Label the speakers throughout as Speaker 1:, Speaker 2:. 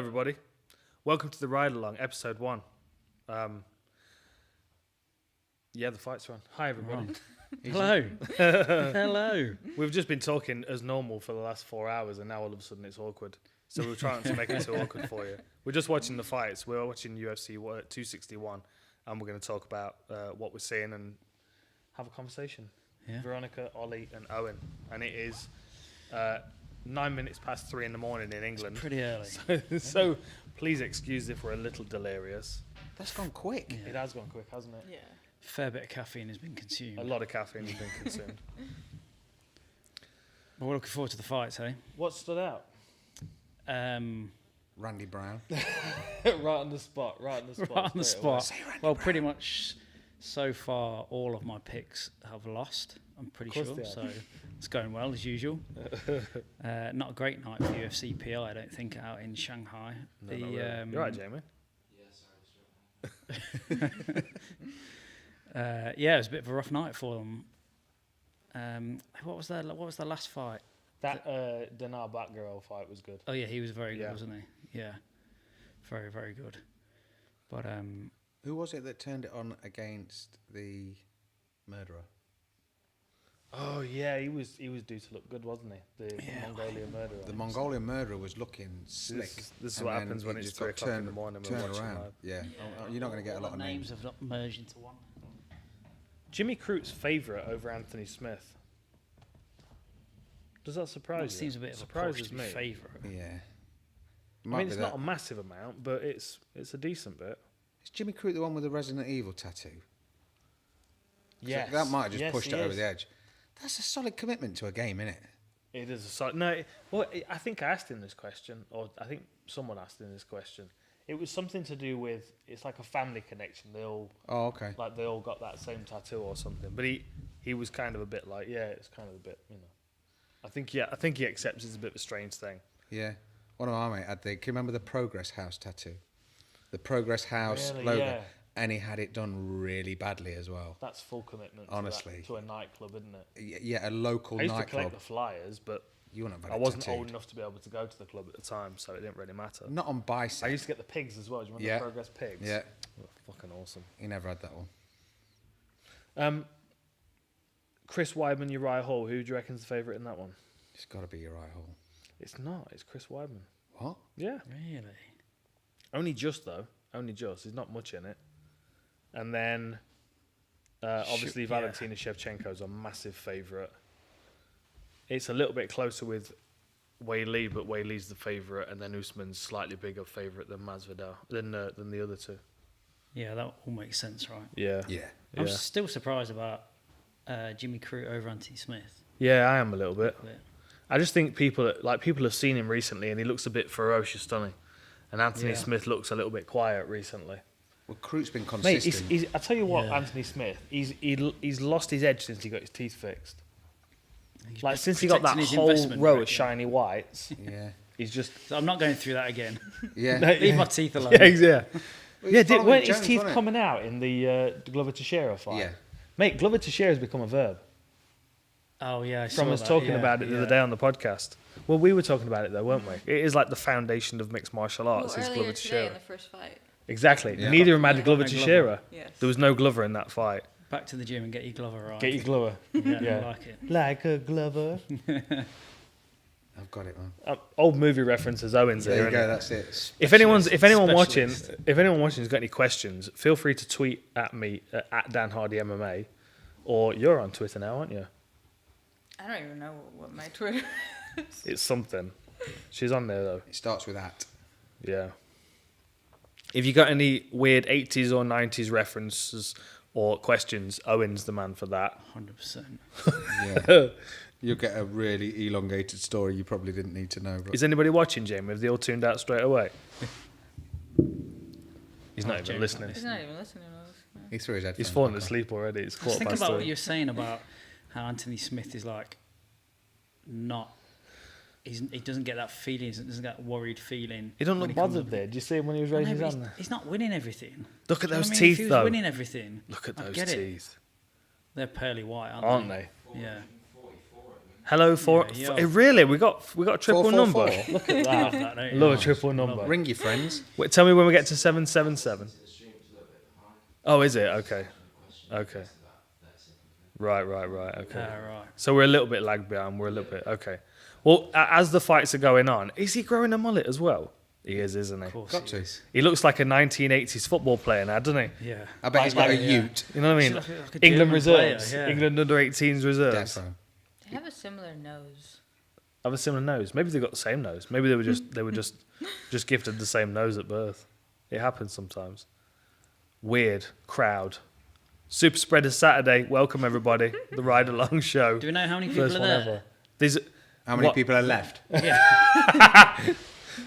Speaker 1: everybody. Welcome to the Ride Along, episode 1. The fight's on. Hi, everybody.
Speaker 2: Hello. Hello.
Speaker 1: We've just been talking as normal for the last 4 hours, and now all of a sudden it's awkward. So we're trying to make it so awkward for you. We're just watching the fights. We're watching UFC 261, and we're going to talk about what we're seeing and have a conversation.
Speaker 2: Yeah.
Speaker 1: Veronica, Ollie, and Owen. And it is 9 minutes past 3 in the morning in England.
Speaker 2: It's pretty early.
Speaker 1: So please excuse if we're a little delirious.
Speaker 3: That's gone quick.
Speaker 2: Yeah.
Speaker 1: It has gone quick, hasn't it?
Speaker 4: Yeah.
Speaker 2: Fair bit of caffeine has been consumed.
Speaker 1: A lot of caffeine has been consumed.
Speaker 2: But we're looking forward to the fights, eh?
Speaker 1: What stood out?
Speaker 3: Randy Brown.
Speaker 1: Right on the spot.
Speaker 2: Right on the spot. Well, pretty much so far, all of my picks have lost. I'm pretty sure. So it's going well as usual. Not a great night for UFC PI, I don't think, out in Shanghai.
Speaker 1: No, not really. You're right, Jamie.
Speaker 2: Yeah, it was a bit of a rough night for them. What was the last fight?
Speaker 1: That Dinar Batgirl fight was good.
Speaker 2: Oh yeah, he was very good,
Speaker 1: Yeah.
Speaker 2: wasn't he? Yeah, very, very good. But
Speaker 3: Who was it that turned it on against the murderer?
Speaker 1: Oh yeah, he was due to look good, wasn't he? The Mongolian murderer.
Speaker 3: The Mongolian murderer was looking slick.
Speaker 1: This is
Speaker 3: and
Speaker 1: what
Speaker 3: then
Speaker 1: happens when
Speaker 3: it
Speaker 1: it's
Speaker 3: just
Speaker 1: 3
Speaker 3: got
Speaker 1: o'clock in the morning. We're
Speaker 3: turned
Speaker 1: watching
Speaker 3: around.
Speaker 1: live.
Speaker 3: Yeah. You're not going to get a lot of names.
Speaker 2: have not merged into one.
Speaker 1: Jimmy Crute's favourite over Anthony Smith. Does that surprise you?
Speaker 2: It seems a bit of a
Speaker 1: Surprises
Speaker 2: push to be
Speaker 1: me.
Speaker 2: favourite.
Speaker 3: Yeah.
Speaker 1: I mean, it's not a massive amount, but it's a decent bit.
Speaker 3: Is Jimmy Crute the one with the Resident Evil tattoo?
Speaker 1: Yes.
Speaker 3: That might have just pushed
Speaker 1: he
Speaker 3: it over
Speaker 1: is.
Speaker 3: the edge. That's a solid commitment to a game, isn't it?
Speaker 1: It is a side. No, I think I asked him this question, or I think someone asked him this question. It was something to do with, it's like a family connection. They all they all got that same tattoo or something. But he was kind of a bit like, yeah, it's kind of a bit, you know. I think he accepts it's a bit of a strange thing.
Speaker 3: Yeah. One of my mates had can you remember the Progress House tattoo? The Progress House
Speaker 1: Really,
Speaker 3: logo.
Speaker 1: yeah.
Speaker 3: And he had it done really badly as well.
Speaker 1: That's full commitment.
Speaker 3: Honestly.
Speaker 1: to a nightclub, isn't it?
Speaker 3: Yeah, a local
Speaker 1: I used to
Speaker 3: nightclub.
Speaker 1: collect the flyers, but
Speaker 3: You wouldn't have
Speaker 1: I
Speaker 3: had it
Speaker 1: wasn't
Speaker 3: tattooed.
Speaker 1: old enough to be able to go to the club at the time, so it didn't really matter.
Speaker 3: Not on bicep.
Speaker 1: I used to get the pigs as well. Do you remember the Progress pigs?
Speaker 3: Yeah.
Speaker 1: Oh, fucking awesome.
Speaker 3: He never had that one.
Speaker 1: Chris Weidman, Uriah Hall. Who do you reckon's the favourite in that one?
Speaker 3: It's got to be Uriah Hall.
Speaker 1: It's not. It's Chris Weidman.
Speaker 3: What?
Speaker 1: Yeah.
Speaker 2: Really?
Speaker 1: Only just, though. Only just. There's not much in it. And then, obviously, Valentina Shevchenko's a massive favourite. It's a little bit closer with Wei Li, but Wei Li's the favourite, and then Usman's slightly bigger favourite than Masvidal, than the other two.
Speaker 2: Yeah, that all makes sense, right?
Speaker 1: Yeah.
Speaker 3: Yeah.
Speaker 2: I'm still surprised about Jimmy Crute over Anthony Smith.
Speaker 1: Yeah, I am a little bit. I just think people have seen him recently, and he looks a bit ferocious, doesn't he? And Anthony Smith looks a little bit quiet recently.
Speaker 3: Well, Crute's been
Speaker 1: Mate,
Speaker 3: consistent.
Speaker 1: I tell you what,
Speaker 2: Yeah.
Speaker 1: Anthony Smith, he's lost his edge since he got his teeth fixed.
Speaker 2: He's
Speaker 1: Like since he got that
Speaker 2: protecting his
Speaker 1: whole
Speaker 2: investment,
Speaker 1: row
Speaker 2: I
Speaker 1: of
Speaker 2: reckon.
Speaker 1: shiny whites,
Speaker 3: Yeah.
Speaker 1: he's just
Speaker 2: So I'm not going through that again.
Speaker 3: Yeah.
Speaker 2: Leave my teeth alone.
Speaker 1: yeah.
Speaker 3: Well,
Speaker 1: Yeah,
Speaker 3: he's following
Speaker 1: weren't his
Speaker 3: Jones,
Speaker 1: teeth
Speaker 3: wasn't it?
Speaker 1: coming out in the Glover Teixeira fight?
Speaker 3: Yeah.
Speaker 1: Mate, Glover Teixeira has become a verb.
Speaker 2: Oh yeah, I
Speaker 1: From
Speaker 2: saw
Speaker 1: us
Speaker 2: that,
Speaker 1: talking
Speaker 2: yeah,
Speaker 1: about it the other day on the podcast. Well, we were talking about it though, weren't we? It is like the foundation of mixed martial arts.
Speaker 4: Well,
Speaker 1: Is
Speaker 4: earlier
Speaker 1: Glover
Speaker 4: today
Speaker 1: Teixeira.
Speaker 4: in the first fight.
Speaker 1: Exactly.
Speaker 3: Yeah.
Speaker 1: Neither of them had
Speaker 4: Yeah.
Speaker 1: Glover
Speaker 2: No
Speaker 1: Teixeira.
Speaker 4: Yes.
Speaker 1: There was no Glover in that fight.
Speaker 2: Back to the gym and get your Glover right.
Speaker 1: Get your Glover.
Speaker 2: Yeah,
Speaker 1: Yeah.
Speaker 2: I like it.
Speaker 1: Like a Glover.
Speaker 3: I've got it, man.
Speaker 1: Old movie references, Owens.
Speaker 3: There
Speaker 1: here,
Speaker 3: you go.
Speaker 1: innit?
Speaker 3: That's it.
Speaker 1: If anyone watching,
Speaker 2: Specialist.
Speaker 1: if anyone watching has got any questions, feel free to tweet at me at Dan Hardy MMA, or you're on Twitter now, aren't you?
Speaker 4: I don't even know what my Twitter is.
Speaker 1: It's something. She's on there though.
Speaker 3: It starts with that.
Speaker 1: Yeah. If you got any weird 80s or 90s references or questions, Owen's the man for that.
Speaker 2: 100%.
Speaker 3: Yeah. You'll get a really elongated story you probably didn't need to know. But
Speaker 1: Is anybody watching, Jamie? Have they all tuned out straight away? He's not even
Speaker 2: Jamie's
Speaker 1: listening.
Speaker 2: not
Speaker 4: He's not even listening to us. No.
Speaker 3: he threw his headphones
Speaker 1: He's fallen
Speaker 3: back on.
Speaker 1: asleep already. It's
Speaker 2: Just
Speaker 1: quarter
Speaker 2: think
Speaker 1: past
Speaker 2: about what
Speaker 1: 3.
Speaker 2: you're saying about how Anthony Smith is like not. He doesn't get that feeling. He doesn't get that worried feeling.
Speaker 1: He don't
Speaker 2: when
Speaker 1: look
Speaker 2: comes
Speaker 1: bothered
Speaker 2: up-
Speaker 1: there. Did you see him when he was
Speaker 2: I know,
Speaker 1: raising his
Speaker 2: but
Speaker 1: hand there?
Speaker 2: he's not winning everything.
Speaker 1: Look at
Speaker 2: Do you know
Speaker 1: those
Speaker 2: what I mean?
Speaker 1: teeth,
Speaker 2: If he was
Speaker 1: though.
Speaker 2: winning everything,
Speaker 1: Look at
Speaker 2: I'd
Speaker 1: those
Speaker 2: get it.
Speaker 1: teeth.
Speaker 2: They're pearly white,
Speaker 1: Aren't they?
Speaker 2: Yeah.
Speaker 1: Hello for
Speaker 2: Yeah,
Speaker 1: really we got a triple
Speaker 3: 444.
Speaker 1: number. Look at
Speaker 2: Love
Speaker 1: that.
Speaker 2: that, don't you?
Speaker 1: Love a triple number.
Speaker 3: Ring your friends.
Speaker 1: Wait, tell me when we get to 777. Oh, is it? Okay. Okay. Right. Okay.
Speaker 2: Right.
Speaker 1: So we're a little bit lagged behind. We're a little bit okay. Well, as the fights are going on, is he growing a mullet as well? He is, isn't he?
Speaker 2: Of course
Speaker 3: Got
Speaker 2: he
Speaker 3: to.
Speaker 2: is.
Speaker 1: He looks like a 1980s football player now, doesn't he?
Speaker 2: Yeah.
Speaker 3: I bet he's got a
Speaker 2: yeah.
Speaker 3: ute.
Speaker 1: You know what I mean?
Speaker 2: Like a
Speaker 1: England
Speaker 2: German
Speaker 1: reserves.
Speaker 2: player, yeah.
Speaker 1: England under 18s reserves.
Speaker 3: Defo.
Speaker 4: They have a similar nose.
Speaker 1: Have a similar nose. Maybe they got the same nose. Maybe they were just gifted the same nose at birth. It happens sometimes. Weird crowd. Super Spreaders Saturday. Welcome everybody. The ride along show.
Speaker 2: Do we know how many people
Speaker 1: First
Speaker 2: are
Speaker 1: one
Speaker 2: there?
Speaker 1: ever. These.
Speaker 3: How many
Speaker 1: What?
Speaker 3: people are left?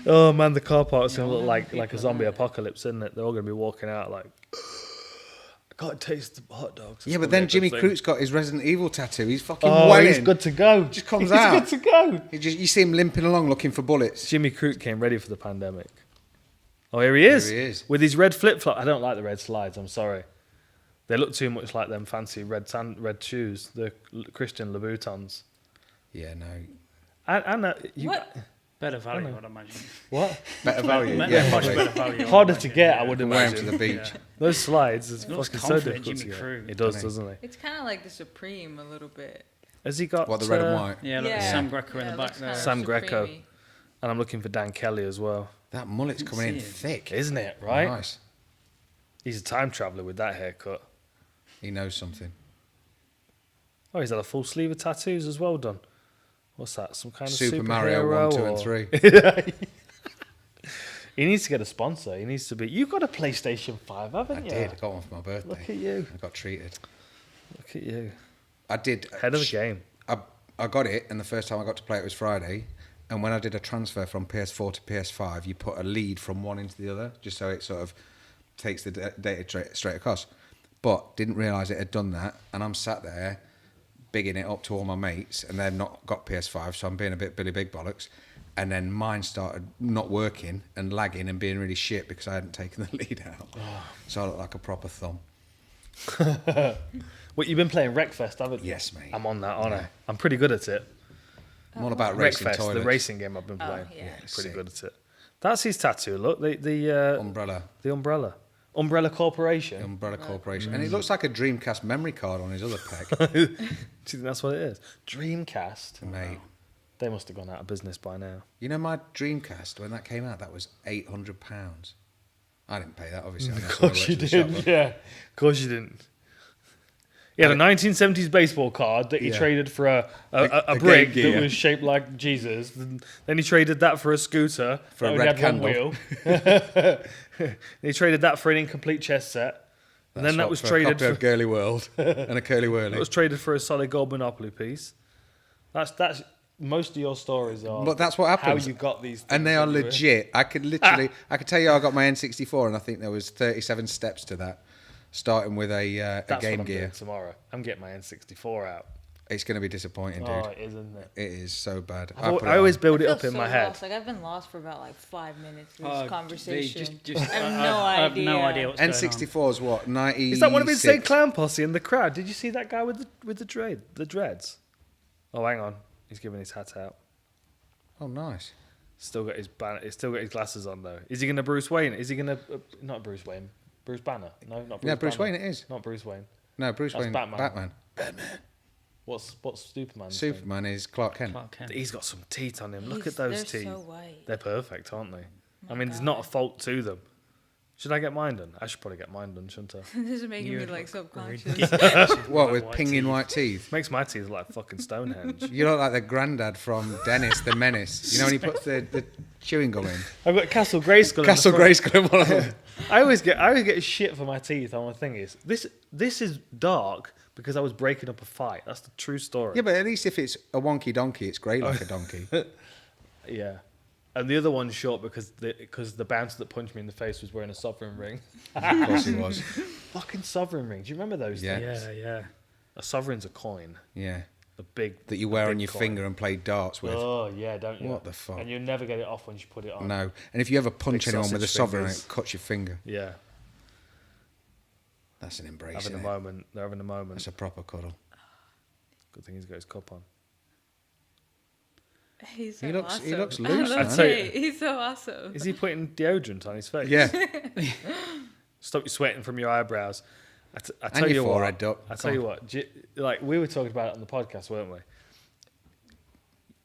Speaker 1: Oh man, the car park's gonna
Speaker 2: Yeah,
Speaker 1: look
Speaker 2: how many
Speaker 1: like a
Speaker 2: people are
Speaker 1: zombie
Speaker 2: there?
Speaker 1: apocalypse, isn't it? They're all gonna be walking out like. I can't taste the hot dogs. It's
Speaker 3: Yeah, but
Speaker 1: gonna be
Speaker 3: then
Speaker 1: a good
Speaker 3: Jimmy
Speaker 1: thing.
Speaker 3: Crute's got his Resident Evil tattoo. He's fucking
Speaker 1: Oh,
Speaker 3: wailing.
Speaker 1: he's good to go.
Speaker 3: Just comes
Speaker 1: he's
Speaker 3: out.
Speaker 1: good to go.
Speaker 3: You see him limping along looking for bullets.
Speaker 1: Jimmy Crute came ready for the pandemic. Oh, here he is.
Speaker 3: Here he is.
Speaker 1: With his red flip flop. I don't like the red slides. I'm sorry. They look too much like them fancy red shoes, the Christian Louboutins.
Speaker 3: Yeah, no.
Speaker 1: And you,
Speaker 4: What?
Speaker 2: Better value, I'd imagine.
Speaker 1: what?
Speaker 3: Better value.
Speaker 2: Much
Speaker 3: Yeah,
Speaker 2: better
Speaker 3: probably.
Speaker 2: value.
Speaker 1: Harder to get, I would
Speaker 3: Can wear him to
Speaker 1: imagine.
Speaker 3: the beach.
Speaker 1: Those slides is
Speaker 2: looks
Speaker 1: fucking so
Speaker 2: confident,
Speaker 1: difficult
Speaker 2: Jimmy
Speaker 1: to get.
Speaker 2: Crute,
Speaker 1: It does,
Speaker 3: doesn't
Speaker 1: doesn't it?
Speaker 4: It's kind of like the Supreme a little bit.
Speaker 1: Has he got
Speaker 3: What, the red and white?
Speaker 2: Yeah, look,
Speaker 4: Yeah.
Speaker 2: Sam Greco in
Speaker 4: Yeah,
Speaker 2: the
Speaker 4: it
Speaker 2: back
Speaker 4: looks
Speaker 2: there.
Speaker 4: kinda
Speaker 1: Sam Greco.
Speaker 4: Supreme-y.
Speaker 1: And I'm looking for Dan Kelly as well.
Speaker 3: That mullet's coming in
Speaker 2: see him.
Speaker 3: thick.
Speaker 1: Isn't it, right?
Speaker 3: Nice.
Speaker 1: He's a time traveller with that haircut.
Speaker 3: He knows something.
Speaker 1: Oh, he's had a full sleeve of tattoos as well done. What's that? Some kind of
Speaker 3: Super
Speaker 1: superhero
Speaker 3: Mario 1, 2,
Speaker 1: or-
Speaker 3: and 3.
Speaker 1: He needs to get a sponsor. He needs to be. You've got a PlayStation 5, haven't
Speaker 3: I
Speaker 1: you?
Speaker 3: did. I got one for my birthday.
Speaker 1: Look at you.
Speaker 3: I got treated.
Speaker 1: Look at you.
Speaker 3: I did.
Speaker 1: Head of the game.
Speaker 3: I got it, and the first time I got to play it was Friday. And when I did a transfer from PS4 to PS5, you put a lead from one into the other, just so it sort of takes the data straight across. But didn't realise it had done that, and I'm sat there bigging it up to all my mates, and they've not got PS5, so I'm being a bit Billy Big Bollocks. And then mine started not working and lagging and being really shit because I hadn't taken the lead out. So I look like a proper thumb.
Speaker 1: Well, you've been playing Wreckfest, haven't you?
Speaker 3: Yes, mate.
Speaker 1: I'm on that, aren't
Speaker 3: Yeah.
Speaker 1: I? I'm pretty good at it.
Speaker 3: I'm all about racing
Speaker 1: Wreckfest,
Speaker 3: toilets.
Speaker 1: the racing game I've been
Speaker 4: Oh,
Speaker 1: playing.
Speaker 4: yeah.
Speaker 1: Pretty
Speaker 3: sick.
Speaker 1: good at it. That's his tattoo. Look, the
Speaker 3: Umbrella.
Speaker 1: Umbrella Corporation.
Speaker 3: Umbrella Corporation. And it looks like a Dreamcast memory card on his other peg.
Speaker 1: Do you think that's what it is? Dreamcast.
Speaker 3: Mate.
Speaker 1: They must have gone out of business by now.
Speaker 3: You know my Dreamcast, when that came out, that was £800. I didn't pay that, obviously. I
Speaker 1: Of
Speaker 3: know
Speaker 1: course
Speaker 3: someone
Speaker 1: you
Speaker 3: went to the shop,
Speaker 1: didn't.
Speaker 3: but-
Speaker 1: Yeah, of course you didn't. He had a 1970s baseball card that he
Speaker 3: Yeah.
Speaker 1: traded for a
Speaker 3: A
Speaker 1: brick
Speaker 3: Game
Speaker 1: that
Speaker 3: Gear.
Speaker 1: was shaped like Jesus. Then he traded that for a scooter
Speaker 3: For a
Speaker 1: that
Speaker 3: red
Speaker 1: only had one
Speaker 3: candle.
Speaker 1: wheel. He traded that for an incomplete chess set. And then that
Speaker 3: Swapped
Speaker 1: was
Speaker 3: for a
Speaker 1: traded
Speaker 3: copy of
Speaker 1: for,
Speaker 3: Girly World and a Curly
Speaker 1: that
Speaker 3: Whirly.
Speaker 1: was traded for a solid gold Monopoly piece. That's most of your stories are.
Speaker 3: But that's what happens.
Speaker 1: How you got these, things
Speaker 3: And they are
Speaker 1: anyway.
Speaker 3: legit. I could literally, I could tell you I got my N64, and I think there was 37 steps to that, starting with a
Speaker 1: That's
Speaker 3: Game
Speaker 1: what I'm doing
Speaker 3: Gear.
Speaker 1: tomorrow. I'm getting my N64 out.
Speaker 3: It's going to be disappointing, dude.
Speaker 1: Oh, it is, isn't it?
Speaker 3: It is so bad.
Speaker 1: I
Speaker 3: put it
Speaker 1: always
Speaker 3: on.
Speaker 1: build it
Speaker 4: I
Speaker 1: up
Speaker 4: feel
Speaker 1: in
Speaker 4: so
Speaker 1: my head.
Speaker 4: lost. Like I've been lost for about like 5 minutes through
Speaker 2: Oh,
Speaker 4: this conversation.
Speaker 2: just-
Speaker 4: I have no
Speaker 2: I have
Speaker 4: idea.
Speaker 2: no idea what's going on.
Speaker 3: N64 is what, 96?
Speaker 1: Is that one of his insane clown posse in the crowd? Did you see that guy with the dreads? Oh, hang on, he's giving his hat out.
Speaker 3: Oh, nice.
Speaker 1: Still got his He's still got his glasses on though. Is he gonna Bruce Wayne? Is he gonna not Bruce Wayne? Bruce Banner? No, not Bruce.
Speaker 3: Yeah, Bruce
Speaker 1: Banner.
Speaker 3: Wayne it is.
Speaker 1: Not Bruce Wayne.
Speaker 3: No, Bruce
Speaker 1: That's
Speaker 3: Wayne,
Speaker 1: Batman.
Speaker 3: Batman.
Speaker 1: What's Superman's
Speaker 3: Superman is Clark Kent.
Speaker 2: Clark Kent.
Speaker 1: Thing? He's got some teeth on him. Look at those
Speaker 4: They're
Speaker 1: teeth.
Speaker 4: so white.
Speaker 1: They're perfect, aren't they? I
Speaker 4: My
Speaker 1: mean, there's not a fault to them. Should I get mine done? I should probably get mine done, shouldn't I?
Speaker 4: This is making
Speaker 2: You
Speaker 4: me
Speaker 2: would
Speaker 4: like
Speaker 2: look
Speaker 4: subconscious.
Speaker 3: What, with
Speaker 2: White
Speaker 3: pinging
Speaker 2: teeth.
Speaker 3: white teeth?
Speaker 1: Makes my teeth look like fucking Stonehenge.
Speaker 3: You look like the granddad from Dennis the Menace. You know when he puts the chewing gum in?
Speaker 1: I've got Castle Grayskull. in the
Speaker 3: Castle
Speaker 1: front.
Speaker 3: Grayskull in one of them.
Speaker 1: I always get shit for my teeth. And the thing is, this is dark because I was breaking up a fight. That's the true story.
Speaker 3: Yeah, but at least if it's a wonky donkey, it's grey like a donkey.
Speaker 1: Yeah. And the other one's short because the bouncer that punched me in the face was wearing a sovereign ring.
Speaker 3: Of course he was.
Speaker 1: Fucking sovereign ring. Do you remember those
Speaker 3: Yeah.
Speaker 1: things?
Speaker 2: Yeah.
Speaker 1: A sovereign's a coin.
Speaker 3: Yeah.
Speaker 1: A big
Speaker 3: That you wear
Speaker 1: a
Speaker 3: on
Speaker 1: big
Speaker 3: your
Speaker 1: coin.
Speaker 3: finger and play darts with.
Speaker 1: Oh yeah, don't you?
Speaker 3: What the fuck?
Speaker 1: And you never get it off once you put it on.
Speaker 3: No. And if you ever punch
Speaker 1: Big
Speaker 3: anyone with a
Speaker 1: sausage
Speaker 3: sovereign,
Speaker 1: fingers.
Speaker 3: it cuts your finger.
Speaker 1: Yeah.
Speaker 3: That's an embrace.
Speaker 1: Having a
Speaker 3: Isn't it?
Speaker 1: moment. They're having a moment.
Speaker 3: That's a proper cuddle.
Speaker 1: Good thing he's got his cup on.
Speaker 4: He's so
Speaker 3: He looks-
Speaker 4: awesome.
Speaker 3: he looks loose,
Speaker 4: That's
Speaker 1: man.
Speaker 4: great. He's so awesome.
Speaker 1: Is he putting deodorant on his face?
Speaker 3: Yeah.
Speaker 1: Stop you sweating from your eyebrows. I tell
Speaker 3: And
Speaker 1: you
Speaker 3: your
Speaker 1: what.
Speaker 3: forehead, Duck.
Speaker 1: I tell you what. Like we were talking about it on the podcast, weren't we?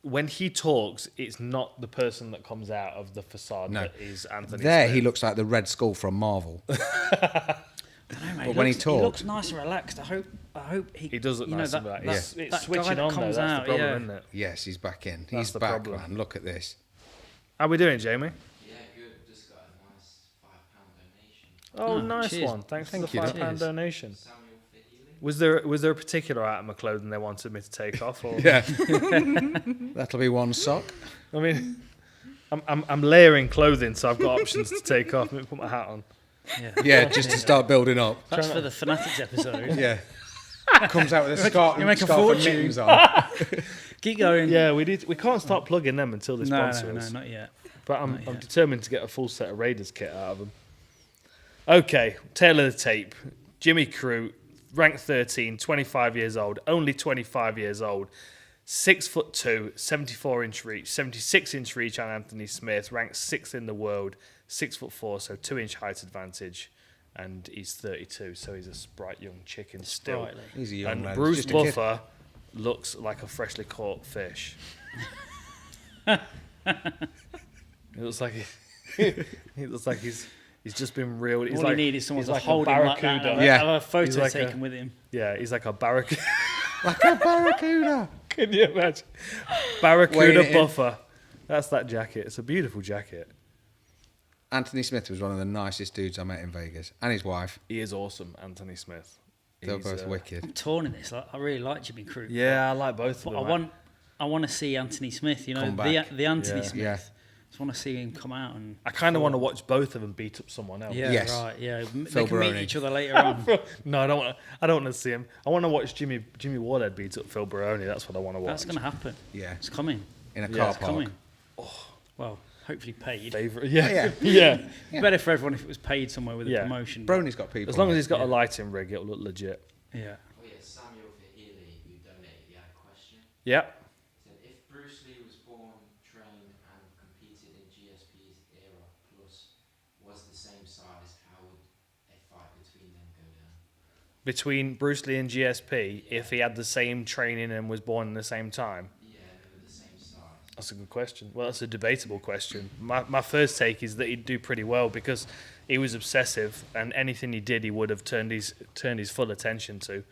Speaker 1: When he talks, it's not the person that comes out of the facade that is Anthony
Speaker 3: There,
Speaker 1: Smith.
Speaker 3: he looks like the Red Skull from Marvel.
Speaker 2: I don't know, mate.
Speaker 3: But when he
Speaker 2: he looks
Speaker 3: talks-
Speaker 2: nice and relaxed. I hope he.
Speaker 1: He does look
Speaker 2: you
Speaker 1: nice
Speaker 2: know,
Speaker 1: and
Speaker 2: that,
Speaker 1: relaxed.
Speaker 2: that,
Speaker 1: It's
Speaker 2: that
Speaker 1: switching
Speaker 2: guy that
Speaker 1: on, though.
Speaker 2: comes
Speaker 1: That's the
Speaker 2: out,
Speaker 1: problem,
Speaker 2: yeah.
Speaker 1: isn't it?
Speaker 3: Yes, he's back in.
Speaker 1: That's
Speaker 3: He's
Speaker 1: the
Speaker 3: back,
Speaker 1: problem.
Speaker 3: man. Look at this.
Speaker 1: How we doing, Jamie?
Speaker 5: Yeah, good. Just got a nice £5 donation.
Speaker 1: Oh,
Speaker 2: Oh,
Speaker 1: nice
Speaker 2: cheers.
Speaker 1: one. Thanks
Speaker 3: Thank
Speaker 1: for
Speaker 3: you.
Speaker 1: the £5
Speaker 2: Cheers.
Speaker 1: donation.
Speaker 5: Samuel for healing.
Speaker 1: Was there a particular item of clothing they wanted me to take off? Or
Speaker 3: Yeah. That'll be one sock.
Speaker 1: I mean, I'm layering clothing, so I've got options to take off. Let me put my hat on.
Speaker 2: Yeah.
Speaker 3: Yeah, just to start building up.
Speaker 2: That's for the Fanatics episode.
Speaker 3: Yeah. Comes out with a scarf
Speaker 2: you make a
Speaker 3: scarf and
Speaker 2: fortune.
Speaker 3: mittens on.
Speaker 2: Keep going.
Speaker 1: Yeah, we can't start plugging them until they
Speaker 2: No,
Speaker 1: sponsor
Speaker 2: no,
Speaker 1: us.
Speaker 2: not yet.
Speaker 1: But I'm
Speaker 2: Not yet.
Speaker 1: determined to get a full set of Raiders kit out of them. Okay, tail of the tape. Jimmy Crew, ranked 13, 25 years old, only 25 years old, 6'2", 74-inch reach, 76-inch reach on Anthony Smith, ranked 6th in the world, 6'4", so 2-inch height advantage, and he's 32, so he's a sprite young chicken still.
Speaker 2: Sprightly.
Speaker 3: He's a young
Speaker 1: And
Speaker 3: lad.
Speaker 1: Bruce
Speaker 3: Just a kid.
Speaker 1: Buffer looks like a freshly caught fish. It looks like he looks like he's just been reeled. He's
Speaker 2: All
Speaker 1: like,
Speaker 2: you need is someone
Speaker 1: he's
Speaker 2: to
Speaker 1: like a
Speaker 2: hold him like that.
Speaker 1: barracuda.
Speaker 2: And
Speaker 3: Yeah.
Speaker 2: have a
Speaker 1: He's
Speaker 2: photo
Speaker 1: like
Speaker 2: taken with him.
Speaker 1: Yeah, he's like a barracuda.
Speaker 3: Like a barracuda.
Speaker 1: Can you imagine?
Speaker 3: Weighing
Speaker 1: Barracuda
Speaker 3: it in.
Speaker 1: Buffer. That's that jacket. It's a beautiful jacket.
Speaker 3: Anthony Smith was one of the nicest dudes I met in Vegas. And his wife.
Speaker 1: He is awesome, Anthony Smith.
Speaker 3: They're
Speaker 1: He's,
Speaker 3: both wicked.
Speaker 2: I'm torn in this. I really like Jimmy Crew.
Speaker 1: Yeah, I like both of
Speaker 2: But
Speaker 1: them.
Speaker 2: I want to see Anthony Smith. You know,
Speaker 3: Come back.
Speaker 2: the Anthony
Speaker 1: Yeah.
Speaker 2: Smith.
Speaker 3: Yeah.
Speaker 2: Just want to see him come out and.
Speaker 1: I kind of want to watch both of them beat up someone else.
Speaker 2: Yeah,
Speaker 3: Yes.
Speaker 2: right. Yeah, they
Speaker 3: Phil
Speaker 2: can meet
Speaker 3: Baroni.
Speaker 2: each other later on.
Speaker 1: No, I don't want to see him. I want to watch Jimmy Warhead beat up Phil Baroni. That's what I want to watch.
Speaker 2: That's going to happen.
Speaker 3: Yeah.
Speaker 2: It's coming.
Speaker 3: In a
Speaker 1: Yeah,
Speaker 3: car
Speaker 1: it's
Speaker 3: park.
Speaker 2: Coming. Well, hopefully paid.
Speaker 1: Favorite. Yeah.
Speaker 3: Yeah.
Speaker 1: Yeah.
Speaker 2: Better for everyone if it was paid somewhere with a
Speaker 1: Yeah.
Speaker 2: promotion.
Speaker 3: Brony's got people.
Speaker 1: As long as he's got
Speaker 2: Yeah.
Speaker 1: a lighting rig, it'll look legit.
Speaker 2: Yeah.
Speaker 5: Oh yeah, Samuel for Healy, who donated, he had a question.
Speaker 1: Yeah.
Speaker 5: He said, if Bruce Lee was born, trained and competed in GSP's era, plus was the same size, how would a fight between them go down?
Speaker 1: Between Bruce Lee and GSP, if he had the same training and was born in the same time.
Speaker 5: Yeah, they were the same size.
Speaker 1: That's a good question. Well, that's a debatable question. My first take is that he'd do pretty well because he was obsessive, and anything he did, he would have turned his full attention to.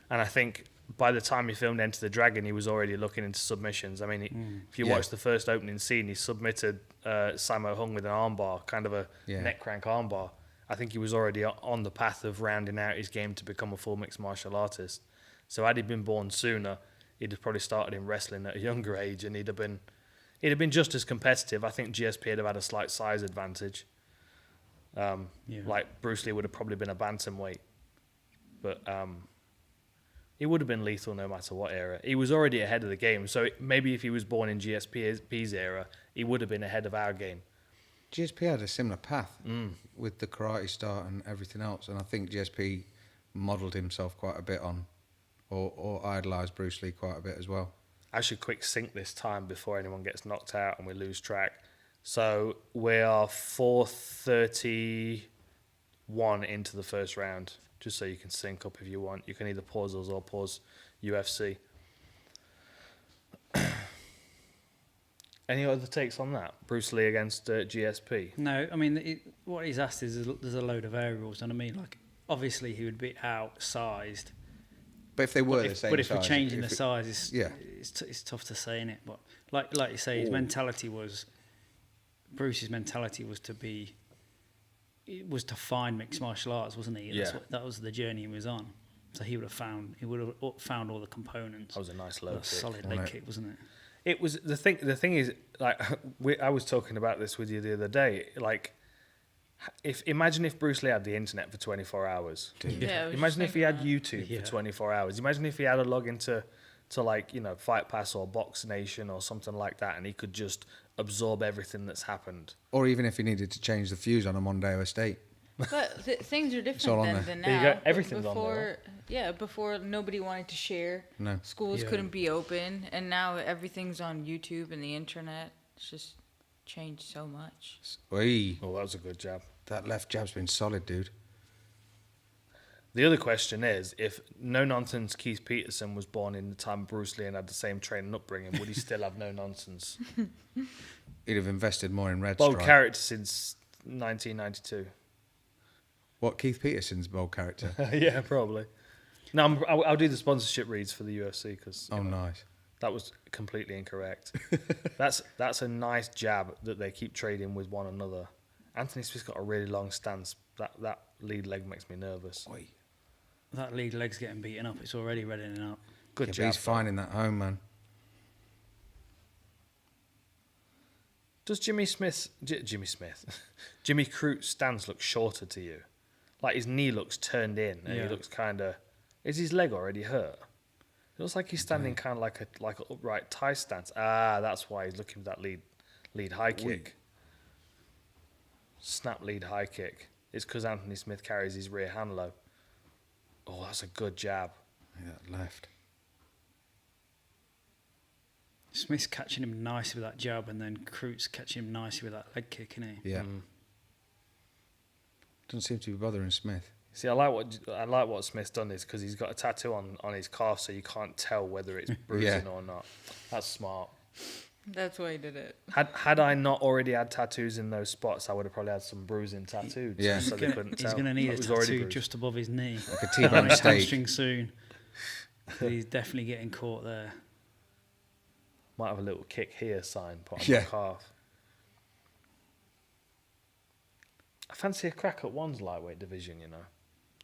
Speaker 1: And I think by the time he filmed Enter the Dragon, he was already looking into submissions. I mean, if you
Speaker 3: Yeah.
Speaker 1: watch the first opening scene, he submitted Sammo Hung with an armbar, kind of a neck crank armbar. I think he was already on the path of rounding out his game to become a full mixed martial artist. So had he been born sooner, he'd have probably started in wrestling at a younger age, and he'd have been just as competitive. I think GSP would have had a slight size advantage. Like Bruce Lee would have probably been a bantamweight, but he would have been lethal no matter what era. He was already ahead of the game, so maybe if he was born in GSP's era, he would have been ahead of our game.
Speaker 3: GSP had a similar path with the karate start and everything else, and I think GSP modelled himself quite a bit on, or idolised Bruce Lee quite a bit as well.
Speaker 1: I should quick sync this time before anyone gets knocked out and we lose track. So we are 4:31 into the first round, just so you can sync up if you want. You can either pause us or pause UFC. Any other takes on that? Bruce Lee against GSP?
Speaker 2: No, I mean, what he's asked is there's a load of variables, and I mean, like, obviously he would be outsized.
Speaker 3: But if they were
Speaker 2: But
Speaker 3: the
Speaker 2: if,
Speaker 3: same
Speaker 2: but if
Speaker 3: size,
Speaker 2: we're changing
Speaker 3: if
Speaker 2: the
Speaker 3: it-
Speaker 2: size,
Speaker 3: yeah.
Speaker 2: it's tough to say, innit? But like you say, his mentality was, Bruce's mentality was to find mixed martial arts, wasn't he?
Speaker 1: Yeah.
Speaker 2: That was the journey he was on. So he would have found all the components.
Speaker 1: That was a nice
Speaker 2: A
Speaker 1: low kick.
Speaker 2: solid leg kick, wasn't it?
Speaker 1: It was the thing. The thing is, like, I was talking about this with you the other day. Like, imagine if Bruce Lee had the internet for 24 hours.
Speaker 4: Yeah, I was
Speaker 1: Imagine
Speaker 4: just
Speaker 1: if he had
Speaker 4: thinking
Speaker 1: YouTube
Speaker 2: Yeah.
Speaker 1: for 24 hours. Imagine if he had a login to like, you know, Fight Pass or Box Nation or something like that, and he could just absorb everything that's happened.
Speaker 3: or even if he needed to change the fuse on a Mondeo estate.
Speaker 4: But things are
Speaker 3: all
Speaker 4: different
Speaker 3: on
Speaker 4: then
Speaker 3: there.
Speaker 4: than
Speaker 1: There you
Speaker 4: now.
Speaker 1: go, everything's on
Speaker 4: before,
Speaker 1: there,
Speaker 4: Yeah, before nobody wanted to share.
Speaker 3: No.
Speaker 4: Schools
Speaker 2: Yeah.
Speaker 4: couldn't be open, and now everything's on YouTube and the internet. It's just changed so much.
Speaker 3: Oi,
Speaker 1: Oh, that was a good jab.
Speaker 3: that left jab's been solid, dude.
Speaker 1: The other question is, if no nonsense Keith Peterson was born in the time of Bruce Lee and had the same training upbringing, would he still have no nonsense?
Speaker 3: He'd have invested more in Red
Speaker 1: Bold
Speaker 3: Stripe.
Speaker 1: character since 1992.
Speaker 3: What, Keith Peterson's bold character?
Speaker 1: Yeah, probably. No, I'll do the sponsorship reads for the UFC because
Speaker 3: Oh, nice.
Speaker 1: that was completely incorrect. That's a nice jab that they keep trading with one another. Anthony Smith's got a really long stance. That lead leg makes me nervous.
Speaker 3: Oi.
Speaker 2: That lead leg's getting beaten up. It's already reddening up.
Speaker 1: Good
Speaker 3: Yeah, but
Speaker 1: jab.
Speaker 3: he's finding that home, man.
Speaker 1: Does Jimmy Crute's stance look shorter to you? Like his knee looks turned in and
Speaker 2: Yeah.
Speaker 1: he looks kind of... Is his leg already hurt? It looks like he's standing kind of like a upright Thai stance. Ah, that's why he's looking for that lead high kick. Snap lead high kick. It's because Anthony Smith carries his rear hand low. Oh, that's a good jab.
Speaker 3: Yeah, that left.
Speaker 2: Smith's catching him nicely with that jab, and then Crute's catching him nicely with that leg kick, isn't he?
Speaker 3: Yeah. Doesn't seem to be bothering Smith.
Speaker 1: See, I like what Smith's done is because he's got a tattoo on his calf, so you can't tell whether it's bruising or not. That's smart.
Speaker 4: That's why he did it.
Speaker 1: Had I not already had tattoos in those spots, I would have probably had some bruising tattooed.
Speaker 3: Yeah.
Speaker 1: So they couldn't tell.
Speaker 2: He's going to need
Speaker 1: It
Speaker 2: a
Speaker 1: was already
Speaker 2: tattoo
Speaker 1: bruised.
Speaker 2: just above his knee.
Speaker 3: Like a
Speaker 2: On
Speaker 3: T-bone
Speaker 2: his
Speaker 3: steak.
Speaker 2: hamstring soon. He's definitely getting caught there.
Speaker 1: Might have a little kick here sign put on
Speaker 3: Yeah.
Speaker 1: my calf. I fancy a crack at one's lightweight division, you know.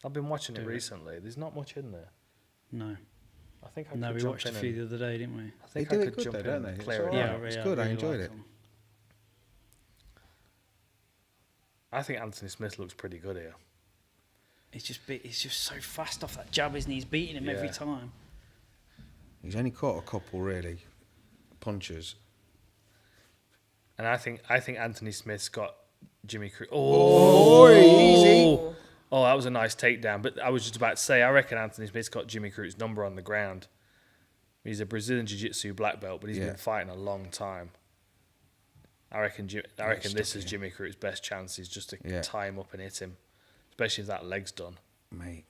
Speaker 1: I've been watching it
Speaker 2: Do it.
Speaker 1: recently. There's not much in there.
Speaker 2: No.
Speaker 1: I think I
Speaker 2: No,
Speaker 1: could
Speaker 2: we
Speaker 1: jump
Speaker 2: watched a
Speaker 1: in
Speaker 2: few
Speaker 1: and-
Speaker 2: the other day, didn't we?
Speaker 1: I think
Speaker 3: They do
Speaker 1: I
Speaker 3: it
Speaker 1: could
Speaker 3: good
Speaker 1: jump
Speaker 3: though,
Speaker 1: in
Speaker 3: don't
Speaker 1: and
Speaker 3: they? It's
Speaker 1: clear it
Speaker 3: all
Speaker 1: out.
Speaker 3: right. It's good, I enjoyed it.
Speaker 2: 'em.
Speaker 1: I think Anthony Smith looks pretty good here.
Speaker 2: He's just so fast off that jab, isn't he? He's beating him every
Speaker 1: Yeah.
Speaker 2: time.
Speaker 3: He's only caught a couple, really. Punches.
Speaker 1: And I think Anthony Smith's got Jimmy Crute.
Speaker 4: Easy.
Speaker 1: Oh, that was a nice takedown. But I was just about to say, I reckon Anthony Smith's got Jimmy Crute's number on the ground. He's a Brazilian Jiu-Jitsu black belt, but he's been fighting a long time. I reckon this is Jimmy Crute's best chance. Is just to tie him up and hit him, especially if that leg's done.
Speaker 3: Mate.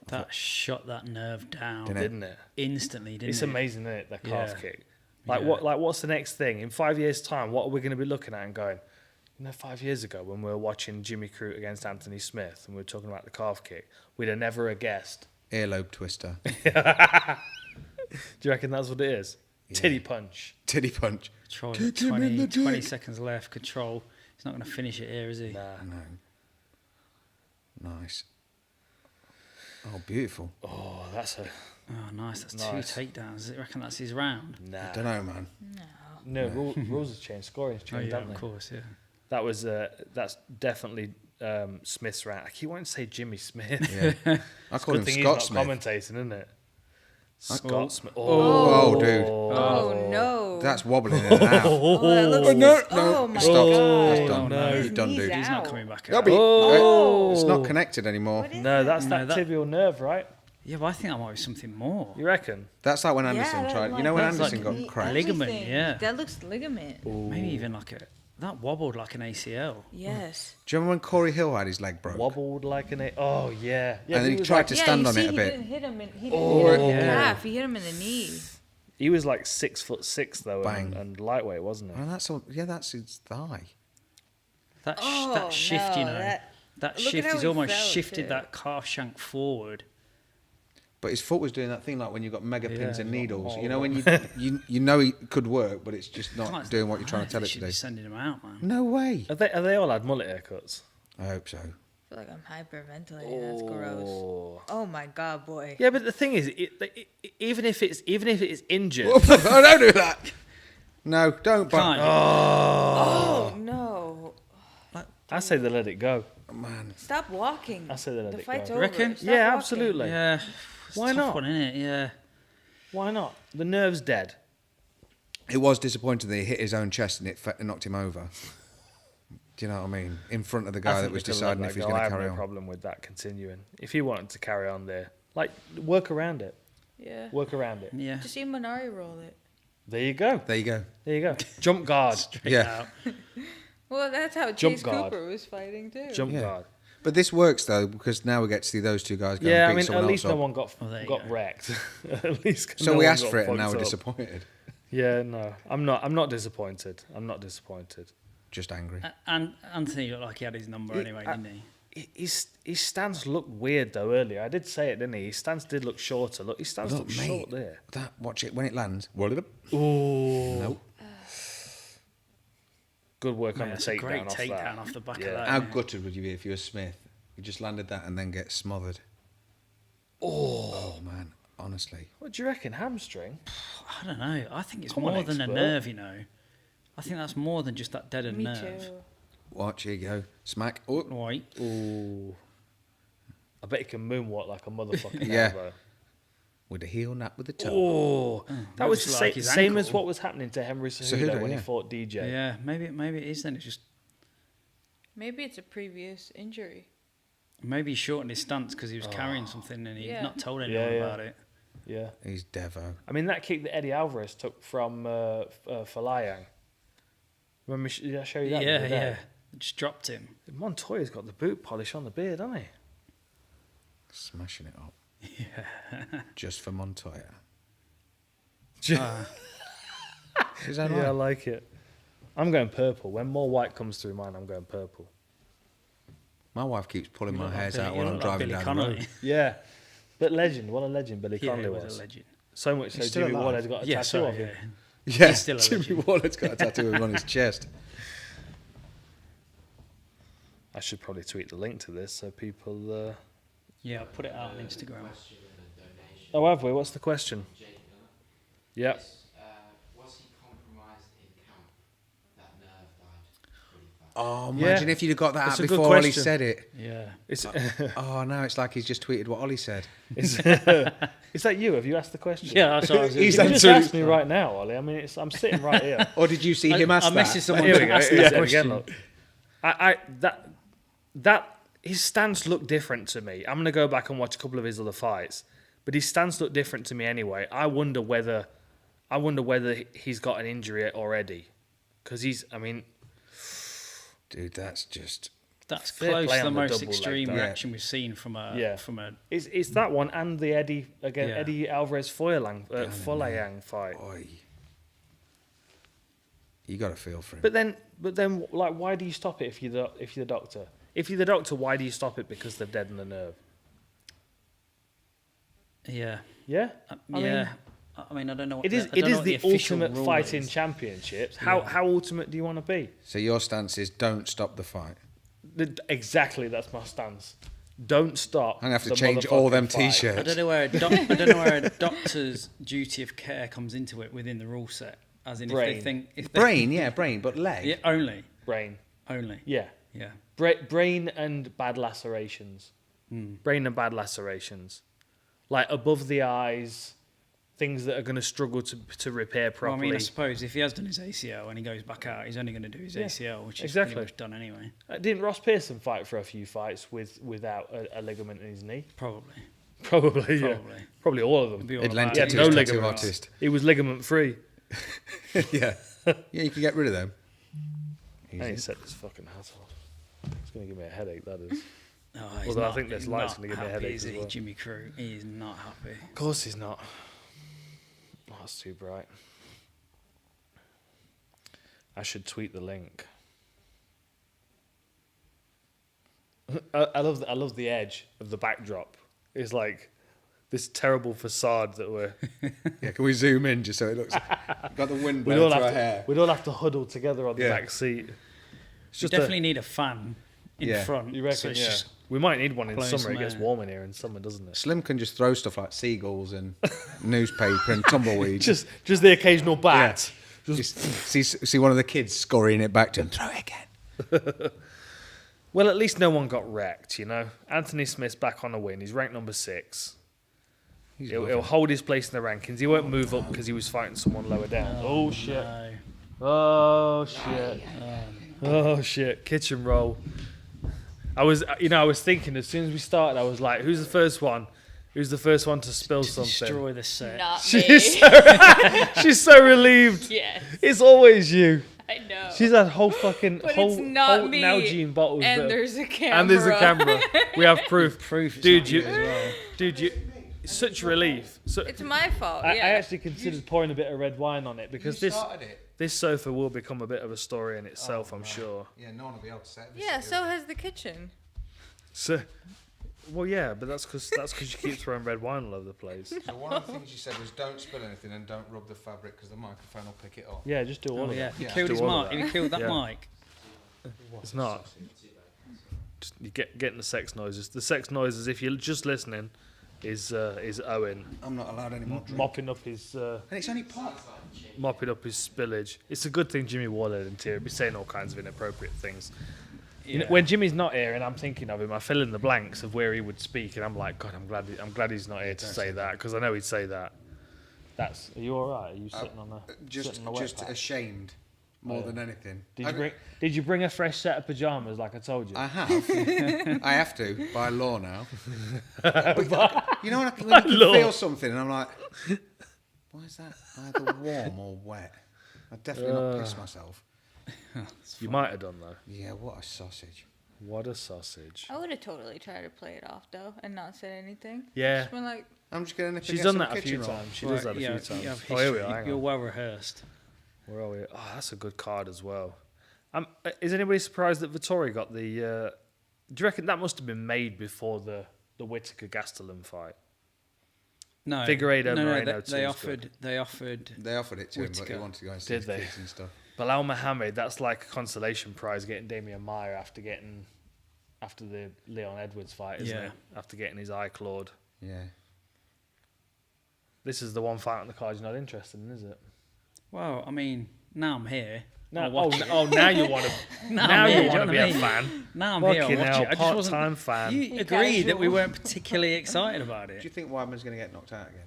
Speaker 2: That shot that nerve down
Speaker 1: Didn't it?
Speaker 2: instantly, didn't it?
Speaker 1: It's amazing, isn't it? The calf
Speaker 2: Yeah.
Speaker 1: kick. Like
Speaker 2: Yeah.
Speaker 1: what's the next thing in 5 years' time? What are we going to be looking at and going? 5 years ago when we were watching Jimmy Crute against Anthony Smith and we were talking about the calf kick, we'd have never have guessed.
Speaker 3: Earlobe twister.
Speaker 1: Do you reckon that's what it is?
Speaker 3: Yeah.
Speaker 1: Titty punch.
Speaker 3: Titty punch.
Speaker 2: Control,
Speaker 3: Kick him in the
Speaker 2: 20
Speaker 3: dick.
Speaker 2: seconds left. Control. He's not going to finish it here, is he?
Speaker 1: Nah.
Speaker 3: No. Nice. Oh, beautiful.
Speaker 1: Oh, that's a
Speaker 2: Oh, nice. That's
Speaker 1: Nice.
Speaker 2: 2 takedowns. I reckon that's his round.
Speaker 1: nah.
Speaker 3: I don't know, man.
Speaker 1: No, rules have changed. Scoring's
Speaker 2: Oh,
Speaker 1: changed,
Speaker 2: yeah,
Speaker 1: haven't
Speaker 2: of
Speaker 1: they?
Speaker 2: course, yeah.
Speaker 1: That was that's definitely Smith's round. I keep wanting to say Jimmy Smith.
Speaker 3: Yeah. I call
Speaker 1: Good
Speaker 3: him
Speaker 1: thing
Speaker 3: Scott
Speaker 1: he's
Speaker 3: Smith.
Speaker 1: not commentating, isn't it? Scott Smith.
Speaker 3: Oh, dude.
Speaker 4: Oh, no.
Speaker 3: That's wobbling in and out.
Speaker 4: Oh, that looks Oh my
Speaker 3: Stop.
Speaker 4: god.
Speaker 3: That's done.
Speaker 1: no.
Speaker 3: He's done,
Speaker 4: His
Speaker 3: dude.
Speaker 4: knee's
Speaker 2: He's not
Speaker 4: out.
Speaker 2: coming back
Speaker 3: That'll
Speaker 2: out.
Speaker 3: be-
Speaker 1: Oh.
Speaker 3: It's not connected anymore.
Speaker 4: What is
Speaker 1: No,
Speaker 4: that?
Speaker 1: that's
Speaker 2: No,
Speaker 1: that tibial nerve, right?
Speaker 2: Yeah, but I think that might be something more.
Speaker 1: You reckon?
Speaker 3: That's like when Anderson
Speaker 4: that
Speaker 3: tried.
Speaker 4: might
Speaker 3: You know when
Speaker 2: that's
Speaker 3: Anderson
Speaker 2: like
Speaker 3: got cracked?
Speaker 2: Ligament,
Speaker 4: everything.
Speaker 2: yeah.
Speaker 4: That looks ligament.
Speaker 2: Maybe even like that wobbled like an ACL.
Speaker 4: Yes.
Speaker 3: Do you remember when Corey Hill had his leg broke?
Speaker 1: Wobbled like an. Oh yeah. Yeah.
Speaker 3: And then he
Speaker 1: was
Speaker 3: tried
Speaker 1: like,
Speaker 3: to stand
Speaker 4: you
Speaker 3: on
Speaker 4: see,
Speaker 3: it a
Speaker 4: he
Speaker 3: bit.
Speaker 4: didn't hit him in, he didn't hit him in the
Speaker 2: yeah.
Speaker 4: calf. He hit him in the knee.
Speaker 1: He was like 6'6" though,
Speaker 3: Bang.
Speaker 1: and lightweight, wasn't he?
Speaker 3: Well, that's his thigh.
Speaker 2: That
Speaker 4: Oh,
Speaker 2: shift, you
Speaker 4: no,
Speaker 2: know,
Speaker 4: that-
Speaker 2: that
Speaker 4: look at
Speaker 2: shift,
Speaker 4: how
Speaker 2: he's
Speaker 4: he
Speaker 2: almost
Speaker 4: fell,
Speaker 2: shifted
Speaker 4: too.
Speaker 2: that calf shank forward.
Speaker 3: But his foot was doing that thing like when you've got mega pins
Speaker 1: Yeah,
Speaker 3: and
Speaker 1: it's
Speaker 3: needles.
Speaker 1: like,
Speaker 3: You know when you know it could work, but it's just not
Speaker 2: Can't-
Speaker 3: doing what you're trying
Speaker 2: I
Speaker 3: to tell
Speaker 2: think
Speaker 3: it
Speaker 2: they
Speaker 3: to
Speaker 2: should
Speaker 3: do.
Speaker 2: be sending him out, man.
Speaker 3: No way.
Speaker 1: Have they all had mullet haircuts?
Speaker 3: I hope so.
Speaker 4: I feel like I'm hyperventilating. That's gross. Oh my god, boy.
Speaker 1: Yeah, but the thing is, even if it's injured,
Speaker 3: Oh, don't do that. No, don't.
Speaker 2: Can't.
Speaker 4: Oh no.
Speaker 1: I say they let it go.
Speaker 3: Man,
Speaker 4: Stop walking.
Speaker 1: I say they let
Speaker 4: The
Speaker 1: it
Speaker 4: fight's
Speaker 1: go.
Speaker 4: over.
Speaker 2: Reckon?
Speaker 4: Stop
Speaker 1: Yeah,
Speaker 4: walking.
Speaker 1: absolutely.
Speaker 2: Yeah. It's
Speaker 1: Why
Speaker 2: a tough
Speaker 1: not?
Speaker 2: one, innit? Yeah.
Speaker 1: Why not? The nerve's dead.
Speaker 3: it was disappointing that he hit his own chest and it knocked him over. Do you know what I mean? In front of the
Speaker 1: I
Speaker 3: guy
Speaker 1: think
Speaker 3: that was
Speaker 1: they could
Speaker 3: deciding
Speaker 1: let
Speaker 3: if
Speaker 1: that
Speaker 3: he's
Speaker 1: go.
Speaker 3: going
Speaker 1: I
Speaker 3: to
Speaker 1: have
Speaker 3: carry
Speaker 1: no
Speaker 3: on.
Speaker 1: problem with that continuing. If he wanted to carry on there, like work around it.
Speaker 4: Yeah.
Speaker 1: Work around it.
Speaker 2: Yeah.
Speaker 4: Just see Minari roll it.
Speaker 1: There you go.
Speaker 3: There you go.
Speaker 1: There you go. Jump guard.
Speaker 3: Yeah.
Speaker 4: Well, that's how
Speaker 1: Jump
Speaker 4: Chase
Speaker 1: guard.
Speaker 4: Cooper was fighting too.
Speaker 1: Jump
Speaker 3: Yeah.
Speaker 1: guard.
Speaker 3: But this works though because now we get to see those two guys go
Speaker 1: Yeah, I
Speaker 3: and beat
Speaker 1: mean,
Speaker 3: someone
Speaker 1: at least
Speaker 3: else
Speaker 1: no
Speaker 3: up.
Speaker 1: one got
Speaker 2: Oh, there you
Speaker 1: got
Speaker 2: go.
Speaker 1: wrecked. At least
Speaker 3: So
Speaker 1: no
Speaker 3: we
Speaker 1: one
Speaker 3: asked
Speaker 1: got
Speaker 3: for it and now
Speaker 1: fucked
Speaker 3: we're
Speaker 1: up.
Speaker 3: disappointed.
Speaker 1: Yeah, no, I'm not. I'm not disappointed. I'm not disappointed.
Speaker 3: Just angry.
Speaker 2: And Anthony looked like he had his number anyway, didn't he?
Speaker 1: His stance looked weird though earlier. I did say it, didn't he? His stance did look shorter. Look, his stance
Speaker 3: Look,
Speaker 1: looked
Speaker 3: mate,
Speaker 1: short there.
Speaker 3: Watch it when it lands. Roll it up.
Speaker 1: Ooh.
Speaker 3: Nope.
Speaker 1: Good work on
Speaker 2: Mate,
Speaker 1: the
Speaker 2: that's a great
Speaker 1: takedown off
Speaker 2: takedown
Speaker 1: that.
Speaker 2: off the back
Speaker 1: Yeah.
Speaker 2: of that.
Speaker 3: How
Speaker 2: isn't it?
Speaker 3: gutted would you be if you were Smith? You just landed that and then get smothered. Oh man, honestly.
Speaker 1: What do you reckon? Hamstring?
Speaker 2: I don't know. I think it's
Speaker 1: Come on,
Speaker 2: more than a
Speaker 1: expert.
Speaker 2: nerve, you know. I think that's more than just that dead end
Speaker 4: Me
Speaker 2: nerve.
Speaker 4: too.
Speaker 3: Watch, here you go. Smack. Oh,
Speaker 2: Right.
Speaker 1: Ooh. I bet he can moonwalk like a motherfucker.
Speaker 3: Yeah.
Speaker 1: Now,
Speaker 3: with a heel, not with the toe.
Speaker 1: Oh, that was
Speaker 2: just
Speaker 1: the
Speaker 2: like his
Speaker 1: same as
Speaker 2: ankle.
Speaker 1: what was happening to Henry Cejudo
Speaker 3: Cejudo,
Speaker 1: when
Speaker 3: yeah.
Speaker 1: he fought DJ.
Speaker 2: Yeah, maybe it is then. It's just
Speaker 4: Maybe it's a previous injury.
Speaker 2: maybe he shortened his stance because he was carrying something and he'd
Speaker 4: Yeah.
Speaker 2: not told anyone
Speaker 1: Yeah.
Speaker 2: about it.
Speaker 1: Yeah.
Speaker 3: He's Devo.
Speaker 1: I mean, that kick that Eddie Alvarez took from Falayang. Remember, did I show you that? the
Speaker 2: Yeah,
Speaker 1: other day?
Speaker 2: yeah. Just dropped him.
Speaker 1: Montoya's got the boot polish on the beard, hasn't he?
Speaker 3: Smashing it up. Yeah. Just for Montoya.
Speaker 2: Ah,
Speaker 3: Is that
Speaker 1: Yeah, I
Speaker 3: right?
Speaker 1: like it. I'm going purple. When more white comes through mine, I'm going purple.
Speaker 3: My wife keeps pulling my
Speaker 2: look like
Speaker 3: hairs
Speaker 2: Billy-
Speaker 3: out
Speaker 2: you
Speaker 3: while I'm
Speaker 2: look like
Speaker 3: driving
Speaker 2: Billy
Speaker 3: down the
Speaker 2: Connolly.
Speaker 3: road.
Speaker 1: Yeah. But legend, what a legend Billy
Speaker 2: Yeah,
Speaker 1: Connolly
Speaker 2: he
Speaker 1: was.
Speaker 2: was a legend.
Speaker 1: So much so
Speaker 3: He's still
Speaker 1: Jimmy
Speaker 3: alive.
Speaker 1: Waller's got a
Speaker 2: Yeah,
Speaker 1: tattoo
Speaker 2: sorry.
Speaker 1: of him.
Speaker 2: Yeah.
Speaker 3: Yeah,
Speaker 2: He's still a
Speaker 3: Jimmy
Speaker 2: legend.
Speaker 3: Waller's got a tattoo of him on his chest.
Speaker 1: I should probably tweet the link to this so people...
Speaker 2: Yeah, I'll put it out on Instagram.
Speaker 5: Question and a donation.
Speaker 1: Oh, have we? What's the question?
Speaker 5: Jake Miller.
Speaker 1: Yep.
Speaker 5: Yes, was he compromised in camp? That nerve died pretty fast.
Speaker 3: Oh,
Speaker 1: Yeah.
Speaker 3: imagine if you'd have got that
Speaker 1: It's
Speaker 3: out
Speaker 1: a good
Speaker 3: before Ollie
Speaker 1: question.
Speaker 3: said it.
Speaker 2: Yeah.
Speaker 1: It's,
Speaker 3: Oh, now it's like he's just tweeted what Ollie said.
Speaker 1: is that you? Have you asked the question?
Speaker 2: Yeah, that's what I was
Speaker 3: He's
Speaker 1: You
Speaker 2: gonna
Speaker 1: just
Speaker 3: answered-
Speaker 1: asked me right now, Ollie. I mean, I'm sitting right here.
Speaker 3: Or did you see him ask
Speaker 2: I
Speaker 3: that?
Speaker 2: messaged someone
Speaker 1: Here we
Speaker 2: to
Speaker 1: go.
Speaker 2: ask
Speaker 1: Yeah,
Speaker 2: that
Speaker 1: again,
Speaker 2: question.
Speaker 1: look. That his stance looked different to me. I'm gonna go back and watch a couple of his other fights, but his stance looked different to me anyway. I wonder whether he's got an injury already, because
Speaker 3: Dude, that's just...
Speaker 2: That's
Speaker 1: Fair
Speaker 2: close
Speaker 1: play
Speaker 2: to the
Speaker 1: on the
Speaker 2: most
Speaker 1: double leg
Speaker 2: extreme
Speaker 1: there.
Speaker 2: reaction we've seen from a
Speaker 1: Yeah.
Speaker 2: from a
Speaker 1: it's that one and the Eddie
Speaker 2: Yeah.
Speaker 1: Eddie Alvarez Folayang fight.
Speaker 3: Oi. You got to feel for him.
Speaker 1: But then, like, why do you stop it if you're the doctor? If you're the doctor, why do you stop it? Because they're dead in the nerve.
Speaker 2: yeah.
Speaker 1: Yeah.
Speaker 2: Yeah. I mean, I don't know. What
Speaker 1: It is.
Speaker 2: I don't know what
Speaker 1: The
Speaker 2: official
Speaker 1: ultimate
Speaker 2: rule
Speaker 1: fighting
Speaker 2: is.
Speaker 1: championships. How
Speaker 2: Yeah.
Speaker 1: how ultimate do you want to be?
Speaker 3: So your stance is don't stop the fight.
Speaker 1: Exactly. That's my stance. Don't stop.
Speaker 3: I'm going to have to
Speaker 1: the
Speaker 3: change all them
Speaker 1: motherfucking fight.
Speaker 3: T-shirts.
Speaker 2: I don't know where I don't know where a doctor's duty of care comes into it within the rule set. As in,
Speaker 1: Brain.
Speaker 2: if they think if they,
Speaker 3: Brain, but leg.
Speaker 2: yeah, only,
Speaker 1: Brain.
Speaker 2: yeah.
Speaker 1: Yeah. Brain and bad lacerations. Brain and bad lacerations. Like above the eyes, things that are going to struggle to repair
Speaker 2: Well, I
Speaker 1: properly.
Speaker 2: mean, I suppose if he has done his ACL and he goes back out, he's only going to do his
Speaker 1: Yeah,
Speaker 2: ACL, which is
Speaker 1: exactly.
Speaker 2: pretty much done anyway.
Speaker 1: Didn't Ross Pearson fight for a few fights without a ligament in his knee?
Speaker 2: Probably.
Speaker 1: Probably, yeah.
Speaker 2: Probably.
Speaker 1: Probably all of them.
Speaker 2: It'd be all
Speaker 3: Atlantic
Speaker 2: about
Speaker 1: Yeah,
Speaker 2: it.
Speaker 1: no
Speaker 3: tattoo
Speaker 1: ligament.
Speaker 3: artist.
Speaker 1: He was ligament free.
Speaker 3: Yeah. Yeah, you can get rid of them.
Speaker 1: I need to
Speaker 3: Easy.
Speaker 1: set this fucking hat off. It's going to give me a headache, that is.
Speaker 2: No, he's
Speaker 1: Although I
Speaker 2: not-
Speaker 1: think this
Speaker 2: he's
Speaker 1: light's
Speaker 2: not
Speaker 1: gonna give me a
Speaker 2: happy,
Speaker 1: headache
Speaker 2: is
Speaker 1: as
Speaker 2: he,
Speaker 1: well.
Speaker 2: Jimmy Crew? He is not happy.
Speaker 1: Of course he's not. Oh, that's too bright. I should tweet the link. I love the edge of the backdrop. It's like this terrible facade that we're...
Speaker 3: Yeah, can we zoom in just so it looks... got the wind
Speaker 1: We'd
Speaker 3: blowing
Speaker 1: all,
Speaker 3: through our
Speaker 1: have to,
Speaker 3: hair.
Speaker 1: we'd all have to huddle together on the
Speaker 3: Yeah.
Speaker 1: back seat. It's
Speaker 2: You
Speaker 1: just
Speaker 2: definitely need a fan in
Speaker 3: Yeah.
Speaker 2: front.
Speaker 1: You reckon?
Speaker 2: so it's
Speaker 1: Yeah.
Speaker 2: just-
Speaker 1: We might need one in
Speaker 2: blowing
Speaker 1: summer.
Speaker 2: some
Speaker 1: It gets
Speaker 2: air.
Speaker 1: warm in here in summer, doesn't it?
Speaker 3: Slim can just throw stuff like seagulls and newspaper and tumbleweed.
Speaker 1: Just the occasional bat.
Speaker 3: Just see one of the kids scurrying it back to him. Throw it again.
Speaker 1: Well, at least no one got wrecked, you know. Anthony Smith's back on a win. He's ranked number 6. He'll hold his place in the rankings. He won't move up because he was fighting someone lower down. Oh, shit.
Speaker 2: No.
Speaker 1: Oh, shit. Oh shit, kitchen roll. I was thinking as soon as we started, I was like, who's the first one? Who's the first one to spill something?
Speaker 2: Destroy the set.
Speaker 4: Not
Speaker 1: She's
Speaker 4: me.
Speaker 1: she's so relieved.
Speaker 4: Yes,
Speaker 1: It's always you.
Speaker 4: I know.
Speaker 1: She's had whole fucking
Speaker 4: But
Speaker 1: whole
Speaker 4: it's not me.
Speaker 1: Nalgene bottles.
Speaker 4: And
Speaker 1: that-
Speaker 4: there's a camera.
Speaker 1: and there's a camera. We have proof.
Speaker 2: Proof. It's
Speaker 1: Dude,
Speaker 2: not
Speaker 1: you-
Speaker 2: as well.
Speaker 1: Dude, it's such relief. So
Speaker 4: It's my fault.
Speaker 1: I
Speaker 4: Yeah.
Speaker 1: actually considered pouring a bit of red wine on it because
Speaker 3: You
Speaker 1: this
Speaker 3: started it.
Speaker 1: this sofa will become a bit of a story in itself, I'm
Speaker 3: man.
Speaker 1: sure.
Speaker 3: Yeah, no one will be able to set this.
Speaker 4: Yeah, so has the kitchen.
Speaker 1: So, well, yeah, but that's because you keep throwing red wine all over the place.
Speaker 3: So one of the things you said was don't spill anything and don't rub the fabric because the microphone will pick it up.
Speaker 1: Yeah, just do all
Speaker 2: Oh,
Speaker 1: of
Speaker 2: yeah.
Speaker 1: it.
Speaker 2: He
Speaker 3: Yeah.
Speaker 2: killed
Speaker 1: Do
Speaker 2: his
Speaker 1: all of
Speaker 2: mic.
Speaker 1: that.
Speaker 2: He killed that
Speaker 1: Yeah.
Speaker 2: mic.
Speaker 1: It's not. Just you getting the sex noises. The sex noises, if you're just listening, is Owen
Speaker 3: I'm not allowed any more drink.
Speaker 1: mopping up his
Speaker 3: And it's only pot.
Speaker 1: spillage. It's a good thing Jimmy Waller isn't here. He'd be saying all kinds of inappropriate things. You know,
Speaker 2: Yeah.
Speaker 1: when Jimmy's not here and I'm thinking of him, I fill in the blanks of where he would speak, and I'm like, God, I'm glad he's not here to
Speaker 3: Don't
Speaker 1: say
Speaker 3: say
Speaker 1: that because I know he'd say that. Are you all right? Are you sitting on a
Speaker 3: Just
Speaker 1: sitting on a wet patch?
Speaker 3: ashamed more
Speaker 1: yeah.
Speaker 3: than anything.
Speaker 1: Did you bring a fresh set of pajamas like I told you?
Speaker 3: I have. I have to by law now. But, you know when you can
Speaker 1: law.
Speaker 3: feel something and I'm like, why is that either warm or wet? I've definitely not pissed myself.
Speaker 1: You might have done though.
Speaker 3: Yeah, what a sausage.
Speaker 1: What a sausage.
Speaker 4: I would have totally tried to play it off though and not said anything.
Speaker 1: Yeah.
Speaker 4: Just been like,
Speaker 3: I'm just going to
Speaker 1: She's done that a few times. She does that a few times.
Speaker 2: You have
Speaker 1: Oh, here we
Speaker 2: history.
Speaker 1: are. hang
Speaker 2: You're
Speaker 1: on.
Speaker 2: well rehearsed.
Speaker 1: Where are we? Oh, that's a good card as well. Is anybody surprised that Vittori got the? Do you reckon that must have been made before the Whittaker Gastelum fight?
Speaker 2: No,
Speaker 1: Figueiredo Moreno
Speaker 2: they
Speaker 1: too is
Speaker 2: offered. They offered.
Speaker 3: They offered it to him, but he
Speaker 2: Whittaker.
Speaker 3: wanted to go and see
Speaker 1: Did
Speaker 3: his
Speaker 1: they?
Speaker 3: kids and stuff.
Speaker 1: Bilal Mohammed, that's like a consolation prize getting Damian Maia after the Leon Edwards fight, isn't
Speaker 2: Yeah.
Speaker 1: it? After getting his eye clawed.
Speaker 3: Yeah.
Speaker 1: This is the one fight on the card you're not interested in, is it?
Speaker 2: Well, I mean, now I'm here.
Speaker 1: No,
Speaker 2: I'll watch it.
Speaker 1: now you want to.
Speaker 2: Now
Speaker 1: now
Speaker 2: I'm
Speaker 1: you
Speaker 2: here,
Speaker 1: want to
Speaker 2: do
Speaker 1: be
Speaker 2: you know
Speaker 1: a
Speaker 2: what I mean?
Speaker 1: fan.
Speaker 2: Now I'm here. I'll
Speaker 1: Fucking
Speaker 2: watch
Speaker 1: hell,
Speaker 2: it. I just wasn't.
Speaker 1: part-time fan.
Speaker 2: You agreed that we
Speaker 4: casual.
Speaker 2: weren't particularly excited about
Speaker 3: Do you
Speaker 2: it.
Speaker 3: think Weidman's going to get knocked out again?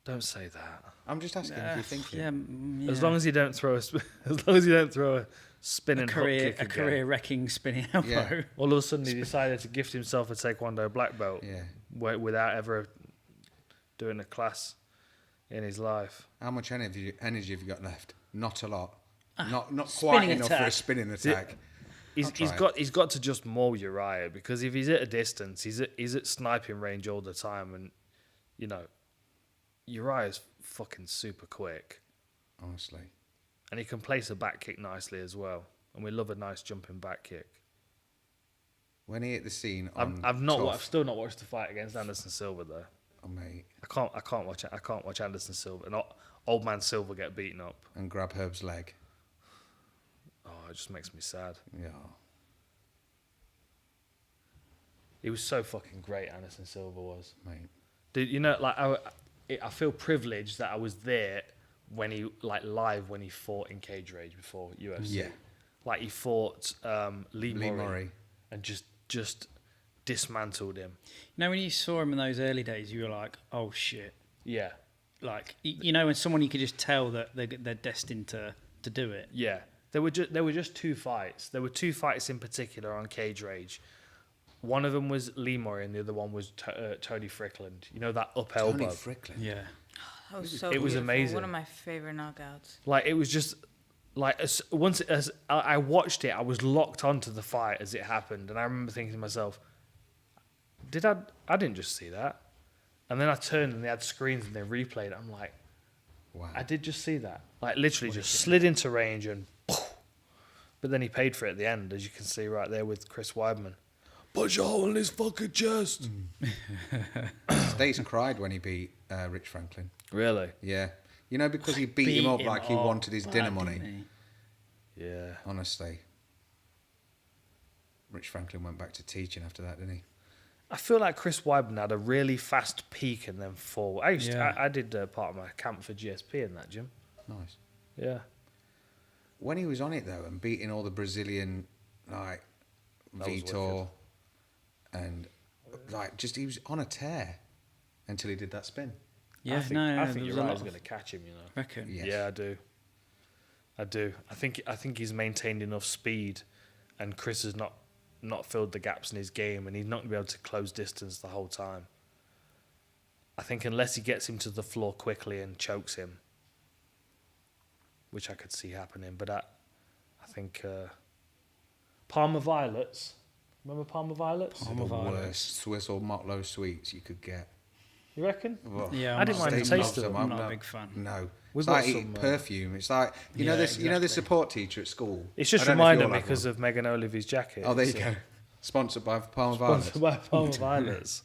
Speaker 1: Don't say that.
Speaker 3: I'm just asking if you think
Speaker 2: Yeah, yeah.
Speaker 1: As long as you don't throw a spinning hook kick
Speaker 2: a
Speaker 1: again.
Speaker 2: career-wrecking spinning elbow.
Speaker 3: Yeah.
Speaker 1: All of a sudden, he decided to gift himself a Taekwondo black belt
Speaker 3: Yeah.
Speaker 1: without ever doing a class in his life.
Speaker 3: How much energy have you got left? Not a lot. Not quite
Speaker 2: spinning
Speaker 3: enough for a
Speaker 2: attack.
Speaker 3: spinning attack.
Speaker 1: He's
Speaker 3: try
Speaker 1: got to just maul Uriah because if he's at a distance, he's at sniping range all the time, and you know, Uriah's fucking super quick,
Speaker 3: Honestly.
Speaker 1: and he can place a back kick nicely as well, and we love a nice jumping back kick.
Speaker 3: When he hit the scene on
Speaker 1: I've still not watched the fight against Anderson Silva though.
Speaker 3: oh, mate,
Speaker 1: I can't watch Anderson Silva and old man Silva get beaten up.
Speaker 3: and grab Herb's leg.
Speaker 1: Oh, it just makes me sad.
Speaker 3: Yeah.
Speaker 1: He was so fucking great, Anderson Silva was.
Speaker 3: Mate.
Speaker 1: Dude, you know, like I feel privileged that I was there when he live when he fought in Cage Rage before UFC.
Speaker 3: Yeah.
Speaker 1: Like he fought Lee
Speaker 3: Lee
Speaker 1: Murray
Speaker 3: Murray.
Speaker 1: and just dismantled him.
Speaker 2: You know, when you saw him in those early days, you were like, "Oh shit!"
Speaker 1: Yeah,
Speaker 2: Like you know, when someone you could just tell that they're destined to do it.
Speaker 1: yeah. There were just two fights. There were two fights in particular on Cage Rage. One of them was Lee Murray, and the other one was Tony Frickland. You know that up elbow.
Speaker 3: Tony Frickland.
Speaker 2: Yeah.
Speaker 4: that was so
Speaker 1: It was
Speaker 4: beautiful.
Speaker 1: amazing.
Speaker 4: One of my favorite knockouts.
Speaker 1: Like it was just like as I watched it, I was locked onto the fight as it happened, and I remember thinking to myself, I didn't just see that. And then I turned and they had screens and they replayed it. I'm like,
Speaker 3: Wow.
Speaker 1: I did just see that. Like literally just slid into range and but then he paid for it at the end, as you can see right there with Chris Weidman. Punch a hole in his fucking chest.
Speaker 3: Stace cried when he beat Rich Franklin.
Speaker 1: Really?
Speaker 3: Yeah. You know, because he beat him up like he wanted his dinner
Speaker 2: bad,
Speaker 3: money.
Speaker 2: didn't he?
Speaker 1: Yeah.
Speaker 3: Honestly. Rich Franklin went back to teaching after that, didn't he?
Speaker 1: I feel like Chris Weidman had a really fast peak and then fall.
Speaker 2: Yeah.
Speaker 1: I did part of my camp for GSP in that gym.
Speaker 3: Nice.
Speaker 1: Yeah.
Speaker 3: When he was on it though and beating all the Brazilian like
Speaker 1: That was
Speaker 3: Vitor and like just he was on a tear until he did that spin.
Speaker 2: Yeah,
Speaker 1: I think
Speaker 2: no,
Speaker 1: I
Speaker 2: there
Speaker 1: think
Speaker 2: was a
Speaker 1: Uriah's
Speaker 2: lot of-
Speaker 1: going to catch him, you know.
Speaker 2: Reckon.
Speaker 3: Yes.
Speaker 1: Yeah, I do. I do. I think he's maintained enough speed, and Chris has not filled the gaps in his game, and he's not going to be able to close distance the whole time. I think unless he gets him to the floor quickly and chokes him, which I could see happening, but I think Parma Violets. Remember Parma Violets?
Speaker 2: Parma
Speaker 3: the
Speaker 2: Violets.
Speaker 3: worst Swiss or Motlow sweets you could get.
Speaker 1: You reckon?
Speaker 3: Ugh.
Speaker 2: Yeah,
Speaker 1: I didn't mind the taste of them.
Speaker 2: I'm not a big fan.
Speaker 3: No,
Speaker 1: We've
Speaker 3: it's like
Speaker 1: got
Speaker 3: eating
Speaker 1: some,
Speaker 3: perfume. It's like you know
Speaker 2: Yeah,
Speaker 3: this. You know the
Speaker 2: exactly.
Speaker 3: support teacher at school.
Speaker 1: It's just
Speaker 3: I don't know if
Speaker 1: reminded
Speaker 3: you'll
Speaker 1: me
Speaker 3: have
Speaker 1: because
Speaker 3: one.
Speaker 1: of Megan Oliver's jacket.
Speaker 3: Oh, there you
Speaker 1: It's,
Speaker 3: go. Sponsored by Palmer Violets.
Speaker 1: Sponsored by Parma Violets.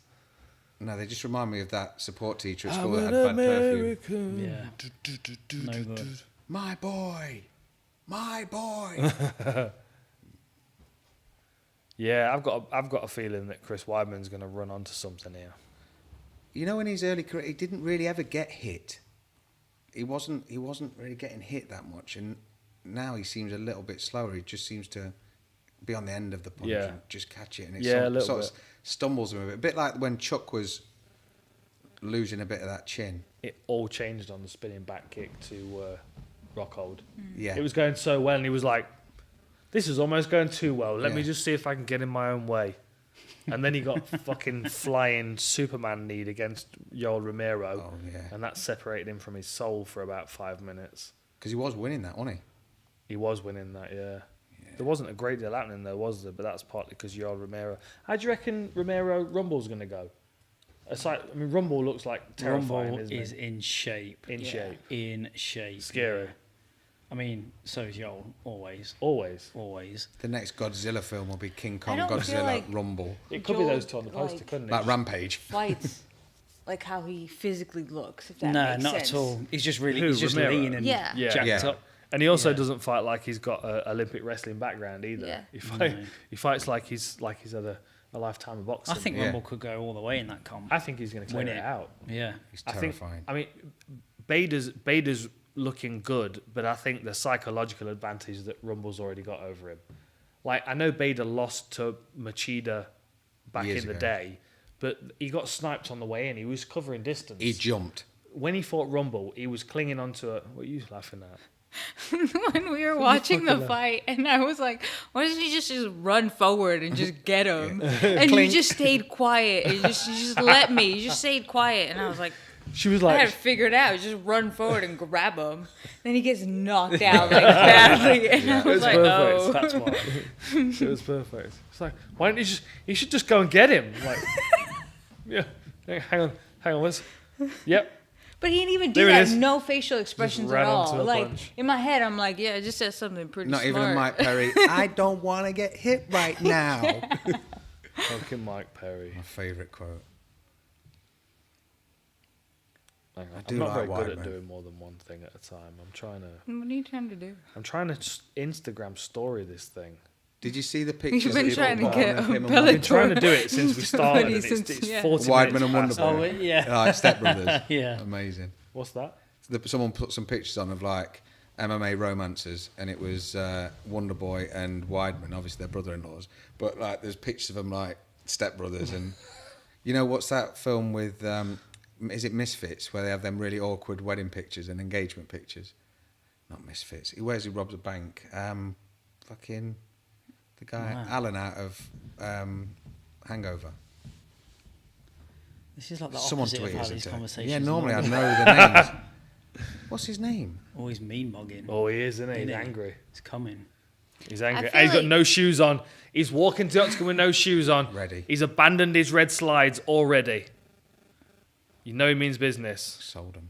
Speaker 3: No, they just remind me of that support teacher at school that had bad perfume.
Speaker 1: American.
Speaker 2: Yeah. No good.
Speaker 3: My boy, my boy.
Speaker 1: Yeah, I've got a feeling that Chris Weidman's going to run onto something here.
Speaker 3: You know, in his early career, he didn't really ever get hit. He wasn't really getting hit that much, and now he seems a little bit slower. He just seems to be on the end of the punch
Speaker 1: Yeah.
Speaker 3: and just catch it, and it
Speaker 1: Yeah, a little
Speaker 3: sort
Speaker 1: bit.
Speaker 3: of stumbles him a bit. A bit like when Chuck was losing a bit of that chin.
Speaker 1: It all changed on the spinning back kick to Rockhold.
Speaker 3: Yeah,
Speaker 1: It was going so well, and he was like, "This is almost going too well. Let me
Speaker 3: Yeah.
Speaker 1: just see if I can get in my own way." And then he got fucking flying Superman kneed against Yoel Romero,
Speaker 3: Oh yeah,
Speaker 1: and that separated him from his soul for about 5 minutes.
Speaker 3: because he was winning that, wasn't
Speaker 1: He was winning that, yeah. There wasn't a great deal happening there, was there? But that's partly because Yoel Romero. How do you reckon Romero Rumble's going to go? Aside, I mean, Rumble looks like terrifying,
Speaker 2: Rumble
Speaker 1: isn't
Speaker 2: is
Speaker 1: he?
Speaker 2: in shape.
Speaker 1: In shape.
Speaker 2: In shape.
Speaker 1: Scary.
Speaker 2: yeah. I mean, so is Yoel. Always.
Speaker 1: Always.
Speaker 2: Always.
Speaker 3: he? The next Godzilla film will be King Kong
Speaker 4: don't feel
Speaker 3: Godzilla
Speaker 4: like-
Speaker 3: Rumble.
Speaker 1: It could be
Speaker 4: Joel,
Speaker 1: those two on the poster,
Speaker 4: like-
Speaker 1: couldn't it?
Speaker 3: Like Rampage.
Speaker 4: Fights like how he physically looks. If that
Speaker 2: No,
Speaker 4: makes
Speaker 2: not
Speaker 4: sense.
Speaker 2: at all. He's just really,
Speaker 1: Who,
Speaker 2: he's just
Speaker 1: Romero?
Speaker 2: lean and
Speaker 4: Yeah.
Speaker 1: Yeah.
Speaker 2: jacked
Speaker 3: Yeah.
Speaker 2: up.
Speaker 1: And he also
Speaker 2: Yeah.
Speaker 1: doesn't fight like he's got an Olympic wrestling background either.
Speaker 4: Yeah.
Speaker 1: He fights like he's had a lifetime of boxing.
Speaker 2: I think
Speaker 3: Yeah.
Speaker 2: Rumble could go all the way in that comp.
Speaker 1: I think he's going to clear
Speaker 2: Win
Speaker 1: it
Speaker 2: it.
Speaker 1: out.
Speaker 2: Yeah.
Speaker 3: He's
Speaker 1: I think.
Speaker 3: terrifying.
Speaker 1: I mean, Bader's looking good, but I think the psychological advantage that Rumble's already got over him. Like, I know Bader lost to Machida back
Speaker 3: Years
Speaker 1: in the
Speaker 3: ago.
Speaker 1: day, but he got sniped on the way in. He was covering distance.
Speaker 3: He jumped.
Speaker 1: When he fought Rumble, he was clinging onto a. What are you laughing at?
Speaker 4: When we were watching the
Speaker 1: fucking
Speaker 4: fight, and I was like, "Why doesn't he just run forward and just get him?" And you
Speaker 1: Clink.
Speaker 4: just stayed quiet. And you just let me. You just stayed quiet, and I was like,
Speaker 1: She was
Speaker 4: I had
Speaker 1: like,
Speaker 4: it figured out. Just run forward and grab him. Then he gets knocked out like badly, and I
Speaker 1: it
Speaker 4: was
Speaker 1: was
Speaker 4: like,
Speaker 1: perfect.
Speaker 4: "Oh."
Speaker 1: That's why. It was perfect. It's like, why don't you just? You should just go and get him. Like, yeah. Hang on. What's? Yep.
Speaker 4: But he didn't even do
Speaker 1: There it
Speaker 4: that.
Speaker 1: is.
Speaker 4: No facial expressions
Speaker 1: ran
Speaker 4: at
Speaker 1: onto
Speaker 4: all.
Speaker 1: a
Speaker 4: Like
Speaker 1: punch.
Speaker 4: in my head, I'm like, yeah, it just says something pretty
Speaker 3: Not
Speaker 4: smart.
Speaker 3: even a Mike Perry. I don't want to get hit right now.
Speaker 1: Fucking Mike Perry.
Speaker 3: My favourite quote.
Speaker 1: Hang on.
Speaker 3: do
Speaker 1: I'm not
Speaker 3: like
Speaker 1: very good
Speaker 3: Weidman.
Speaker 1: at doing more than one thing at a time.
Speaker 4: What are you trying to do?
Speaker 1: I'm trying to Instagram story this thing.
Speaker 3: Did you see the pictures?
Speaker 4: been
Speaker 3: that
Speaker 4: trying to
Speaker 3: people
Speaker 4: get
Speaker 3: put on of him and
Speaker 1: I've been
Speaker 4: Bellator.
Speaker 1: trying to do it since we started. And
Speaker 4: Since-
Speaker 1: it's
Speaker 4: yeah.
Speaker 1: 40
Speaker 3: Weidman
Speaker 1: minutes
Speaker 3: and
Speaker 1: past.
Speaker 3: Wonderboy.
Speaker 2: Oh, yeah.
Speaker 3: Like Step Brothers.
Speaker 2: Yeah.
Speaker 3: Amazing.
Speaker 1: What's that?
Speaker 3: Someone put some pictures on of like MMA romances, and it was Wonderboy and Weidman. Obviously, they're brother-in-laws, but like there's pictures of them like Step Brothers, and you know what's that film with? Is it Misfits, where they have them really awkward wedding pictures and engagement pictures? Not Misfits. Who robs a bank? Fucking the guy
Speaker 2: Wow.
Speaker 3: Alan out of Hangover.
Speaker 2: This is like the
Speaker 3: Someone
Speaker 2: opposite of how
Speaker 3: tweeted
Speaker 2: these
Speaker 3: it.
Speaker 2: conversations.
Speaker 3: Yeah, normally I
Speaker 2: normally-
Speaker 3: know the names. What's his name?
Speaker 2: Always mean mugging.
Speaker 1: Oh, he is, isn't he? He's
Speaker 2: Isn't he?
Speaker 1: angry.
Speaker 2: It's coming.
Speaker 1: He's angry.
Speaker 4: feel
Speaker 1: And he's got
Speaker 4: like-
Speaker 1: no shoes on. He's walking to the octagon with no shoes on.
Speaker 3: Ready.
Speaker 1: He's abandoned his red slides already. You know he means business.
Speaker 3: Sold him.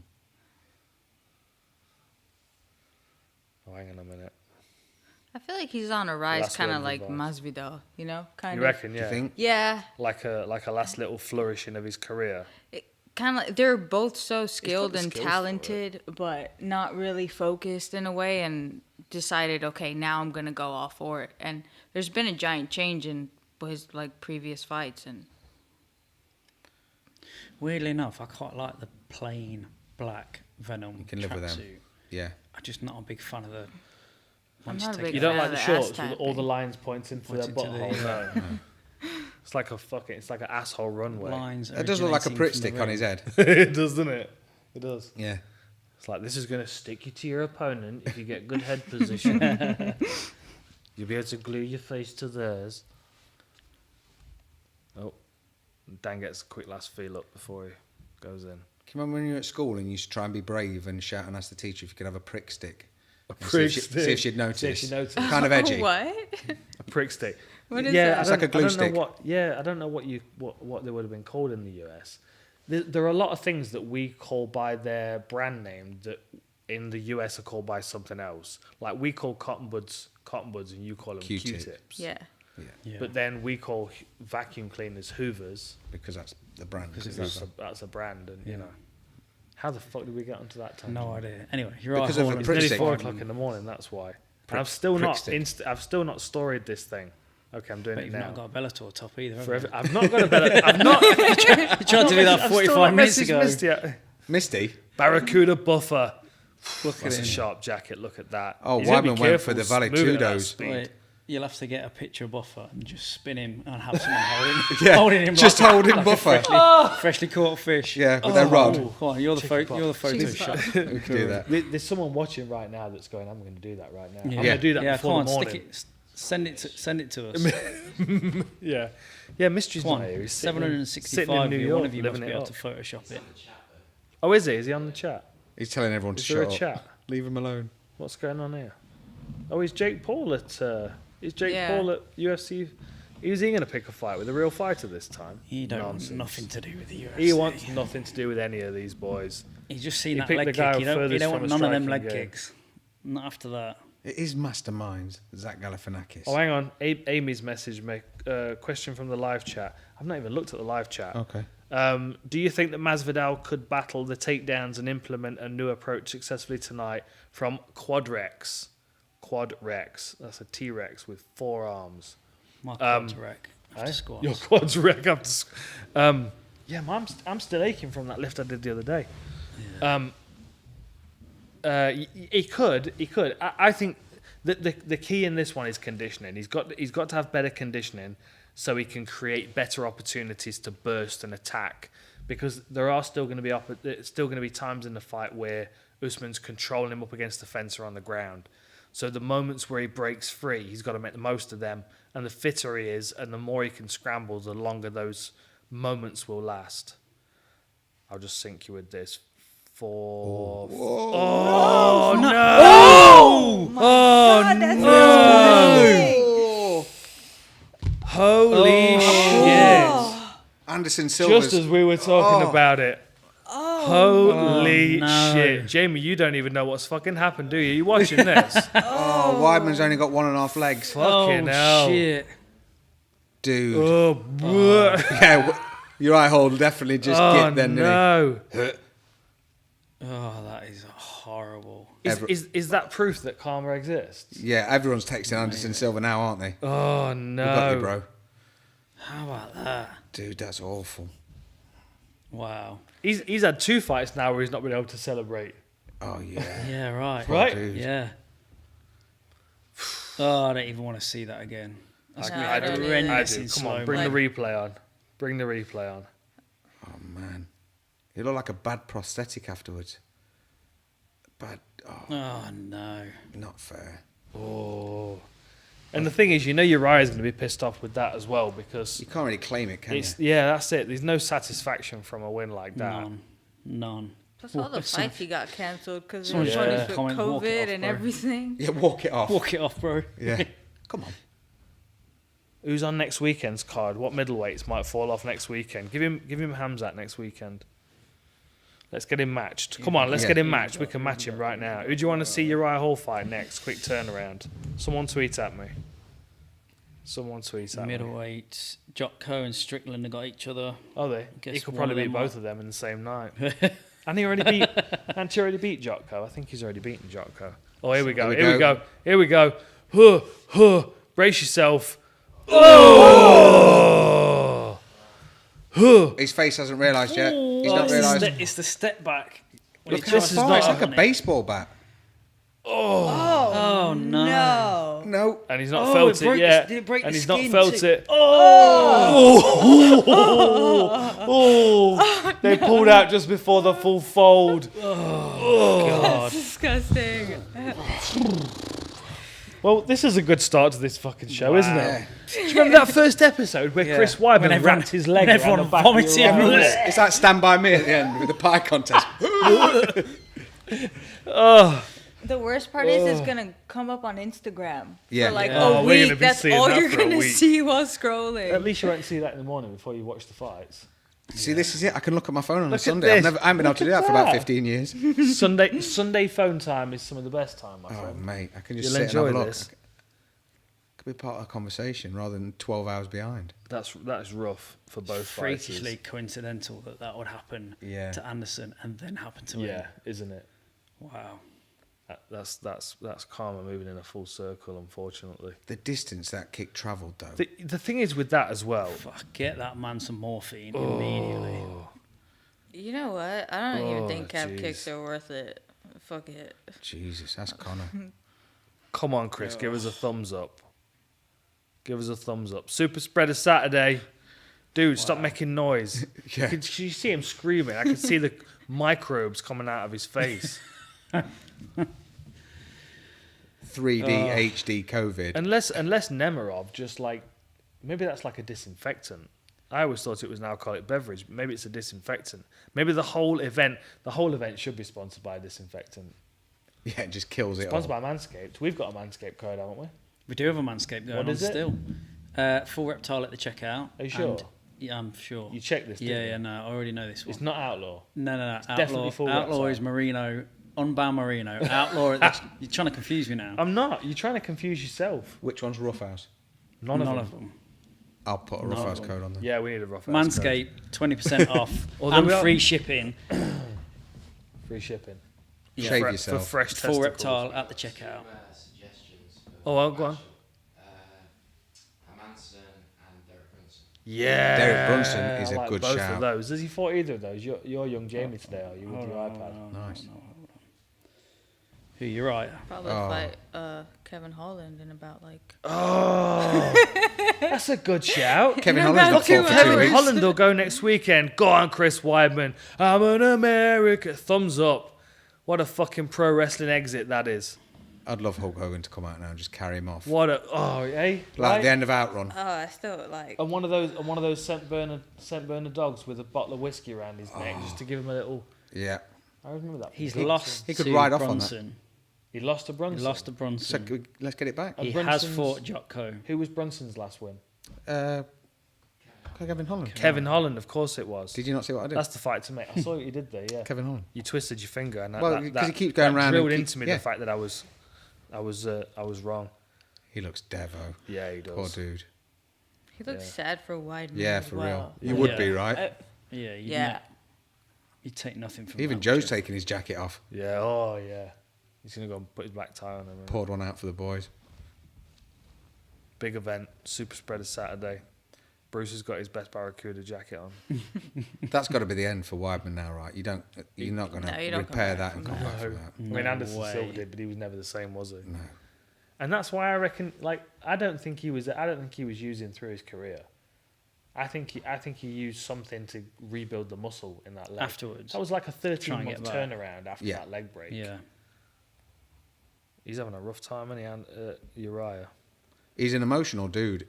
Speaker 1: Oh, hang on a minute.
Speaker 4: I feel like he's on a rise,
Speaker 1: Last
Speaker 4: kind
Speaker 1: word
Speaker 4: of
Speaker 1: of
Speaker 4: like
Speaker 1: advice.
Speaker 4: Masvidal, you know, kind
Speaker 1: You
Speaker 4: of.
Speaker 1: reckon?
Speaker 3: Do
Speaker 1: Yeah.
Speaker 3: you think?
Speaker 4: Yeah,
Speaker 1: Like a last little flourishing of his career.
Speaker 4: kind of like they're both so skilled
Speaker 1: the
Speaker 4: and
Speaker 1: skills for it.
Speaker 4: talented, but not really focused in a way, and decided, okay, now I'm gonna go all for it. And there's been a giant change in his like previous fights, and
Speaker 2: Weirdly enough, I quite like the plain black Venom.
Speaker 3: You can live with them.
Speaker 2: tracksuit.
Speaker 3: Yeah.
Speaker 2: I'm just not a big fan of the.
Speaker 4: I'm
Speaker 2: once
Speaker 4: not a
Speaker 2: take
Speaker 4: big
Speaker 2: it
Speaker 1: You don't
Speaker 4: fan
Speaker 1: like
Speaker 4: of
Speaker 1: the
Speaker 4: the
Speaker 1: shorts
Speaker 4: ass
Speaker 1: with all
Speaker 4: tapping.
Speaker 1: the lines pointing to their
Speaker 2: Pointing to
Speaker 1: butthole.
Speaker 2: the-
Speaker 1: No. It's like an asshole runway.
Speaker 2: lines.
Speaker 3: It does look like a
Speaker 2: originating
Speaker 3: Pritt
Speaker 2: from
Speaker 3: stick
Speaker 2: the
Speaker 3: on
Speaker 2: ring.
Speaker 3: his head.
Speaker 1: It does, doesn't it? It does.
Speaker 3: Yeah.
Speaker 1: It's like, this is going to stick you to your opponent if you get good head position. You'll be able to glue your face to theirs. Oh, Dan gets a quick last feel up before he goes in.
Speaker 3: Can you remember when you were at school and you used to try and be brave and shout and ask the teacher if you could have a prick stick?
Speaker 1: A
Speaker 3: And
Speaker 1: prick
Speaker 3: see
Speaker 1: stick?
Speaker 3: if she'd notice.
Speaker 1: See if she noticed.
Speaker 3: Kind of edgy.
Speaker 4: What?
Speaker 1: A prick stick.
Speaker 4: What is
Speaker 1: yeah,
Speaker 4: that?
Speaker 3: It's like a glue
Speaker 1: I don't
Speaker 3: stick.
Speaker 1: Know I don't know what they would have been called in the US. There are a lot of things that we call by their brand name that in the US are called by something else. Like we call cotton buds, and you call them
Speaker 3: Q-tip.
Speaker 1: Q-tips.
Speaker 4: Yeah.
Speaker 2: Yeah.
Speaker 1: But then we call vacuum cleaners Hoovers
Speaker 3: Because that's the brand.
Speaker 1: because that's a brand, and
Speaker 2: Yeah.
Speaker 1: you know. How the fuck did we get onto that tangent?
Speaker 2: No idea. Anyway, you're
Speaker 3: Because
Speaker 2: right.
Speaker 3: of the
Speaker 2: Holland.
Speaker 1: It's
Speaker 3: prick
Speaker 1: nearly
Speaker 3: stick.
Speaker 1: 4 o'clock in the morning. That's why. And I've still
Speaker 3: prick
Speaker 1: not
Speaker 3: stick.
Speaker 1: I've still not storied this thing. Okay, I'm doing
Speaker 2: But
Speaker 1: it
Speaker 2: you've
Speaker 1: now.
Speaker 2: not got a Bellator top either.
Speaker 1: Forever. I've not got a better. I've not.
Speaker 2: You tried to do that 45 minutes ago.
Speaker 3: Misty?
Speaker 1: Barracuda buffer.
Speaker 2: Look
Speaker 1: That's
Speaker 2: at
Speaker 1: a
Speaker 2: him.
Speaker 1: sharp jacket. Look at that.
Speaker 3: Oh,
Speaker 1: He's gotta be
Speaker 3: Weidman went for
Speaker 1: careful
Speaker 3: the
Speaker 1: moving at that
Speaker 3: Valetudos.
Speaker 1: speed.
Speaker 2: Wait, you'll have to get a picture of Buffer and just spin him and have someone holding,
Speaker 3: Yeah,
Speaker 2: holding him.
Speaker 3: just
Speaker 2: like,
Speaker 3: holding
Speaker 2: like
Speaker 3: Buffer.
Speaker 2: A freshly caught fish.
Speaker 3: Yeah, with their rod.
Speaker 2: Come on, you're the
Speaker 1: Chicken
Speaker 2: photo. You're the photo
Speaker 4: Chicken
Speaker 2: shot.
Speaker 3: We could do that.
Speaker 1: There's someone watching right now that's going, I'm going to do that right now. I'm
Speaker 2: Yeah.
Speaker 1: going to do that
Speaker 2: Yeah,
Speaker 1: before
Speaker 2: come on,
Speaker 1: the morning.
Speaker 2: stick it. Send it to us.
Speaker 1: Yeah. Yeah, Mystery's
Speaker 2: Come
Speaker 1: not
Speaker 2: on,
Speaker 1: here. He's sitting in
Speaker 2: 765
Speaker 1: New
Speaker 2: of you.
Speaker 1: York,
Speaker 2: One of you must
Speaker 1: living
Speaker 2: be
Speaker 1: it
Speaker 2: able
Speaker 1: up.
Speaker 2: to Photoshop it.
Speaker 1: Oh, is he? Is he on the chat?
Speaker 3: He's telling everyone to
Speaker 1: Is there
Speaker 3: shut
Speaker 1: a
Speaker 3: up.
Speaker 1: chat?
Speaker 3: Leave him alone.
Speaker 1: What's going on here? Oh, is Jake Paul at... is Jake
Speaker 4: Yeah.
Speaker 1: Paul at UFC? Is he going to pick a fight with a real fighter this time?
Speaker 2: He don't want
Speaker 1: Nonsense.
Speaker 2: nothing to do with the UFC.
Speaker 1: He wants nothing to do with any of these boys.
Speaker 2: He's just seen
Speaker 1: He
Speaker 2: that
Speaker 1: picked
Speaker 2: leg
Speaker 1: the guy
Speaker 2: kick. You don't
Speaker 1: furthest
Speaker 2: want
Speaker 1: from a
Speaker 2: none of them
Speaker 1: striking
Speaker 2: leg
Speaker 1: game.
Speaker 2: kicks. Not after that.
Speaker 3: It is Masterminds, Zach Galifianakis.
Speaker 1: Oh, hang on. Amy's message me question from the live chat. I've not even looked at the live chat.
Speaker 3: Okay.
Speaker 1: Do you think that Masvidal could battle the takedowns and implement a new approach successfully tonight from Quadrex? Quadrex. That's a T-Rex with 4 arms.
Speaker 2: My quad's a wreck after
Speaker 1: Eh?
Speaker 2: squats.
Speaker 1: Your quad's wreck after yeah, I'm still aching from that lift I did the other day. He could. I think that the key in this one is conditioning. He's got to have better conditioning so he can create better opportunities to burst and attack. Because there are still going to be times in the fight where Usman's controlling him up against the fence or on the ground. So the moments where he breaks free, he's got to make the most of them. And the fitter he is, and the more he can scramble, the longer those moments will last. I'll just sink you with this. Oh no!
Speaker 4: God, that's
Speaker 1: Holy shit!
Speaker 3: Anderson Silva's.
Speaker 1: Just as we were talking about it. Holy
Speaker 2: no.
Speaker 1: shit. Jamie, you don't even know what's fucking happened, do you? You watching this?
Speaker 3: Weidman's only got 1.5 legs.
Speaker 1: Fucking hell.
Speaker 2: Shit.
Speaker 3: Dude.
Speaker 1: Oh,
Speaker 3: Yeah, your eye hole definitely just get then.
Speaker 1: no.
Speaker 2: Oh, that is horrible.
Speaker 1: Is that proof that karma exists?
Speaker 3: Yeah, everyone's texting Anderson Silva now, aren't they?
Speaker 1: Oh,
Speaker 3: We got you,
Speaker 1: no.
Speaker 3: bro.
Speaker 2: How about that?
Speaker 3: Dude, that's awful.
Speaker 2: Wow.
Speaker 1: He's had 2 fights now where he's not been able to celebrate.
Speaker 3: Oh, yeah.
Speaker 2: Yeah, right.
Speaker 1: Right?
Speaker 3: Dude.
Speaker 2: Yeah. Oh, I don't even want to see that again. That's going
Speaker 4: I
Speaker 2: to be
Speaker 4: don't
Speaker 2: horrendous
Speaker 4: either.
Speaker 2: in
Speaker 1: Come
Speaker 2: slow
Speaker 1: on, bring
Speaker 2: mo.
Speaker 1: the replay on. Bring the replay on.
Speaker 3: Oh, man. He looked like a bad prosthetic afterwards. Bad. Oh,
Speaker 2: Oh, no.
Speaker 3: not fair.
Speaker 1: Oh. And the thing is, you know Uriah's going to be pissed off with that as well because
Speaker 3: You can't really claim it, can you?
Speaker 1: yeah, that's it. There's no satisfaction from a win like that.
Speaker 2: None.
Speaker 4: Plus all the fights he got cancelled because of
Speaker 2: Someone
Speaker 1: just
Speaker 4: with
Speaker 2: comment, walk it
Speaker 4: COVID
Speaker 2: off,
Speaker 4: and
Speaker 2: bro.
Speaker 4: everything.
Speaker 3: Yeah, walk it off.
Speaker 2: Walk it off, bro.
Speaker 3: Yeah. Come on.
Speaker 1: Who's on next weekend's card? What middleweights might fall off next weekend? Give him Hamzat next weekend. Let's get him matched. Come on, let's
Speaker 3: Yeah.
Speaker 1: get him matched. We can match him right now. Who do you want to see Uriah Hall fight next? Quick turnaround. Someone tweet at me. Someone tweet at me.
Speaker 2: Middleweight, Jotko and Strickland have got each other.
Speaker 1: Oh, they?
Speaker 2: Guess
Speaker 1: He could
Speaker 2: one
Speaker 1: probably
Speaker 2: of
Speaker 1: beat
Speaker 2: them
Speaker 1: both of them in the same night. And he already beat. And he already beat Jotko. I think he's already beaten Jotko. Oh, here we go. Here we go. Here we go. Huh, huh. Brace yourself. Oh. Huh.
Speaker 3: His face hasn't realised yet. He's
Speaker 2: Oh,
Speaker 3: not
Speaker 2: it's the
Speaker 3: realised.
Speaker 2: it's the step back. When
Speaker 3: Look
Speaker 2: he
Speaker 3: how
Speaker 2: tries to
Speaker 3: far. It's
Speaker 2: start
Speaker 3: like a
Speaker 2: on it.
Speaker 3: baseball bat.
Speaker 2: Oh, no.
Speaker 3: No.
Speaker 1: And he's not
Speaker 2: Oh,
Speaker 1: felt
Speaker 2: it broke
Speaker 1: it yet.
Speaker 2: did it break
Speaker 1: And
Speaker 2: the
Speaker 1: he's not
Speaker 2: skin
Speaker 1: felt
Speaker 2: too?
Speaker 1: it. Oh, they pulled out just before the full fold.
Speaker 2: God.
Speaker 4: Disgusting.
Speaker 1: Well, this is a good start to this fucking show, isn't
Speaker 3: Yeah.
Speaker 1: it? Do you remember that first episode where
Speaker 2: Yeah.
Speaker 1: Chris
Speaker 2: When
Speaker 1: Wyman
Speaker 2: everyone-
Speaker 1: wrapped his leg
Speaker 2: when
Speaker 1: around the
Speaker 2: everyone
Speaker 1: back
Speaker 2: vomited
Speaker 1: of your arm?
Speaker 2: everywhere.
Speaker 3: It's like Stand By Me at the end with the pie contest.
Speaker 1: Oh,
Speaker 4: The worst part is it's gonna come up on Instagram
Speaker 3: Yeah.
Speaker 4: for like
Speaker 1: Yeah. Oh,
Speaker 4: a
Speaker 1: we're gonna
Speaker 4: week.
Speaker 1: be
Speaker 4: That's
Speaker 1: seeing
Speaker 4: all
Speaker 1: that
Speaker 4: you're
Speaker 1: for a
Speaker 4: gonna
Speaker 1: week.
Speaker 4: see while scrolling.
Speaker 1: at least you won't see that in the morning before you watch the fights.
Speaker 3: See, this is it. I can look at my phone on a
Speaker 1: Look at
Speaker 3: Sunday. I
Speaker 1: this.
Speaker 3: haven't been able to do that for about 15 years.
Speaker 1: Sunday phone time is some of the best time, my
Speaker 3: Oh,
Speaker 1: friend.
Speaker 3: mate. I can just
Speaker 1: You'll
Speaker 3: sit and have a
Speaker 1: enjoy
Speaker 3: look.
Speaker 1: this.
Speaker 3: Could be part of a conversation rather than 12 hours behind.
Speaker 1: That's rough for both
Speaker 2: Freakishly
Speaker 1: fighters.
Speaker 2: coincidental that would happen
Speaker 3: Yeah.
Speaker 2: to Anderson and then happen to
Speaker 1: Yeah,
Speaker 2: him.
Speaker 1: isn't it?
Speaker 2: Wow.
Speaker 1: That's karma moving in a full circle, unfortunately.
Speaker 3: The distance that kick travelled, though.
Speaker 1: The thing is with that as well.
Speaker 2: Fuck, get that man some morphine immediately.
Speaker 4: You know what? I don't even think calf
Speaker 1: jeez.
Speaker 4: kicks are worth it. Fuck it.
Speaker 3: Jesus, that's Connor.
Speaker 1: Come on, Chris, give us a thumbs up. Give us a thumbs up. Super Spreader Saturday. Dude, stop making noise.
Speaker 3: Yeah.
Speaker 1: You see him screaming. I can see the microbes coming out of his face.
Speaker 3: 3D HD COVID.
Speaker 1: Unless Nemerov just like, maybe that's like a disinfectant. I always thought it was an alcoholic beverage. Maybe it's a disinfectant. Maybe the whole event should be sponsored by a disinfectant.
Speaker 3: Yeah, it just kills it
Speaker 1: Sponsored
Speaker 3: all.
Speaker 1: by Manscaped. We've got a Manscaped code, haven't we?
Speaker 2: We do have a Manscaped going
Speaker 1: What
Speaker 2: on
Speaker 1: is it?
Speaker 2: still. Full Reptile at the checkout.
Speaker 1: Are you sure?
Speaker 2: And- yeah, I'm sure.
Speaker 1: You checked this, didn't
Speaker 2: Yeah,
Speaker 1: you?
Speaker 2: yeah, no, I already know this one.
Speaker 1: It's not outlaw.
Speaker 2: No.
Speaker 1: definitely full
Speaker 2: Outlaw
Speaker 1: Reptile.
Speaker 2: is Merino, Unbound Merino. Outlaw, you're trying to confuse me now.
Speaker 1: I'm not. You're trying to confuse yourself.
Speaker 3: Which one's Roughhouse?
Speaker 1: None of them.
Speaker 2: of them.
Speaker 3: I'll put a
Speaker 2: None of
Speaker 3: Roughhouse
Speaker 2: them.
Speaker 3: code on there.
Speaker 1: Yeah, we need a rough house
Speaker 2: Manscaped, 20% off
Speaker 1: Although
Speaker 2: and
Speaker 1: we are-
Speaker 2: free shipping.
Speaker 1: code. Free shipping.
Speaker 2: Yeah.
Speaker 3: Shave
Speaker 1: for,
Speaker 3: yourself.
Speaker 1: For fresh
Speaker 2: Full
Speaker 1: testicles.
Speaker 2: Reptile at the checkout.
Speaker 5: Suggestions for
Speaker 1: Oh, well, go on.
Speaker 5: Hermanson and Derek Brunson.
Speaker 1: Yeah.
Speaker 3: Derek Brunson is
Speaker 1: I
Speaker 3: a
Speaker 1: like
Speaker 3: good
Speaker 1: both
Speaker 3: shout.
Speaker 1: of those. Has he fought either of those? You're young Jamie today, are you, with your iPad?
Speaker 3: Nice.
Speaker 2: Who, you're right.
Speaker 4: Probably fight Kevin Holland in about like.
Speaker 1: Oh, that's a good shout.
Speaker 3: Kevin
Speaker 4: You're
Speaker 3: Holland's not
Speaker 4: about
Speaker 3: fought
Speaker 4: to,
Speaker 3: for 2
Speaker 1: Kevin
Speaker 3: weeks.
Speaker 1: Holland will go next weekend. Go on, Chris Weidman. I'm an American. Thumbs up. What a fucking pro wrestling exit that is.
Speaker 3: I'd love Hulk Hogan to come out now and just carry him off.
Speaker 1: What a
Speaker 3: Like
Speaker 1: right?
Speaker 3: the end of Outrun.
Speaker 4: Oh, I still like.
Speaker 1: And one of those St. Bernard dogs with a bottle of whiskey around his neck just to give him a little.
Speaker 3: Yeah.
Speaker 1: I remember that.
Speaker 2: He's
Speaker 1: He-
Speaker 2: lost
Speaker 3: he could
Speaker 2: to
Speaker 3: ride off on that.
Speaker 2: Brunson.
Speaker 1: He lost to Brunson.
Speaker 2: He lost to
Speaker 3: So
Speaker 2: Brunson.
Speaker 3: let's get it back.
Speaker 1: And
Speaker 2: He has
Speaker 1: Brunson's-
Speaker 2: fought Jocko.
Speaker 1: Who was Brunson's last win?
Speaker 3: Kevin Holland.
Speaker 1: Kevin Holland, of course it was.
Speaker 3: Did you not see what I did?
Speaker 1: That's the fight to make. I saw what you did there. Yeah.
Speaker 3: Kevin Holland.
Speaker 1: You twisted your finger, and
Speaker 3: Well,
Speaker 1: that,
Speaker 3: 'cause he keeps going
Speaker 1: that
Speaker 3: round and
Speaker 1: drilled
Speaker 3: keep-
Speaker 1: into me
Speaker 3: yeah.
Speaker 1: the fact that I was wrong.
Speaker 3: He looks devo.
Speaker 1: Yeah, he does.
Speaker 3: Poor dude.
Speaker 4: He looks
Speaker 1: Yeah.
Speaker 4: sad for Weidman.
Speaker 3: Yeah,
Speaker 4: as
Speaker 3: for
Speaker 4: well.
Speaker 3: real. You would
Speaker 2: Yeah.
Speaker 3: be, right?
Speaker 2: Yeah,
Speaker 4: Yeah.
Speaker 2: You take nothing from
Speaker 3: Even
Speaker 2: that,
Speaker 3: Joe's
Speaker 2: would you?
Speaker 3: taking his jacket off.
Speaker 1: Yeah. Oh, yeah. He's gonna go and put his black tie on. And
Speaker 3: Poured one out for the boys.
Speaker 1: big event, Super Spreader Saturday. Bruce has got his best Barracuda jacket on.
Speaker 3: That's got to be the end for Weidman now, right? You're not going
Speaker 4: No,
Speaker 3: to
Speaker 4: you don't come
Speaker 3: repair
Speaker 4: back
Speaker 3: that and
Speaker 4: from
Speaker 3: come
Speaker 4: that.
Speaker 3: back from that.
Speaker 1: I mean,
Speaker 2: No
Speaker 1: Anderson
Speaker 2: way.
Speaker 1: Silva did, but he was never the same, was he?
Speaker 3: No.
Speaker 1: And that's why I reckon, like, I don't think he was using through his career. I think he used something to rebuild the muscle in that leg.
Speaker 2: Afterwards.
Speaker 1: That was like a
Speaker 2: Try and
Speaker 1: 13-month
Speaker 2: get back.
Speaker 1: turnaround after
Speaker 3: Yeah.
Speaker 1: that leg break.
Speaker 2: Yeah.
Speaker 1: He's having a rough time, isn't he, Uriah?
Speaker 3: He's an emotional dude.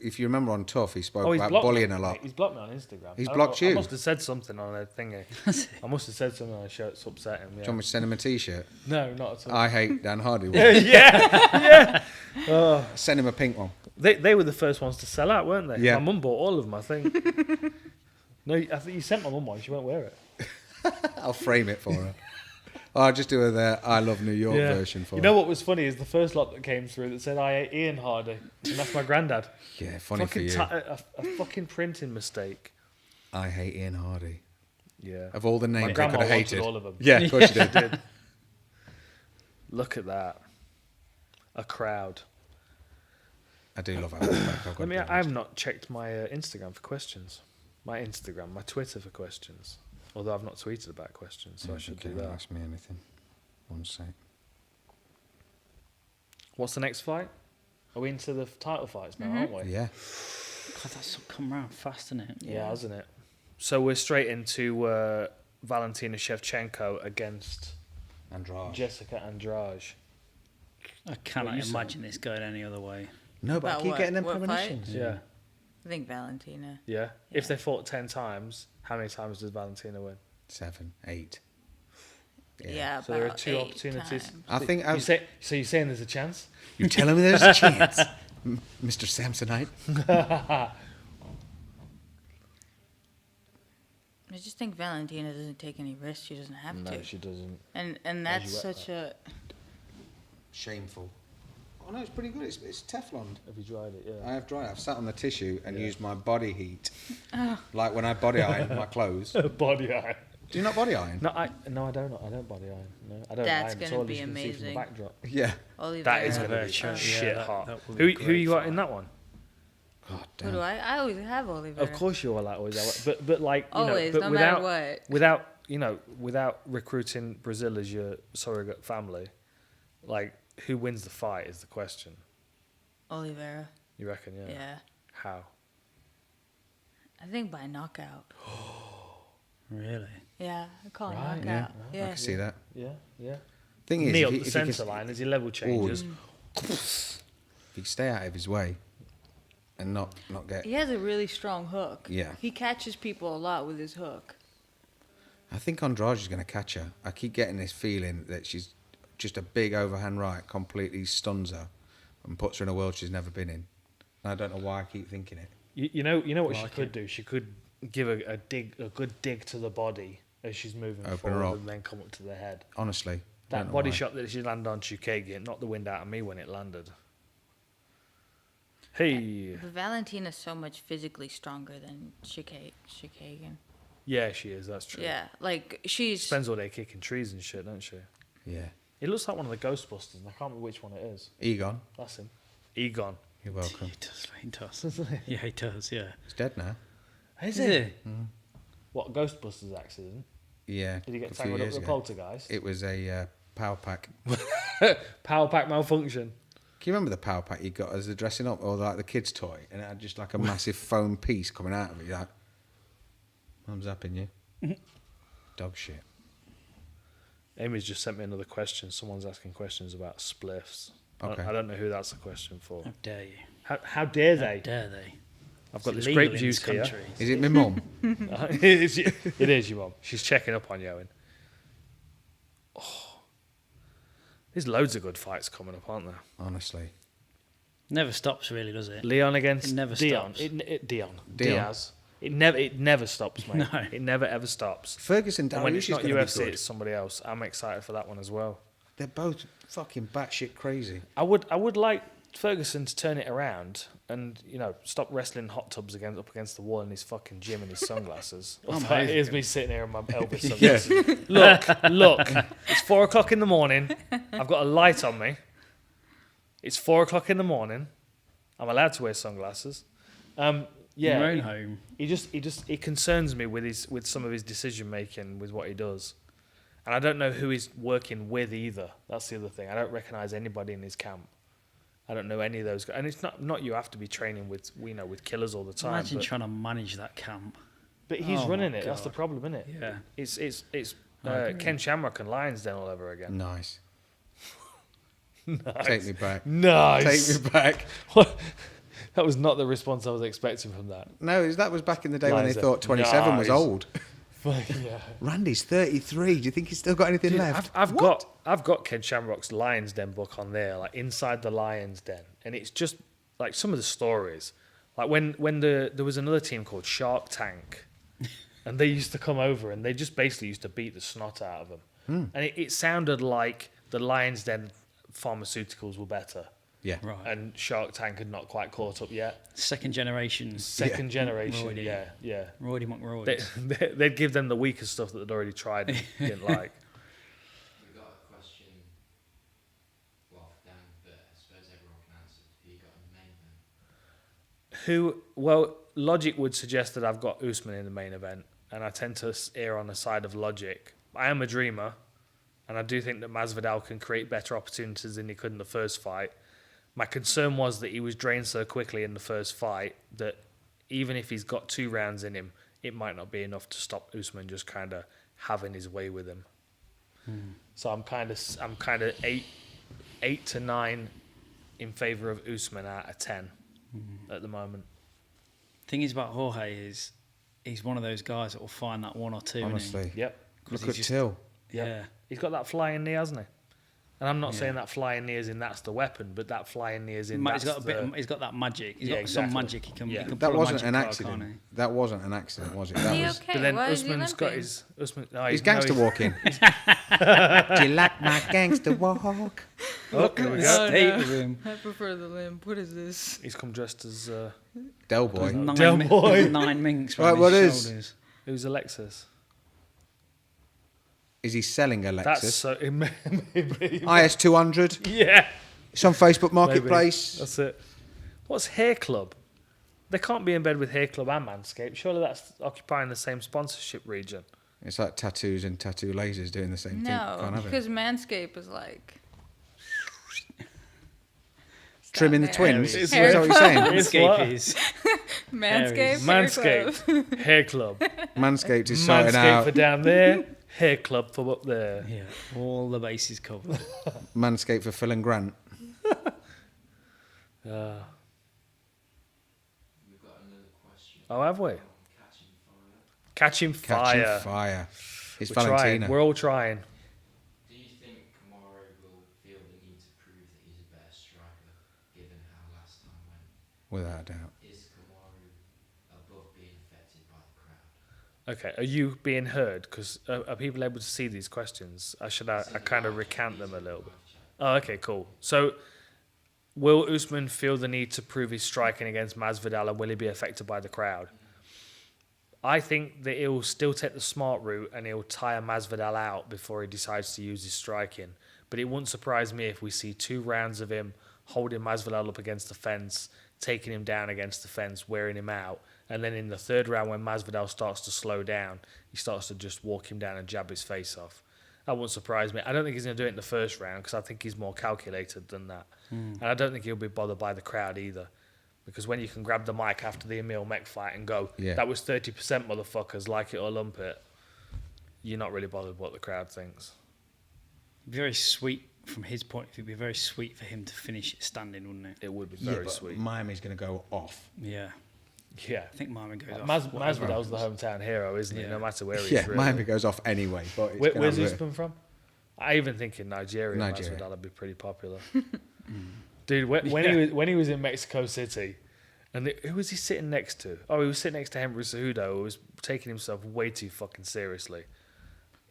Speaker 3: If you remember on Tough, he spoke
Speaker 1: He's
Speaker 3: about
Speaker 1: blocked
Speaker 3: bullying
Speaker 1: me.
Speaker 3: a lot.
Speaker 1: He's blocked me on Instagram.
Speaker 3: He's
Speaker 1: I don't
Speaker 3: blocked
Speaker 1: know, I
Speaker 3: you?
Speaker 1: must have said something on a thingy. I must have said something on a show that's upset him.
Speaker 3: Do
Speaker 1: Yeah.
Speaker 3: you want me to send him a T-shirt?
Speaker 1: No, not at all.
Speaker 3: I hate Dan Hardy.
Speaker 1: yeah. Oh.
Speaker 3: Send him a pink one.
Speaker 1: They were the first ones to sell out, weren't they?
Speaker 3: Yeah.
Speaker 1: My mum bought all of them, I think. No, I think you sent my mum one. She won't wear it.
Speaker 3: I'll frame it for her. I'll just do the I Love New York version for
Speaker 1: You
Speaker 3: her.
Speaker 1: know what was funny is the first lot that came through that said I ate Ian Hardy, and that's my granddad.
Speaker 3: Yeah, funny for you.
Speaker 1: a fucking printing mistake.
Speaker 3: I hate Ian Hardy.
Speaker 1: Yeah.
Speaker 3: Of all the names I
Speaker 1: grandma
Speaker 3: could have
Speaker 1: wanted
Speaker 3: hated.
Speaker 1: all of them.
Speaker 3: Yeah, of course you did.
Speaker 1: Did. Look at that. A crowd.
Speaker 3: I do love Alex Beck. I've got to be
Speaker 1: I
Speaker 3: honest.
Speaker 1: have not checked my Instagram for questions. My Twitter for questions. Although I've not tweeted about questions, so I should do
Speaker 3: Don't
Speaker 1: that.
Speaker 3: ask me anything. One sec.
Speaker 1: What's the next fight? Are we into the title fights now, aren't we?
Speaker 3: Yeah.
Speaker 2: God, that's come round fast, isn't it?
Speaker 1: Yeah, hasn't it? So we're straight into Valentina Shevchenko against
Speaker 3: Andrade.
Speaker 1: Jessica Andrade.
Speaker 2: I cannot
Speaker 1: you said?
Speaker 2: imagine this going any other way.
Speaker 3: No, but I
Speaker 4: About
Speaker 3: keep
Speaker 4: what?
Speaker 3: getting them
Speaker 4: What fight?
Speaker 3: premonitions.
Speaker 1: Yeah.
Speaker 4: I think Valentina.
Speaker 1: Yeah. If they fought 10 times, how many times does Valentina win?
Speaker 3: 7, 8.
Speaker 4: Yeah,
Speaker 1: So there are
Speaker 4: about
Speaker 1: 2
Speaker 4: 8
Speaker 1: opportunities.
Speaker 4: times.
Speaker 3: I think
Speaker 1: So you're saying there's a chance?
Speaker 3: you're telling me there's a chance, Mr. Samsonite.
Speaker 4: I just think Valentina doesn't take any risks. She doesn't have
Speaker 1: No,
Speaker 4: to.
Speaker 1: she doesn't.
Speaker 4: And that's
Speaker 1: wet
Speaker 4: such a...
Speaker 3: Shameful. Oh no, it's pretty good. It's Teflon.
Speaker 1: Have you tried it?
Speaker 3: I
Speaker 1: Yeah.
Speaker 3: have dried. I've sat on the tissue and used my body heat, like when I body iron my clothes.
Speaker 1: Body iron.
Speaker 3: Do you not body iron?
Speaker 1: No, I don't. I don't body iron. No, I don't.
Speaker 4: That's
Speaker 1: iron at
Speaker 4: gonna
Speaker 1: all,
Speaker 4: be
Speaker 1: as you can see from the
Speaker 4: amazing.
Speaker 1: backdrop.
Speaker 3: Yeah.
Speaker 4: Oliveira.
Speaker 1: That is
Speaker 2: Yeah,
Speaker 1: going to be
Speaker 2: yeah,
Speaker 1: shit
Speaker 2: that-
Speaker 1: hot.
Speaker 2: that would be
Speaker 1: Who you
Speaker 2: great
Speaker 1: got
Speaker 2: fight.
Speaker 1: in that one?
Speaker 3: God
Speaker 4: Who
Speaker 3: damn.
Speaker 4: do I always have Oliveira.
Speaker 1: Of course you are like always. But like you
Speaker 4: Always,
Speaker 1: know, but
Speaker 4: no
Speaker 1: without
Speaker 4: matter what.
Speaker 1: without recruiting Brazil as your surrogate family, like who wins the fight is the question.
Speaker 4: Oliveira.
Speaker 1: You reckon? Yeah.
Speaker 4: Yeah.
Speaker 1: How?
Speaker 4: I think by knockout.
Speaker 2: Really?
Speaker 4: Yeah, I call it
Speaker 1: Right,
Speaker 4: knockout.
Speaker 3: I
Speaker 4: Yeah.
Speaker 3: can see that.
Speaker 1: Yeah. Yeah.
Speaker 3: Thing is,
Speaker 1: Knee
Speaker 3: if
Speaker 1: up
Speaker 3: you,
Speaker 1: the
Speaker 3: if you
Speaker 1: centre line as your level changes.
Speaker 3: if you stay out of his way and not get,
Speaker 4: He has a really strong hook.
Speaker 3: Yeah.
Speaker 4: He catches people a lot with his hook.
Speaker 3: I think Andrade is going to catch her. I keep getting this feeling that she's just a big overhand right, completely stuns her and puts her in a world she's never been in. And I don't know why I keep thinking it.
Speaker 1: You know what
Speaker 2: Like
Speaker 1: she could do? She could give a good dig to the body as she's moving
Speaker 3: Open her
Speaker 1: forward
Speaker 3: up.
Speaker 1: and then come up to the head.
Speaker 3: Honestly. I
Speaker 1: That
Speaker 3: don't know
Speaker 1: body
Speaker 3: why.
Speaker 1: shot that she landed on Chukagi knocked the wind out of me when it landed. Hey.
Speaker 4: But Valentina's so much physically stronger than Chikagan.
Speaker 1: Yeah, she is. That's true.
Speaker 4: Yeah, like she's...
Speaker 1: Spends all day kicking trees and shit, don't she?
Speaker 3: Yeah.
Speaker 1: It looks like one of the Ghostbusters, and I can't remember which one it is.
Speaker 3: Egon,
Speaker 1: That's him. Egon.
Speaker 3: you're welcome.
Speaker 2: He does. He does. Yeah, he does. Yeah.
Speaker 3: He's dead now.
Speaker 1: Is
Speaker 2: Is
Speaker 1: it?
Speaker 2: he?
Speaker 1: What, Ghostbusters accident?
Speaker 3: Yeah.
Speaker 1: Did he
Speaker 3: a
Speaker 1: get
Speaker 3: few
Speaker 1: tangled up
Speaker 3: years
Speaker 1: with a
Speaker 3: ago.
Speaker 1: poltergeist?
Speaker 3: It was a power pack.
Speaker 1: Power pack malfunction.
Speaker 3: Can you remember the power pack you got as a dressing up, or like the kids' toy, and it had just like a massive foam piece coming out of it? You're like, Mum's zapping you. Dog shit.
Speaker 1: Amy's just sent me another question. Someone's asking questions about spliffs.
Speaker 3: Okay.
Speaker 1: I don't know who that's a question for.
Speaker 2: How dare you?
Speaker 1: How dare
Speaker 2: How
Speaker 1: they?
Speaker 2: dare they?
Speaker 1: I've got
Speaker 2: It's
Speaker 1: this
Speaker 2: illegal
Speaker 1: grape
Speaker 2: in
Speaker 1: juice here.
Speaker 2: country.
Speaker 3: Is it my mum?
Speaker 1: It is your mum. She's checking up on you, Owen. Oh. There's loads of good fights coming up, aren't there?
Speaker 3: Honestly.
Speaker 2: Never stops, really, does it?
Speaker 1: Leon against
Speaker 2: It never
Speaker 1: Dion.
Speaker 2: stops.
Speaker 1: Dion.
Speaker 3: Dion.
Speaker 1: Diaz. It never stops, mate.
Speaker 2: No.
Speaker 1: It never ever stops.
Speaker 3: Ferguson
Speaker 1: And when it's
Speaker 3: Dariush is
Speaker 1: not
Speaker 3: going to be
Speaker 1: UFC,
Speaker 3: good.
Speaker 1: it's somebody else. I'm excited for that one as well.
Speaker 3: They're both fucking batshit crazy.
Speaker 1: I would like Ferguson to turn it around and stop wrestling hot tubs up against the wall in his fucking gym and his sunglasses. Here's me sitting here in my Elvis sunglasses. Look, it's 4:00 in the morning. I've got a light on me. It's 4:00 in the morning. I'm allowed to wear sunglasses.
Speaker 2: In your own home.
Speaker 1: He concerns me with some of his decision making with what he does. And I don't know who he's working with either. That's the other thing. I don't recognise anybody in his camp. I don't know any of those guys. And it's not you have to be training with killers all the time.
Speaker 2: Imagine trying to manage that camp.
Speaker 1: But he's
Speaker 2: Oh
Speaker 1: running
Speaker 2: my
Speaker 1: it. That's the
Speaker 2: God.
Speaker 1: problem, isn't it?
Speaker 2: Yeah.
Speaker 1: It's Ken Shamrock and Lions Den all over again.
Speaker 3: Nice.
Speaker 1: Nice.
Speaker 3: Take me back.
Speaker 1: Nice.
Speaker 3: Take me back.
Speaker 1: That was not the response I was expecting from that.
Speaker 3: No, that was back in the day when they
Speaker 1: Lions Den.
Speaker 3: thought 27 was
Speaker 1: Nice.
Speaker 3: old.
Speaker 1: Yeah.
Speaker 3: Randy's 33. Do you think he's still got anything
Speaker 1: Dude,
Speaker 3: left?
Speaker 1: I've got Ken Shamrock's Lions Den book on there, like Inside the Lions Den, and it's just like some of the stories, like when there was another team called Shark Tank, and they used to come over and they just basically used to beat the snot out of them, and it sounded like the Lions Den pharmaceuticals were better,
Speaker 3: Yeah.
Speaker 2: Right.
Speaker 1: and Shark Tank had not quite caught up yet.
Speaker 2: Second generation.
Speaker 1: Second generation,
Speaker 2: Roidy.
Speaker 1: yeah.
Speaker 2: Roidy McRoids.
Speaker 1: They'd give them the weaker stuff that they'd already tried and didn't like.
Speaker 5: We've got a question, well, for Dan, but I suppose everyone can answer. Who you got in the main event?
Speaker 1: Well, logic would suggest that I've got Usman in the main event, and I tend to err on the side of logic. I am a dreamer, and I do think that Masvidal can create better opportunities than he could in the first fight. My concern was that he was drained so quickly in the first fight that even if he's got 2 rounds in him, it might not be enough to stop Usman just kind of having his way with him. So I'm kind of 8 to 9 in favor of Usman out of 10 at the moment.
Speaker 2: Thing is about Jorge is he's one of those guys that will find that 1 or 2.
Speaker 3: Honestly.
Speaker 1: Yep.
Speaker 3: Look
Speaker 2: he's
Speaker 3: at
Speaker 2: just-
Speaker 3: Till.
Speaker 2: Yeah.
Speaker 1: He's got that flying knee, hasn't he? And I'm not saying that flying knee as in that's the weapon, but that flying knee as in
Speaker 2: He's
Speaker 1: that's
Speaker 2: got a bit.
Speaker 1: the...
Speaker 2: He's got that magic. He's
Speaker 1: Yeah,
Speaker 2: got some
Speaker 1: exactly.
Speaker 2: magic. He can.
Speaker 1: Yeah.
Speaker 2: He can
Speaker 3: That
Speaker 2: pull a
Speaker 3: wasn't
Speaker 2: magic
Speaker 3: an
Speaker 2: card,
Speaker 3: accident.
Speaker 2: can't he?
Speaker 3: That wasn't an accident, was it? That
Speaker 4: Is he
Speaker 3: was
Speaker 4: okay?
Speaker 1: But then
Speaker 4: Why is he
Speaker 1: Usman's got
Speaker 4: limping?
Speaker 1: his... no,
Speaker 3: his gangster walking. Do you like my gangster walk?
Speaker 1: Oh, here we
Speaker 2: The
Speaker 1: go.
Speaker 2: state
Speaker 4: no.
Speaker 2: of him.
Speaker 4: I prefer the limp. What is this?
Speaker 1: He's come dressed as...
Speaker 3: Del Boy.
Speaker 2: There's
Speaker 1: Del Boy.
Speaker 2: 9 minks
Speaker 3: Right,
Speaker 2: around
Speaker 3: what
Speaker 2: his
Speaker 3: is?
Speaker 2: shoulders.
Speaker 1: Who's Alexis?
Speaker 3: Is he selling a
Speaker 1: That's
Speaker 3: Lexus?
Speaker 1: so... Maybe.
Speaker 3: IS200.
Speaker 1: Yeah.
Speaker 3: It's on Facebook
Speaker 1: Maybe.
Speaker 3: Marketplace.
Speaker 1: That's it. What's Hair Club? They can't be in bed with Hair Club and Manscaped. Surely that's occupying the same sponsorship region.
Speaker 3: It's like tattoos and tattoo lasers doing the same thing.
Speaker 4: No,
Speaker 3: Can't have it.
Speaker 4: because Manscaped is like
Speaker 3: Trimming the
Speaker 4: there.
Speaker 3: twins.
Speaker 1: It's
Speaker 3: Is that what you're saying?
Speaker 1: It's what?
Speaker 2: Manscaped is.
Speaker 4: Manscaped.
Speaker 1: Manscaped. Hair Club.
Speaker 3: Manscaped is sorting
Speaker 1: Manscaped
Speaker 3: out.
Speaker 1: for down there. Hair Club for up there.
Speaker 2: Yeah, all the bases covered.
Speaker 3: Manscaped for Phil and Grant.
Speaker 5: We've got another question.
Speaker 1: Oh, have we?
Speaker 5: Catching Fire.
Speaker 1: Catching Fire.
Speaker 3: Catching fire. It's
Speaker 1: We're
Speaker 3: Valentina.
Speaker 1: trying. We're all trying.
Speaker 5: Do you think Kamaru will feel the need to prove that he's a better striker, given how last time went?
Speaker 3: Without a doubt.
Speaker 5: Is Kamaru above being affected by the crowd?
Speaker 1: Okay, are you being heard? Because are people able to see these questions? I kind of recant them a little bit. Oh, okay, cool. So, will Usman feel the need to prove his striking against Masvidal, and will he be affected by the crowd? I think that he'll still take the smart route and he'll tire Masvidal out before he decides to use his striking. But it wouldn't surprise me if we see 2 rounds of him holding Masvidal up against the fence, taking him down against the fence, wearing him out. And then in the 3rd round, when Masvidal starts to slow down, he starts to just walk him down and jab his face off. That wouldn't surprise me. I don't think he's going to do it in the 1st round because I think he's more calculated than that. And I don't think he'll be bothered by the crowd either. Because when you can grab the mic after the Emil Mech fight and go, that was 30% motherfuckers, like it or lump it, you're not really bothered what the crowd thinks.
Speaker 2: Very sweet from his point of view. It'd be very sweet for him to finish it standing, wouldn't it?
Speaker 1: It would be
Speaker 3: Yeah,
Speaker 1: very
Speaker 3: but
Speaker 1: sweet.
Speaker 3: Miami's going to go off.
Speaker 2: Yeah.
Speaker 1: Yeah.
Speaker 2: I think Miami goes off.
Speaker 1: Masvidal's the hometown hero, isn't he?
Speaker 2: Yeah.
Speaker 1: No matter where he
Speaker 3: Yeah,
Speaker 1: is. Really.
Speaker 3: Miami goes off anyway. But it's
Speaker 1: Where's
Speaker 3: gonna have
Speaker 1: Usman from? I even think in Nigeria. Masvidal would be pretty popular. Dude, when he was in Mexico City, and who was he sitting next to? Oh, he was sitting next to Henry Cejudo, who was taking himself way too fucking seriously.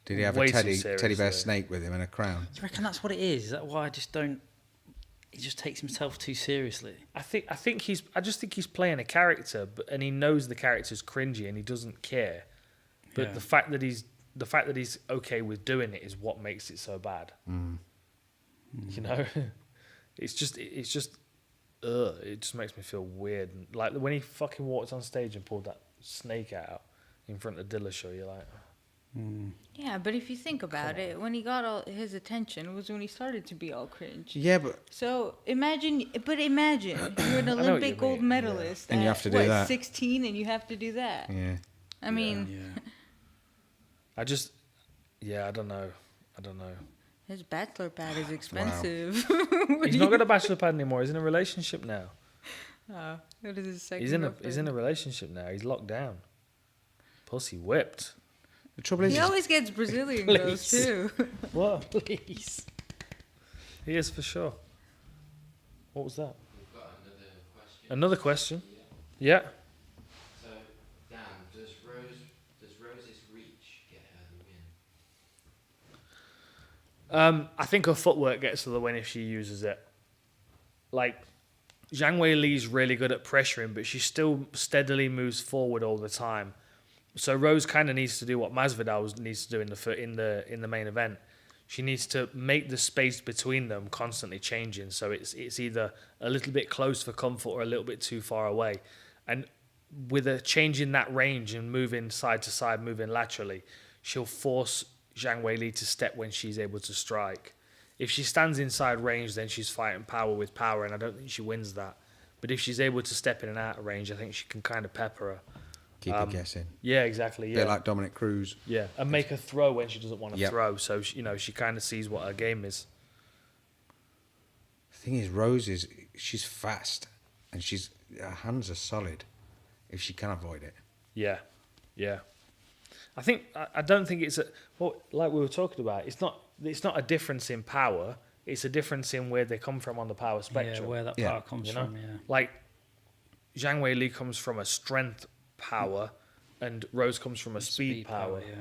Speaker 3: Did he have
Speaker 1: Way
Speaker 3: a
Speaker 1: too
Speaker 3: teddy
Speaker 1: seriously.
Speaker 3: bear snake with him and a crown?
Speaker 2: Do you reckon that's what it is? Is that why I just don't? He just takes himself too seriously.
Speaker 1: I just think he's playing a character, and he knows the character's cringy, and he doesn't care. But
Speaker 2: Yeah.
Speaker 1: the fact that he's okay with doing it is what makes it so bad. You know, it just it just makes me feel weird. And like when he fucking walked on stage and pulled that snake out in front of Dillashaw, you're like,
Speaker 4: Yeah, but if you think about it, when he got all his attention was when he started to be all cringe.
Speaker 3: Yeah, but
Speaker 4: So imagine you're an
Speaker 1: what
Speaker 4: Olympic
Speaker 1: you
Speaker 4: gold
Speaker 1: mean,
Speaker 4: medalist,
Speaker 3: And you
Speaker 4: at,
Speaker 3: have to do that.
Speaker 4: 16, and you have to do that.
Speaker 3: yeah.
Speaker 4: I mean,
Speaker 2: Yeah.
Speaker 1: I don't know.
Speaker 4: his bachelor pad is expensive.
Speaker 1: He's not got a bachelor pad anymore. He's in a relationship now.
Speaker 4: Oh, what is his second?
Speaker 1: He's in a relationship now. He's locked down. Pussy whipped.
Speaker 3: The trouble is,
Speaker 4: He always gets Brazilian girls too.
Speaker 1: What?
Speaker 2: Please.
Speaker 1: He is for sure. What was that?
Speaker 5: We've got another question.
Speaker 1: Another question.
Speaker 5: Yeah.
Speaker 1: Yeah.
Speaker 5: So, Dan, does Rose's reach get her the win?
Speaker 1: I think her footwork gets to the win if she uses it. Like, Zhang Wei Li's really good at pressuring, but she still steadily moves forward all the time. So Rose kind of needs to do what Masvidal needs to do in the main event. She needs to make the space between them constantly changing. So it's either a little bit close for comfort or a little bit too far away. And with a change in that range and moving side to side, moving laterally, she'll force Zhang Wei Li to step when she's able to strike. If she stands inside range, then she's fighting power with power, and I don't think she wins that. But if she's able to step in and out of range, I think she can kind of pepper her.
Speaker 3: Keep her guessing.
Speaker 1: Yeah, exactly.
Speaker 3: A
Speaker 1: Yeah,
Speaker 3: bit like Dominic Cruz.
Speaker 1: yeah, and make her throw when she doesn't want to
Speaker 3: Yep.
Speaker 1: throw. So she kind of sees what her game is.
Speaker 3: The thing is, Rose she's fast, and her hands are solid. If she can avoid it.
Speaker 1: Yeah, yeah. I don't think it's like we were talking about. It's not a difference in power. It's a difference in where they come from on the power spectrum.
Speaker 2: Yeah, where that
Speaker 3: Yeah.
Speaker 2: power comes
Speaker 1: You know?
Speaker 2: from. Yeah.
Speaker 1: Like Zhang Weili comes from a strength power, and Rose comes from a speed power.
Speaker 2: Yeah.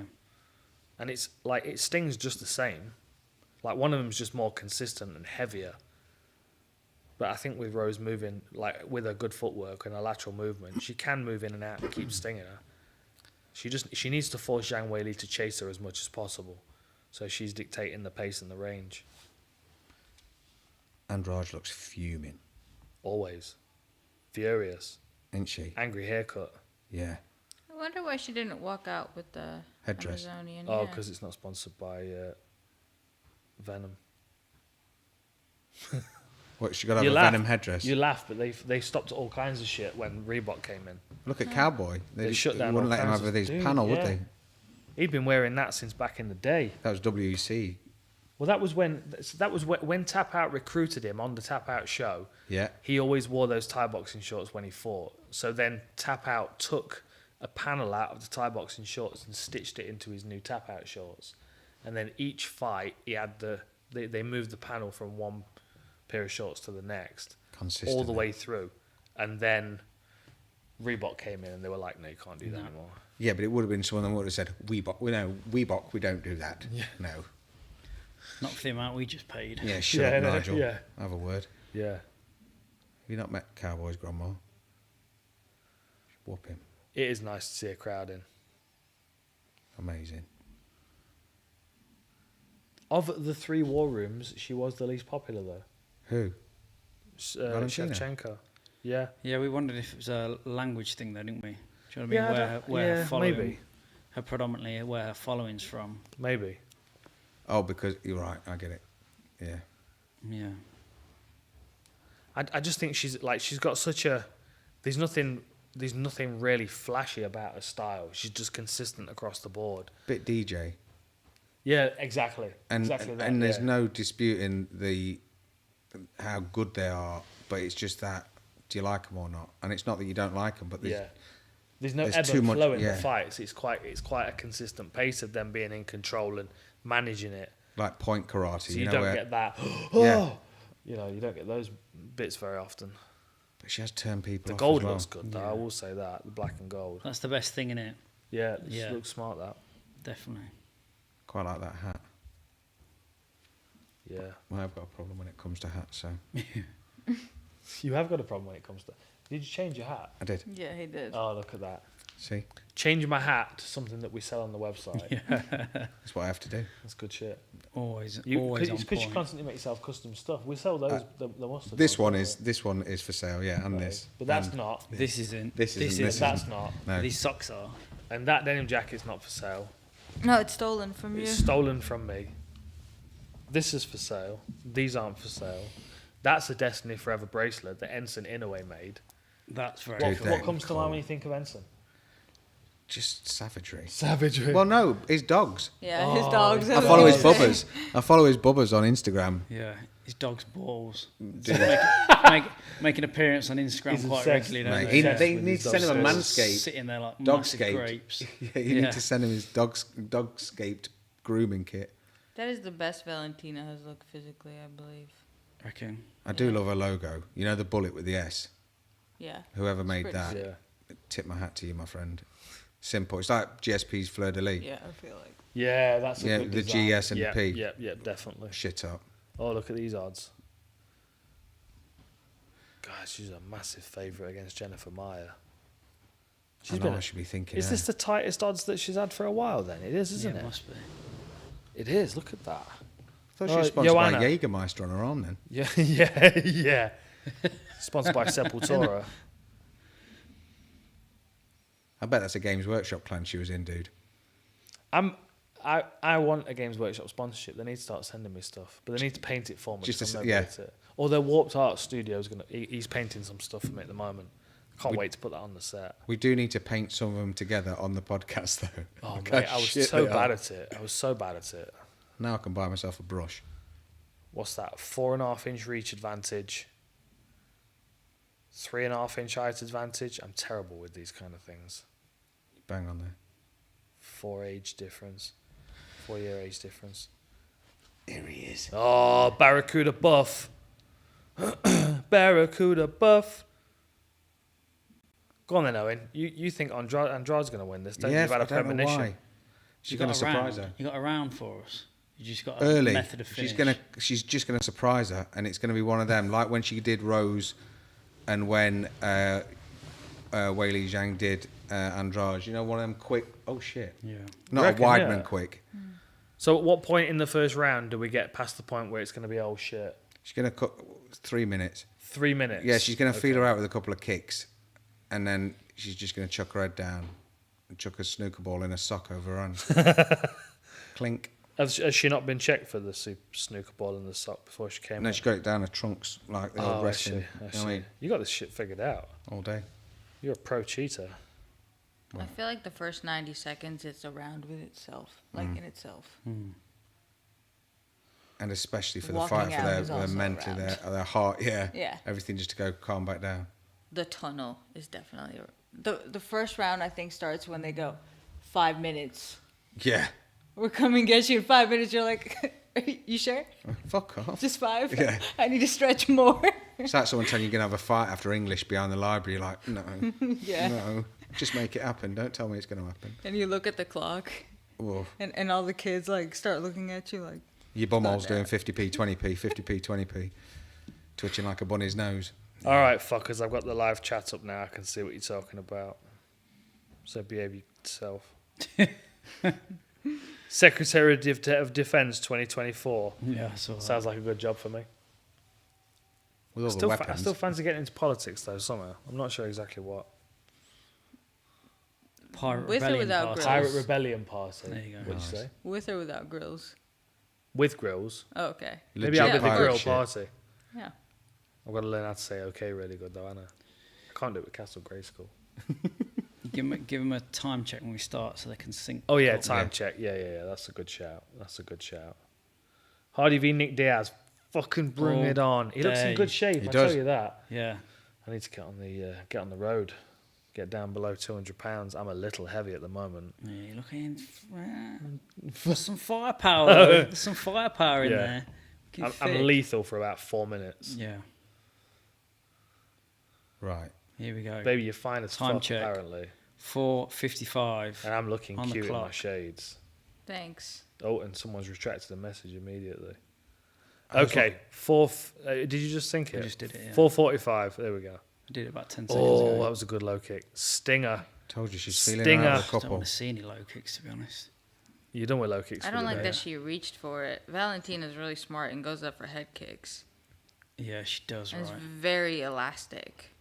Speaker 1: And it's like it stings just the same. Like one of them's just more consistent and heavier. But I think with Rose moving, like with her good footwork and her lateral movement, she can move in and out and keep stinging her. She needs to force Zhang Weili to chase her as much as possible. So she's dictating the pace and the range.
Speaker 3: Andrade looks fuming,
Speaker 1: Always. Furious.
Speaker 3: isn't she?
Speaker 1: Angry haircut.
Speaker 3: Yeah.
Speaker 4: I wonder why she didn't walk out with the
Speaker 3: Headdress.
Speaker 4: Amazonian.
Speaker 1: Oh,
Speaker 4: yeah.
Speaker 1: because it's not sponsored by Venom.
Speaker 3: What, she got to have
Speaker 1: You
Speaker 3: a
Speaker 1: laugh.
Speaker 3: Venom headdress?
Speaker 1: You laugh, but they stopped all kinds of shit when Reebok came in.
Speaker 3: Look at Cowboy.
Speaker 1: They shut down
Speaker 3: wouldn't
Speaker 1: all
Speaker 3: let him
Speaker 1: kinds
Speaker 3: have
Speaker 1: of-
Speaker 3: his
Speaker 1: Dude,
Speaker 3: panel, would
Speaker 1: yeah.
Speaker 3: they?
Speaker 1: He'd been wearing that since back in the day.
Speaker 3: That was WEC.
Speaker 1: Well, that was when Tap Out recruited him on the Tap Out show.
Speaker 3: Yeah.
Speaker 1: He always wore those Thai boxing shorts when he fought. So then Tap Out took a panel out of the Thai boxing shorts and stitched it into his new Tap Out shorts. And then each fight, he had they moved the panel from one pair of shorts to the next,
Speaker 3: Consistently.
Speaker 1: all the way through. And then Reebok came in and they were like, no, you can't do that anymore.
Speaker 3: Yeah, but it would have been someone that would have said, Weebok, we don't do that.
Speaker 1: Yeah.
Speaker 3: No.
Speaker 2: Not for the amount we just paid.
Speaker 3: Yeah, shut
Speaker 1: Yeah,
Speaker 3: up,
Speaker 1: no,
Speaker 3: Nigel.
Speaker 1: yeah.
Speaker 3: Have a word.
Speaker 1: Yeah.
Speaker 3: Have you not met Cowboy's grandma? Whoop him.
Speaker 1: It is nice to see a crowd in.
Speaker 3: Amazing.
Speaker 1: Of the three war rooms, she was the least popular though.
Speaker 3: Who? Valentina?
Speaker 1: Shevchenko. Yeah.
Speaker 2: Yeah, we wondered if it was a language thing, though, didn't we? Do you know
Speaker 1: Yeah,
Speaker 2: what I mean? Where her following,
Speaker 1: maybe.
Speaker 2: her predominantly where her following's from.
Speaker 1: Maybe.
Speaker 3: Oh, because you're right. I get it. Yeah.
Speaker 2: Yeah.
Speaker 1: I just think she's got such a. There's nothing really flashy about her style. She's just consistent across the board.
Speaker 3: Bit DJ.
Speaker 1: Yeah, exactly.
Speaker 3: And
Speaker 1: exactly that,
Speaker 3: and there's
Speaker 1: yeah.
Speaker 3: no disputing how good they are, but it's just that, do you like them or not? And it's not that you don't like them, but there's,
Speaker 1: Yeah. There's no
Speaker 3: there's
Speaker 1: ebb
Speaker 3: too
Speaker 1: and
Speaker 3: much-
Speaker 1: flow in
Speaker 3: yeah.
Speaker 1: the fights. It's quite a consistent pace of them being in control and managing it.
Speaker 3: like point karate.
Speaker 1: So you
Speaker 3: know,
Speaker 1: don't
Speaker 3: where,
Speaker 1: get that.
Speaker 3: Yeah.
Speaker 1: You know, you don't get those bits very often.
Speaker 3: But she has turned people
Speaker 1: The
Speaker 3: off
Speaker 1: gold
Speaker 3: as well.
Speaker 1: looks good though. I will say that the black and gold.
Speaker 2: That's the best thing in it.
Speaker 1: Yeah, it
Speaker 2: Yeah.
Speaker 1: looks smart. That.
Speaker 2: Definitely.
Speaker 3: Quite like that hat.
Speaker 1: Yeah.
Speaker 3: Well, I've got a problem when it comes to hats, so
Speaker 1: You have got a problem when it comes to. Did you change your hat?
Speaker 3: I did.
Speaker 4: Yeah, he did.
Speaker 1: Oh, look at that.
Speaker 3: See,
Speaker 1: Change my hat to something that we sell on the website.
Speaker 3: that's what I have to do.
Speaker 1: That's good shit.
Speaker 2: Always
Speaker 1: It's
Speaker 2: on
Speaker 1: because you
Speaker 2: point.
Speaker 1: constantly make yourself custom stuff. We sell those. the mustard.
Speaker 3: This
Speaker 1: ones,
Speaker 3: one
Speaker 1: don't
Speaker 3: is for sale, yeah, and
Speaker 1: we?
Speaker 3: this.
Speaker 1: But that's
Speaker 3: And
Speaker 1: not.
Speaker 2: This isn't.
Speaker 3: This isn't,
Speaker 2: This
Speaker 3: this
Speaker 2: is.
Speaker 1: That's not.
Speaker 3: No.
Speaker 2: These socks are.
Speaker 1: And that denim jacket's not for sale.
Speaker 4: No, it's stolen from you.
Speaker 1: It's stolen from me. This is for sale. These aren't for sale. That's a Destiny Forever bracelet that Ensign Inouye made.
Speaker 2: That's very
Speaker 3: Dude,
Speaker 2: cool.
Speaker 3: they-
Speaker 1: What comes to mind
Speaker 3: cool.
Speaker 1: when you think of Ensign?
Speaker 3: Just savagery.
Speaker 1: Savagery.
Speaker 3: Well, no, his dogs.
Speaker 4: Yeah, his
Speaker 1: Oh,
Speaker 4: dogs.
Speaker 3: I follow his bubbers. I follow his bubbers on Instagram.
Speaker 2: Yeah, his dog's balls.
Speaker 3: Dude,
Speaker 2: Make an appearance on Instagram
Speaker 1: He's
Speaker 2: quite
Speaker 1: obsessed,
Speaker 2: regularly.
Speaker 3: mate,
Speaker 2: don't
Speaker 3: he-
Speaker 2: they?
Speaker 1: obsessed
Speaker 3: they
Speaker 1: with
Speaker 3: need
Speaker 1: his
Speaker 3: to send him a
Speaker 1: dogs.
Speaker 3: manscape.
Speaker 2: Sitting there like
Speaker 3: Dog
Speaker 2: massive
Speaker 3: scaped.
Speaker 2: grapes.
Speaker 3: Yeah, you
Speaker 2: Yeah.
Speaker 3: need to send him his dog-scaped grooming kit.
Speaker 4: That is the best Valentina has looked physically, I believe.
Speaker 2: I reckon.
Speaker 3: I do love her logo. You know the bullet with the S.
Speaker 4: Yeah.
Speaker 3: Whoever
Speaker 4: It's
Speaker 3: made
Speaker 4: pretty
Speaker 3: that,
Speaker 1: Yeah.
Speaker 3: tip my hat to you, my friend. Simple. It's like GSP's Fleur de Lis.
Speaker 4: Yeah, I feel like.
Speaker 1: Yeah, that's a
Speaker 3: Yeah,
Speaker 1: good
Speaker 3: the
Speaker 1: design.
Speaker 3: GS and
Speaker 1: yeah,
Speaker 3: P.
Speaker 1: Yeah, definitely.
Speaker 3: Shit up.
Speaker 1: Oh, look at these odds. God, she's a massive favourite against Jennifer Meyer.
Speaker 3: I know I should be thinking.
Speaker 1: Is this the tightest odds that she's had for a while then? It is, isn't
Speaker 2: Yeah,
Speaker 1: it?
Speaker 2: must be.
Speaker 1: It is, look at that.
Speaker 3: I thought she was sponsored
Speaker 1: Joanna.
Speaker 3: by Jägermeister on her arm then.
Speaker 1: Yeah, yeah. Sponsored by Sepultura.
Speaker 3: I bet that's a Games Workshop clan she was in, dude.
Speaker 1: I I want a Games Workshop sponsorship. They need to start sending me stuff, but they need to paint it for me.
Speaker 3: Just to
Speaker 1: I'm
Speaker 3: s-
Speaker 1: no
Speaker 3: yeah.
Speaker 1: good at it. Although Warped Art Studio's he's painting some stuff for me at the moment. Can't wait to put that on the set.
Speaker 3: We do need to paint some of them together on the podcast, though.
Speaker 1: Oh
Speaker 3: Look
Speaker 1: mate,
Speaker 3: how
Speaker 1: I was
Speaker 3: shit
Speaker 1: so
Speaker 3: they
Speaker 1: bad
Speaker 3: are.
Speaker 1: at it. I was so bad at it.
Speaker 3: Now I can buy myself a brush.
Speaker 1: What's that? 4.5-inch reach advantage. 3.5-inch height advantage. I'm terrible with these kind of things.
Speaker 3: Bang on there.
Speaker 1: 4-year age difference.
Speaker 3: Here he is.
Speaker 1: Oh, Barracuda buff. Barracuda buff. Go on then, Owen. You think Andrade's going to win this, don't you?
Speaker 3: Yeah,
Speaker 1: You've had a
Speaker 3: I don't know
Speaker 1: premonition.
Speaker 3: why. She's going to surprise her.
Speaker 2: You got a round for us. You just got a
Speaker 3: Early.
Speaker 2: method of finish.
Speaker 3: She's just gonna surprise her, and it's gonna be one of them, like when she did Rose, and when Weili Zhang did Andrade. You know, one of them quick. Oh shit!
Speaker 2: Yeah.
Speaker 3: Not
Speaker 1: Reckon,
Speaker 3: a Weidman
Speaker 1: yeah.
Speaker 3: quick.
Speaker 1: So at what point in the first round do we get past the point where it's going to be, oh shit,
Speaker 3: She's gonna cut 3 minutes.
Speaker 1: 3 minutes?
Speaker 3: Yeah, she's gonna feel her out with a couple of kicks, and then she's just gonna chuck her head down, and chuck a snooker ball in a sock over her hand. Clink.
Speaker 1: Has she not been checked for the snooker ball in the sock before she came
Speaker 3: And then
Speaker 1: in?
Speaker 3: she got it down her trunks like the old
Speaker 1: I
Speaker 3: wrestling.
Speaker 1: see, I
Speaker 3: You know what
Speaker 1: see.
Speaker 3: I mean?
Speaker 1: You got this shit figured out.
Speaker 3: All day.
Speaker 1: You're a pro cheater.
Speaker 4: I feel like the first 90 seconds, it's a round with itself, like in itself.
Speaker 3: And especially for the
Speaker 4: Walking
Speaker 3: fight, for
Speaker 4: out is
Speaker 3: their
Speaker 4: also
Speaker 3: mental,
Speaker 4: around.
Speaker 3: their heart, yeah.
Speaker 4: Yeah.
Speaker 3: Everything just to go calm back down.
Speaker 4: The tunnel is definitely the first round. I think starts when they go 5 minutes.
Speaker 3: Yeah.
Speaker 4: We're coming get you in 5 minutes. You're like, you sure?
Speaker 3: Fuck off.
Speaker 4: Just 5?
Speaker 3: Yeah.
Speaker 4: I need to stretch more.
Speaker 3: It's like someone telling you you're going to have a fight after English behind the library. You're like, no,
Speaker 4: Yeah.
Speaker 3: no, just make it happen. Don't tell me it's going to happen.
Speaker 4: And you look at the clock,
Speaker 3: Whoa.
Speaker 4: and all the kids like start looking at you like,
Speaker 3: Your bumhole's
Speaker 4: Not
Speaker 3: doing 50p, 20p, 50p, 20p, twitching like a bunny's nose.
Speaker 1: All right, fuckers. I've got the live chat up now. I can see what you're talking about. So behave yourself. Secretary of Defense 2024.
Speaker 2: Yeah, I saw that.
Speaker 1: Sounds like a good job for me.
Speaker 3: With all the
Speaker 1: I
Speaker 3: weapons.
Speaker 1: still fancy getting into politics though somehow. I'm not sure exactly what.
Speaker 2: Pirate
Speaker 4: With or
Speaker 2: Rebellion
Speaker 4: without
Speaker 2: Party.
Speaker 4: grills?
Speaker 1: Pirate Rebellion Party.
Speaker 2: There you go.
Speaker 1: What'd you say?
Speaker 4: with or without grills.
Speaker 1: With grills.
Speaker 4: Oh, okay.
Speaker 1: Maybe
Speaker 3: Legit
Speaker 1: I'll be the
Speaker 3: pirate
Speaker 1: grill
Speaker 3: shit.
Speaker 1: party.
Speaker 4: Yeah.
Speaker 1: I've got to learn how to say okay really good though, Anna. I can't do it with Castle Grayskull.
Speaker 2: Give them a time check when we start so they can sync.
Speaker 1: Oh yeah,
Speaker 2: up.
Speaker 1: time check. Yeah. That's a good shout. Hardy v Nick Diaz. Fucking bring
Speaker 2: All
Speaker 1: it on. He looks in
Speaker 2: day.
Speaker 1: good shape.
Speaker 3: He
Speaker 1: I
Speaker 3: does.
Speaker 1: tell you that.
Speaker 2: Yeah.
Speaker 1: I need to get on the road. Get down below 200 pounds. I'm a little heavy at the moment.
Speaker 2: Yeah, you're looking for some firepower. Some firepower in
Speaker 1: Yeah.
Speaker 2: there. Keep
Speaker 1: I'm
Speaker 2: fit.
Speaker 1: lethal for about 4 minutes.
Speaker 2: Yeah.
Speaker 3: Right.
Speaker 2: Here we go.
Speaker 1: Baby, you're fine as
Speaker 2: Time
Speaker 1: fuck
Speaker 2: check.
Speaker 1: apparently.
Speaker 2: 4:55.
Speaker 1: And I'm looking
Speaker 2: On the
Speaker 1: cute in my
Speaker 2: clock.
Speaker 1: shades.
Speaker 4: Thanks.
Speaker 1: Oh, and someone's retracted the message immediately.
Speaker 3: I was
Speaker 1: Okay, fourth. Did you just think
Speaker 2: I
Speaker 1: it?
Speaker 2: just did it. Yeah.
Speaker 1: 4:45. There we go.
Speaker 2: I did it about 10 seconds
Speaker 1: Oh,
Speaker 2: ago.
Speaker 1: that was a good low kick. Stinger.
Speaker 3: Told you she's feeling
Speaker 1: Stinger.
Speaker 3: out of a
Speaker 2: I don't
Speaker 3: couple.
Speaker 2: want to see any low kicks, to be honest.
Speaker 1: You're done with low kicks.
Speaker 4: I
Speaker 1: for
Speaker 4: don't
Speaker 1: the
Speaker 4: like
Speaker 1: day.
Speaker 4: that she reached for it. Valentina's really smart and goes up for head kicks.
Speaker 2: Yeah, she does,
Speaker 4: And
Speaker 2: right.
Speaker 4: it's very elastic.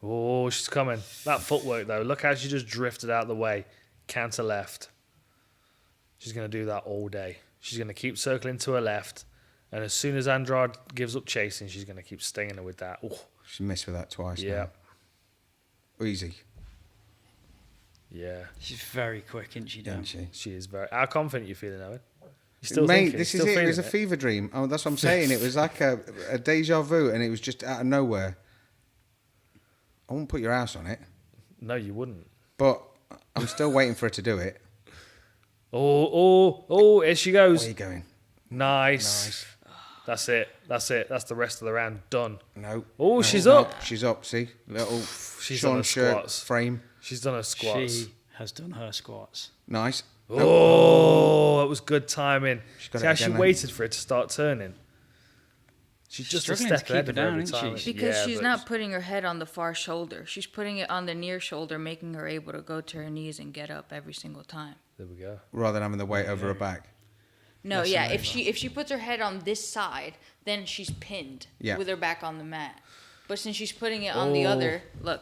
Speaker 1: Oh, she's coming. That footwork though. Look how she just drifted out of the way. Counter left. She's gonna do that all day. She's gonna keep circling to her left, and as soon as Andrade gives up chasing, she's gonna keep stinging her with that. Oh,
Speaker 3: She missed with that twice.
Speaker 1: yeah,
Speaker 3: Now. Easy,
Speaker 1: yeah.
Speaker 2: She's very quick, isn't she, Dan?
Speaker 3: isn't she?
Speaker 1: She is very. How confident you feeling, Owen? You still
Speaker 3: Mate,
Speaker 1: thinking?
Speaker 3: this
Speaker 1: Still
Speaker 3: is it. It
Speaker 1: feeling
Speaker 3: was a fever dream. Oh, that's what I'm saying. It was like a deja vu, and it was just out of nowhere. I won't put your house on it,
Speaker 1: No, you wouldn't.
Speaker 3: but I'm still waiting for her to do it.
Speaker 1: Oh! Here she
Speaker 3: Where
Speaker 1: goes.
Speaker 3: are you going?
Speaker 1: Nice.
Speaker 3: Nice.
Speaker 1: That's it. That's the rest of the round done.
Speaker 3: No.
Speaker 1: Oh,
Speaker 3: no,
Speaker 1: she's
Speaker 3: no.
Speaker 1: up.
Speaker 3: She's up. See, little
Speaker 1: She's
Speaker 3: Sean
Speaker 1: on her
Speaker 3: shirt
Speaker 1: squats.
Speaker 3: frame.
Speaker 1: She's done her squats.
Speaker 2: She has done her squats.
Speaker 3: Nice.
Speaker 1: Oh, that was good timing.
Speaker 3: She's got
Speaker 1: See
Speaker 3: it
Speaker 1: how
Speaker 3: again
Speaker 1: she
Speaker 3: then.
Speaker 1: waited for it to start turning. She's just a
Speaker 2: struggling to
Speaker 1: step
Speaker 2: keep
Speaker 1: ahead
Speaker 2: her
Speaker 1: of her
Speaker 2: down,
Speaker 1: every
Speaker 2: isn't
Speaker 1: time.
Speaker 2: she?
Speaker 4: Because
Speaker 1: Yeah,
Speaker 4: she's
Speaker 1: but
Speaker 4: not putting her head on the far shoulder. She's putting it on the near shoulder, making her able to go to her knees and get up every single time.
Speaker 1: There we go.
Speaker 3: Rather than having the weight over her back.
Speaker 4: No,
Speaker 2: That's
Speaker 4: yeah.
Speaker 2: amazing.
Speaker 4: If she puts her head on this side, then she's pinned
Speaker 3: Yeah.
Speaker 4: with her back on the mat. But since she's putting it on the other, look,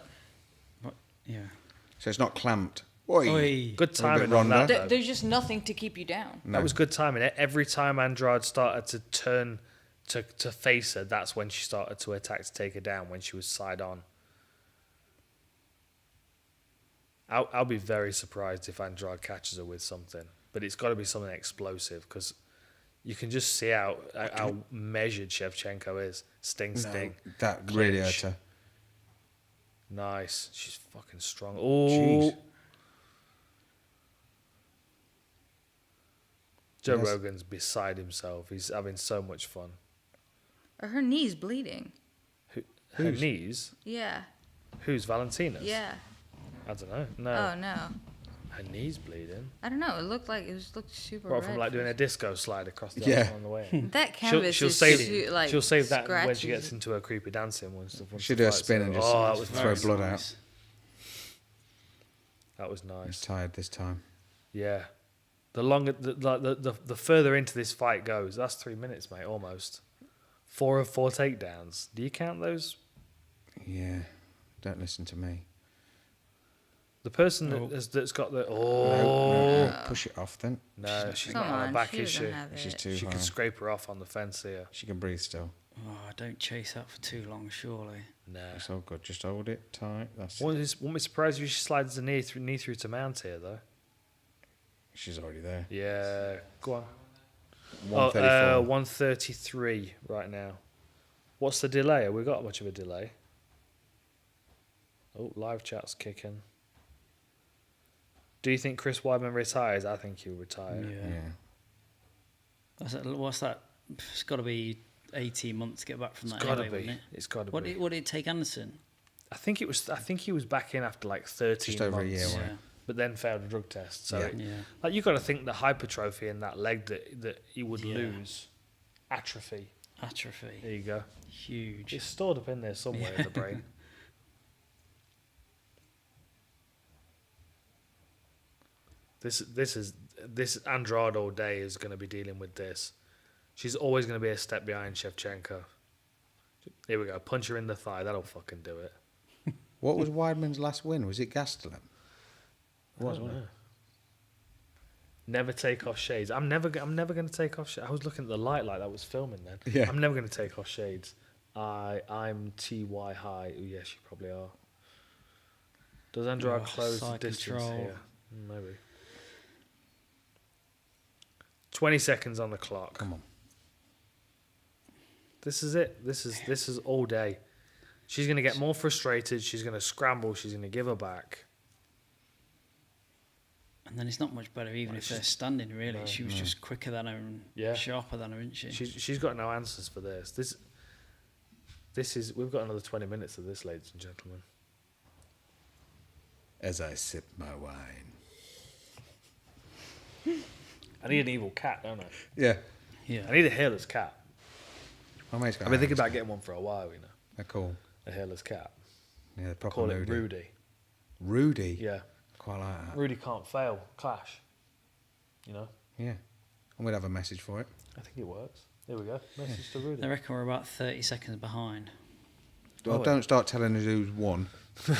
Speaker 2: What? Yeah.
Speaker 3: So it's not clamped. Oi.
Speaker 2: Oi.
Speaker 1: Good
Speaker 3: A bit
Speaker 1: timing on that.
Speaker 3: Ronda.
Speaker 1: though.
Speaker 4: There's just nothing to keep you down.
Speaker 3: No.
Speaker 1: That was good timing. Every time Andrade started to turn to face her, that's when she started to attack to take her down, when she was side on. I'll be very surprised if Andrade catches her with something. But it's got to be something explosive, because you can just see how measured Shevchenko is. Sting.
Speaker 3: That really hurt
Speaker 1: Clinch.
Speaker 3: her.
Speaker 1: Nice. She's fucking strong. Oh.
Speaker 3: Jeez.
Speaker 1: Joe
Speaker 3: Yes.
Speaker 1: Rogan's beside himself. He's having so much fun.
Speaker 4: Are her knees bleeding?
Speaker 1: Her knees?
Speaker 4: Yeah.
Speaker 1: Who's Valentina's?
Speaker 4: Yeah.
Speaker 1: I don't know. No.
Speaker 4: Oh no.
Speaker 1: Her knees bleeding.
Speaker 4: I don't know. It looked super
Speaker 1: What,
Speaker 4: red.
Speaker 1: from like doing a disco slide across the
Speaker 3: Yeah.
Speaker 1: aisle on the way in?
Speaker 4: That canvas
Speaker 1: she'll
Speaker 4: is
Speaker 1: save,
Speaker 4: like
Speaker 1: she'll save that when
Speaker 4: scratches.
Speaker 1: she gets into her creepy dancing and stuff.
Speaker 3: She'll do a spin and just
Speaker 1: that was
Speaker 3: throw
Speaker 1: nice.
Speaker 3: blood out.
Speaker 1: That was
Speaker 3: He's
Speaker 1: nice.
Speaker 3: tired this time.
Speaker 1: Yeah. The longer, the further into this fight goes, that's 3 minutes, mate, almost. 4 of 4 takedowns. Do you count those?
Speaker 3: Yeah. Don't listen to me.
Speaker 1: The person
Speaker 2: Nope.
Speaker 1: that's got the
Speaker 3: No, push it off then.
Speaker 1: no, she's
Speaker 4: Come
Speaker 1: not on her
Speaker 4: on,
Speaker 1: back,
Speaker 4: she
Speaker 1: is she?
Speaker 4: doesn't have
Speaker 3: She's
Speaker 4: it.
Speaker 3: too
Speaker 1: She
Speaker 3: high.
Speaker 1: can scrape her off on the fence here.
Speaker 3: She can breathe still.
Speaker 2: Oh, don't chase that for too long, surely.
Speaker 1: Nah.
Speaker 3: It's all good. Just hold it tight. That's it.
Speaker 1: Won't be surprised if she slides the knee through to mount here, though.
Speaker 3: She's already there.
Speaker 1: Yeah, go on.
Speaker 3: 134.
Speaker 1: 133 right now. What's the delay? Have we got much of a delay? Oh, live chat's kicking. Do you think Chris Weidman retires? I think he'll retire.
Speaker 3: Yeah.
Speaker 2: What's that? It's got to be 18 months to get back from
Speaker 1: It's
Speaker 2: that.
Speaker 1: got to
Speaker 2: anyway,
Speaker 1: be.
Speaker 2: wouldn't it?
Speaker 1: It's got to
Speaker 2: What
Speaker 1: be.
Speaker 2: did it take Anderson?
Speaker 1: I think he was back in after like 13
Speaker 3: Just over a
Speaker 1: months,
Speaker 3: year,
Speaker 2: Yeah.
Speaker 1: but then failed a drug test. So,
Speaker 3: Yeah.
Speaker 2: Yeah.
Speaker 1: like, you got to think the hypertrophy in that leg that he would
Speaker 2: Yeah.
Speaker 1: lose, atrophy. There
Speaker 2: Atrophy.
Speaker 1: you go.
Speaker 2: Huge.
Speaker 1: It's stored up in there somewhere in the brain. This Andrade all day is going to be dealing with this. She's always going to be a step behind Shevchenko. Here we go. Punch her in the thigh. That'll fucking do it.
Speaker 3: What was Weidman's last win? Was it Gastelum?
Speaker 1: Wasn't it? Never take off shades. I'm never going to take off shades. I was looking at the light like that was filming then.
Speaker 3: Yeah.
Speaker 1: I'm never going to take off shades. I'm TY high. Oh, yes, you probably are. Does Andrade
Speaker 2: Oh,
Speaker 1: close the
Speaker 2: side
Speaker 1: distance
Speaker 2: control.
Speaker 1: here? Maybe. 20 seconds on the clock.
Speaker 3: Come on.
Speaker 1: This is it. This is all day. She's going to get more frustrated. She's going to scramble. She's going to give her back.
Speaker 2: And then it's not much better, even
Speaker 1: No,
Speaker 2: if they're
Speaker 1: she's-
Speaker 2: standing, really.
Speaker 1: no,
Speaker 2: She was just quicker than her and
Speaker 1: Yeah.
Speaker 2: sharper than her, isn't she?
Speaker 1: She's got no answers for this. This is we've got another 20 minutes of this, ladies and gentlemen.
Speaker 3: As I sip my wine.
Speaker 1: I need an evil cat, don't I?
Speaker 3: Yeah.
Speaker 2: Yeah.
Speaker 1: I need a hairless cat.
Speaker 3: My mate's got
Speaker 1: I've been thinking
Speaker 3: hands.
Speaker 1: about getting one for a while, you know.
Speaker 3: They're cool.
Speaker 1: A hairless cat.
Speaker 3: Yeah, they're proper
Speaker 1: Call it
Speaker 3: moody.
Speaker 1: Rudy.
Speaker 3: Rudy?
Speaker 1: Yeah.
Speaker 3: Quite like that.
Speaker 1: Rudy can't fail. Clash. You know?
Speaker 3: Yeah. I'm going to have a message for it.
Speaker 1: I think it works. There we go. Message to Rudy.
Speaker 2: I reckon we're about 30 seconds behind.
Speaker 3: Well,
Speaker 1: Oh,
Speaker 3: don't start telling us who's won.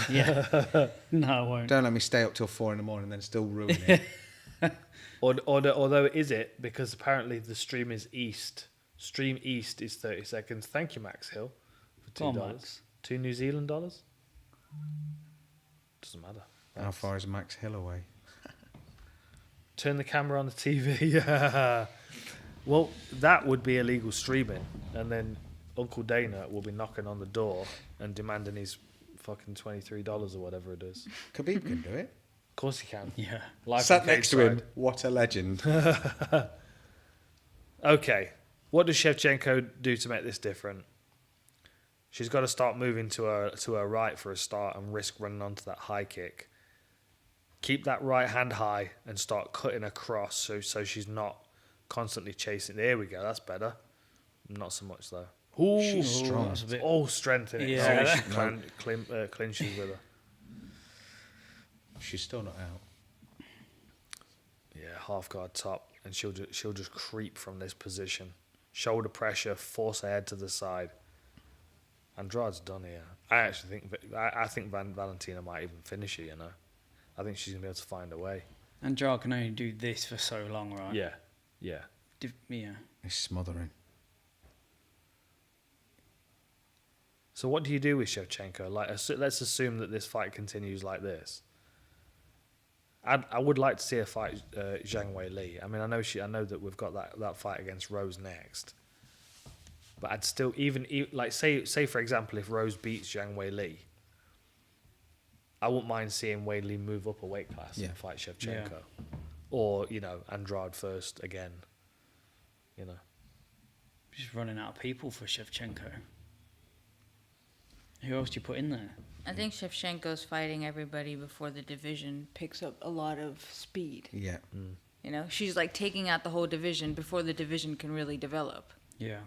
Speaker 2: Yeah. No, I won't.
Speaker 3: Don't let me stay up till 4 in the morning and then still ruin it.
Speaker 1: Although is it? Because apparently the stream is east. Stream east is 30 seconds. Thank you, Max Hill, for
Speaker 2: Go on,
Speaker 1: $2.
Speaker 2: Max.
Speaker 1: $2 New Zealand dollars? Doesn't matter.
Speaker 3: How far is Max Hill away?
Speaker 1: Turn the camera on the TV. Well, that would be illegal streaming, and then Uncle Dana will be knocking on the door and demanding his fucking $23 or whatever it is.
Speaker 3: Khabib can do it.
Speaker 1: Of course he can.
Speaker 2: Yeah.
Speaker 1: Live
Speaker 3: Sat
Speaker 1: from
Speaker 3: next to
Speaker 1: Cage
Speaker 3: him.
Speaker 1: Side.
Speaker 3: What a legend.
Speaker 1: Okay, what does Shevchenko do to make this different? She's got to start moving to her right for a start and risk running onto that high kick. Keep that right hand high and start cutting across so she's not constantly chasing. There we go, that's better. Not so much though. Ooh,
Speaker 3: She's strong.
Speaker 2: That's a bit.
Speaker 1: all strength in it.
Speaker 2: Yeah.
Speaker 1: So she clinches with her.
Speaker 3: She's still not out.
Speaker 1: Yeah, half guard top, and she'll just creep from this position. Shoulder pressure, force her head to the side. Andrade's done here. I actually think I think Valentina might even finish it. You know, I think she's gonna be able to find a way.
Speaker 2: And Jar can only do this for so long, right?
Speaker 1: Yeah, yeah.
Speaker 2: Yeah.
Speaker 3: He's smothering.
Speaker 1: So what do you do with Shevchenko? Like, let's assume that this fight continues like this. I would like to see her fight Zhang Wei Li. I mean, I know that we've got that fight against Rose next, but I'd still like say for example, if Rose beats Zhang Wei Li, I wouldn't mind seeing Wei Li move up a weight class and fight Shevchenko, or Andrade first again.
Speaker 2: Just running out of people for Shevchenko. Who else do you put in there?
Speaker 4: I think Shevchenko's fighting everybody before the division picks up a lot of speed.
Speaker 3: Yeah.
Speaker 4: She's like taking out the whole division before the division can really develop.
Speaker 2: Yeah.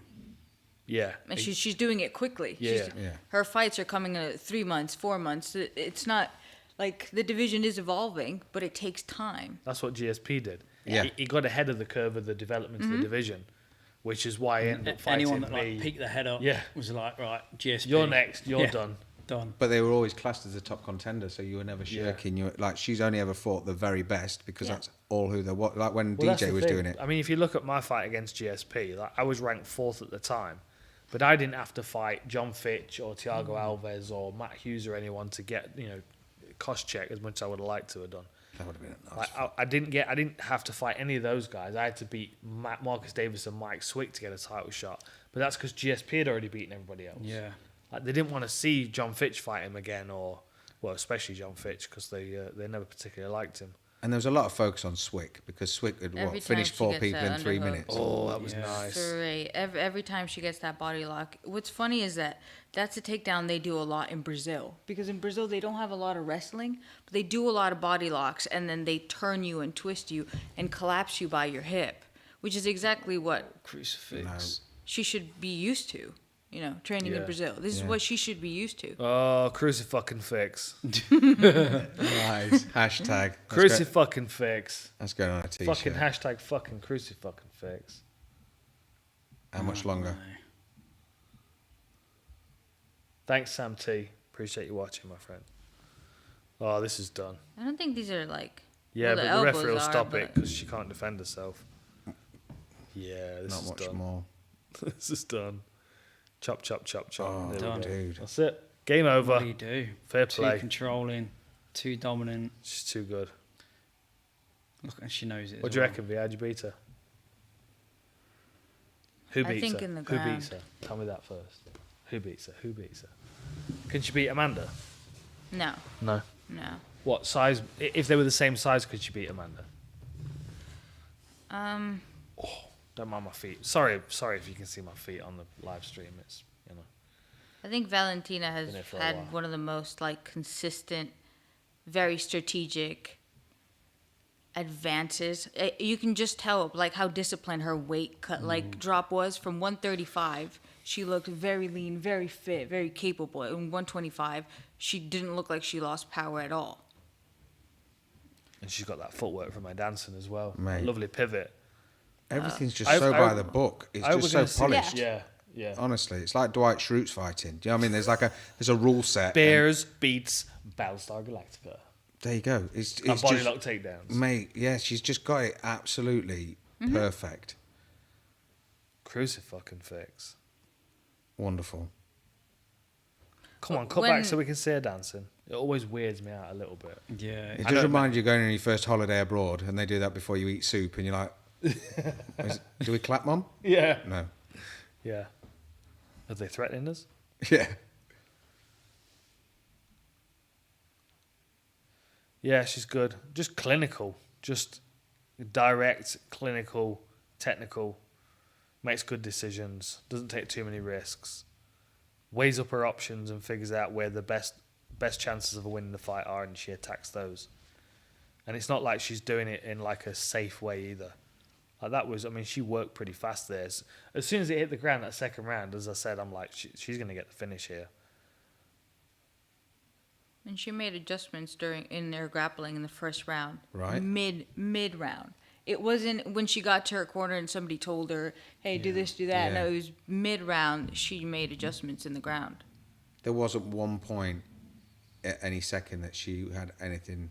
Speaker 1: Yeah.
Speaker 4: And she's doing it quickly.
Speaker 1: Yeah.
Speaker 4: Her fights are coming in 3 months, 4 months. It's not like the division is evolving, but it takes time.
Speaker 1: That's what GSP did.
Speaker 3: Yeah.
Speaker 1: He got ahead of the curve of the development of the division, which is why he ended up fighting
Speaker 2: Anyone that
Speaker 1: me.
Speaker 2: peeked their head up was like, right, GSP.
Speaker 1: You're next. You're done.
Speaker 2: Done.
Speaker 3: But they were always classed as a top contender, so you were never shirking. You like she's only ever fought the very best because that's all who they were. Like when
Speaker 1: That's
Speaker 3: DJ
Speaker 1: the
Speaker 3: was
Speaker 1: thing.
Speaker 3: doing it.
Speaker 1: I mean, if you look at my fight against GSP, like, I was ranked 4th at the time, but I didn't have to fight John Fitch or Thiago Alves or Matt Hughes or anyone to get cost check as much as I would have liked to have done.
Speaker 3: That would have been a nice.
Speaker 1: Like, I didn't have to fight any of those guys. I had to beat Marcus Davis and Mike Swick to get a title shot, but that's because GSP had already beaten everybody else.
Speaker 2: Yeah.
Speaker 1: Like, they didn't want to see John Fitch fight him again, especially John Fitch, because they never particularly liked him.
Speaker 3: And there was a lot of focus on Swick because Swick had
Speaker 4: Every
Speaker 3: finished
Speaker 4: time she
Speaker 3: 4
Speaker 4: gets
Speaker 3: people in
Speaker 4: that
Speaker 3: 3
Speaker 4: underhook.
Speaker 3: minutes.
Speaker 1: Oh, that was nice.
Speaker 4: Great. Every time she gets that body lock. What's funny is that's a takedown they do a lot in Brazil. Because in Brazil, they don't have a lot of wrestling, but they do a lot of body locks, and then they turn you and twist you and collapse you by your hip, which is exactly what
Speaker 2: Crucifix.
Speaker 4: she should be used to, training in Brazil. This is what she should be used to.
Speaker 1: Oh, crucifucking fix.
Speaker 3: Nice. Hashtag.
Speaker 1: Crucifucking fix.
Speaker 3: That's going on a t-shirt.
Speaker 1: Fucking hashtag fucking crucifucking fix.
Speaker 3: How much longer?
Speaker 1: Thanks, Sam T. Appreciate you watching, my friend. Oh, this is done.
Speaker 4: I don't think these are like.
Speaker 1: Yeah,
Speaker 4: well,
Speaker 1: but the referee will
Speaker 4: elbows
Speaker 1: stop
Speaker 4: are,
Speaker 1: it because she can't defend herself. Yeah, this
Speaker 3: Not
Speaker 1: is
Speaker 3: much
Speaker 1: done.
Speaker 3: more.
Speaker 1: This is done. Chop, chop, chop, chop.
Speaker 3: Oh,
Speaker 1: There we
Speaker 2: done.
Speaker 1: go.
Speaker 3: dude.
Speaker 1: That's it. Game over.
Speaker 2: What do you do?
Speaker 1: Fair
Speaker 2: Too
Speaker 1: play.
Speaker 2: controlling, too dominant.
Speaker 1: She's too good.
Speaker 2: Look, and she knows it.
Speaker 1: What do you reckon, V? How'd you beat her? Who
Speaker 4: I
Speaker 1: beats
Speaker 4: think
Speaker 1: her?
Speaker 4: in the
Speaker 1: Who
Speaker 4: ground.
Speaker 1: beats her? Tell me that first. Who beats her? Who beats her? Can she beat Amanda?
Speaker 4: No,
Speaker 1: No.
Speaker 4: no.
Speaker 1: What size? If they were the same size, could she beat Amanda? Don't mind my feet. Sorry if you can see my feet on the live stream. It's
Speaker 4: I think Valentina has
Speaker 1: Been there for a while.
Speaker 4: had one of the most consistent, very strategic advances. You can just tell how disciplined her weight cut drop was from 135. She looked very lean, very fit, very capable. In 125, she didn't look like she lost power at all.
Speaker 1: and she's got that footwork from her dancing as well.
Speaker 3: Mate.
Speaker 1: Lovely pivot.
Speaker 3: Everything's just
Speaker 1: I-
Speaker 3: so
Speaker 1: I-
Speaker 3: by the book. It's
Speaker 1: I hope
Speaker 3: just
Speaker 1: we're
Speaker 3: so
Speaker 1: gonna see-
Speaker 3: polished.
Speaker 1: Yeah.
Speaker 3: Honestly, it's like Dwight Schrute's fighting. Do you know what I mean? There's a rule set. and
Speaker 1: Bears beats Battlestar Galactica.
Speaker 3: There you go. It's
Speaker 1: And body
Speaker 3: just,
Speaker 1: lock takedowns.
Speaker 3: mate. Yeah, she's just got it absolutely perfect.
Speaker 1: Crucifucking fix.
Speaker 3: Wonderful.
Speaker 1: Come on, cut
Speaker 4: When-
Speaker 1: back so we can see her dancing. It always weirds me out a little bit.
Speaker 2: Yeah.
Speaker 3: It
Speaker 1: I
Speaker 3: does
Speaker 1: don't
Speaker 3: remind you of going on your first holiday abroad, and they do that before you eat soup, and you're like, "Do we clap, Mum?"
Speaker 1: Yeah.
Speaker 3: No.
Speaker 1: Yeah. Are they threatening us?
Speaker 3: Yeah.
Speaker 1: Yeah, she's good. Just clinical. Just direct, clinical, technical. Makes good decisions. Doesn't take too many risks. Weighs up her options and figures out where the best chances of winning the fight are, and she attacks those. And it's not like she's doing it in a safe way either. She worked pretty fast there. As soon as it hit the ground that second round, as I said, I'm like, she's going to get the finish here.
Speaker 4: And she made adjustments in their grappling in the first round.
Speaker 3: Right.
Speaker 4: Mid round. It wasn't when she got to her corner and somebody told her, "Hey, do this, do that."
Speaker 3: Yeah.
Speaker 4: No, it was mid round. She made adjustments in the ground.
Speaker 3: There wasn't one point at any second that she had anything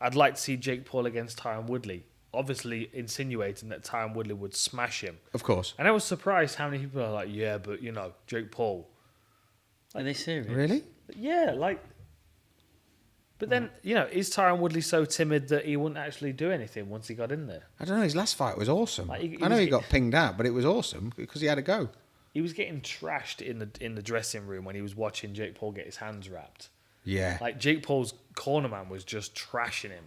Speaker 1: I'd like to see Jake Paul against Tyron Woodley. Obviously insinuating that Tyron Woodley would smash him.
Speaker 3: Of course.
Speaker 1: And I was surprised how many people are like, yeah, but, you know, Jake Paul.
Speaker 2: Are they serious?
Speaker 3: Really?
Speaker 1: Yeah, like... But then, you know, is Tyron Woodley so timid that he wouldn't actually do anything once he got in there?
Speaker 3: I don't know. His last fight was awesome.
Speaker 1: Like,
Speaker 3: I know he got pinged out, but it was awesome because he had a go.
Speaker 1: He was getting trashed in the dressing room when he was watching Jake Paul get his hands wrapped.
Speaker 3: Yeah.
Speaker 1: Like, Jake Paul's cornerman was just trashing him.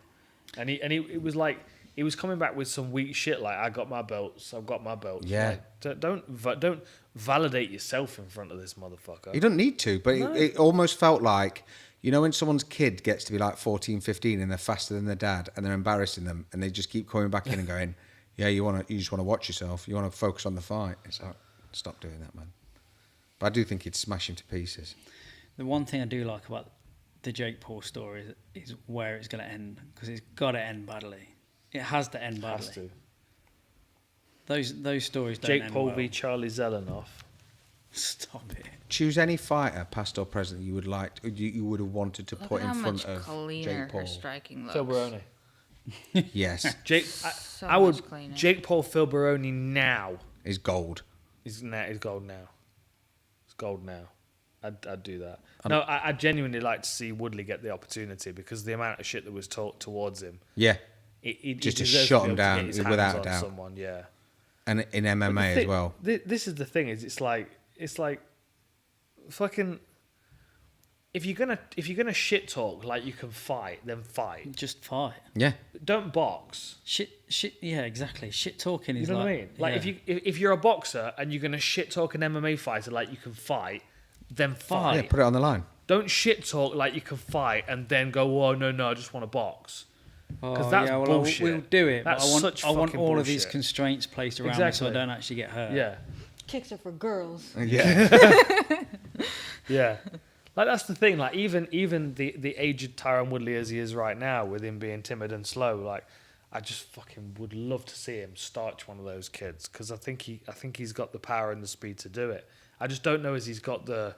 Speaker 1: And it was like... He was coming back with some weak shit like, I got my belts, I've got my belts.
Speaker 3: Yeah.
Speaker 1: Like, don't validate yourself in front of this motherfucker.
Speaker 3: You don't need to, but
Speaker 1: No.
Speaker 3: it almost felt like, you know, when someone's kid gets to be like 14, 15 and they're faster than their dad and they're embarrassing them and they just keep coming back in and going, yeah, you just want to watch yourself. You want to focus on the fight. It's like, stop doing that, man. But I do think he'd smash him to pieces.
Speaker 2: The one thing I do like about the Jake Paul story is where it's going to end, because it's got to end badly. It has to end badly.
Speaker 1: Has to.
Speaker 2: Those stories don't
Speaker 1: Jake
Speaker 2: end
Speaker 1: Paul
Speaker 2: well.
Speaker 1: v Charlie Zelenoff.
Speaker 2: Stop it.
Speaker 3: Choose any fighter, past or present, you would like, you would have wanted to
Speaker 4: Look
Speaker 3: put
Speaker 4: at how
Speaker 3: in
Speaker 4: much
Speaker 3: front of
Speaker 4: cleaner
Speaker 3: Jake
Speaker 4: her
Speaker 3: Paul.
Speaker 4: striking looks.
Speaker 1: Phil Baroni.
Speaker 3: Yes,
Speaker 1: Jake,
Speaker 4: So
Speaker 1: I would
Speaker 4: much cleaner.
Speaker 1: Jake Paul Phil Baroni now.
Speaker 3: is gold.
Speaker 1: Is gold now. It's gold now. I'd do that. No, I genuinely like to see Woodley get the opportunity because the amount of shit that was talked towards him.
Speaker 3: Yeah,
Speaker 1: He
Speaker 3: Just to
Speaker 1: deserves
Speaker 3: shut
Speaker 1: be
Speaker 3: him
Speaker 1: able to get
Speaker 3: down,
Speaker 1: his
Speaker 3: without
Speaker 1: hands
Speaker 3: a
Speaker 1: on
Speaker 3: doubt.
Speaker 1: Someone, yeah.
Speaker 3: and in
Speaker 1: But
Speaker 3: MMA
Speaker 1: the
Speaker 3: as
Speaker 1: thing-
Speaker 3: well.
Speaker 1: This is the thing. It's like fucking. If you're gonna shit talk like you can fight, then fight.
Speaker 2: Just fight.
Speaker 3: Yeah,
Speaker 1: Don't box.
Speaker 2: Shit. Yeah, exactly. Shit talking
Speaker 1: You
Speaker 2: is
Speaker 1: know
Speaker 2: like.
Speaker 1: what I mean? Like
Speaker 2: yeah.
Speaker 1: if you're a boxer and you're gonna shit talk an MMA fighter like you can fight, then fight.
Speaker 3: yeah, put it on the line.
Speaker 1: Don't shit talk like you can fight and then go, oh no, I just want to box.
Speaker 2: Oh,
Speaker 1: that's
Speaker 2: yeah, well,
Speaker 1: bullshit.
Speaker 2: We'll do it.
Speaker 1: That's
Speaker 2: but
Speaker 1: such
Speaker 2: I want
Speaker 1: fucking
Speaker 2: all of these
Speaker 1: bullshit.
Speaker 2: constraints placed around me so
Speaker 1: Exactly.
Speaker 2: I don't actually get hurt.
Speaker 1: Yeah,
Speaker 4: Kicks are for girls.
Speaker 3: Yeah,
Speaker 1: yeah. Like that's the thing. Like even the aged Tyron Woodley as he is right now, with him being timid and slow, like I just fucking would love to see him starch one of those kids because I think he's got the power and the speed to do it. I just don't know as he's got the.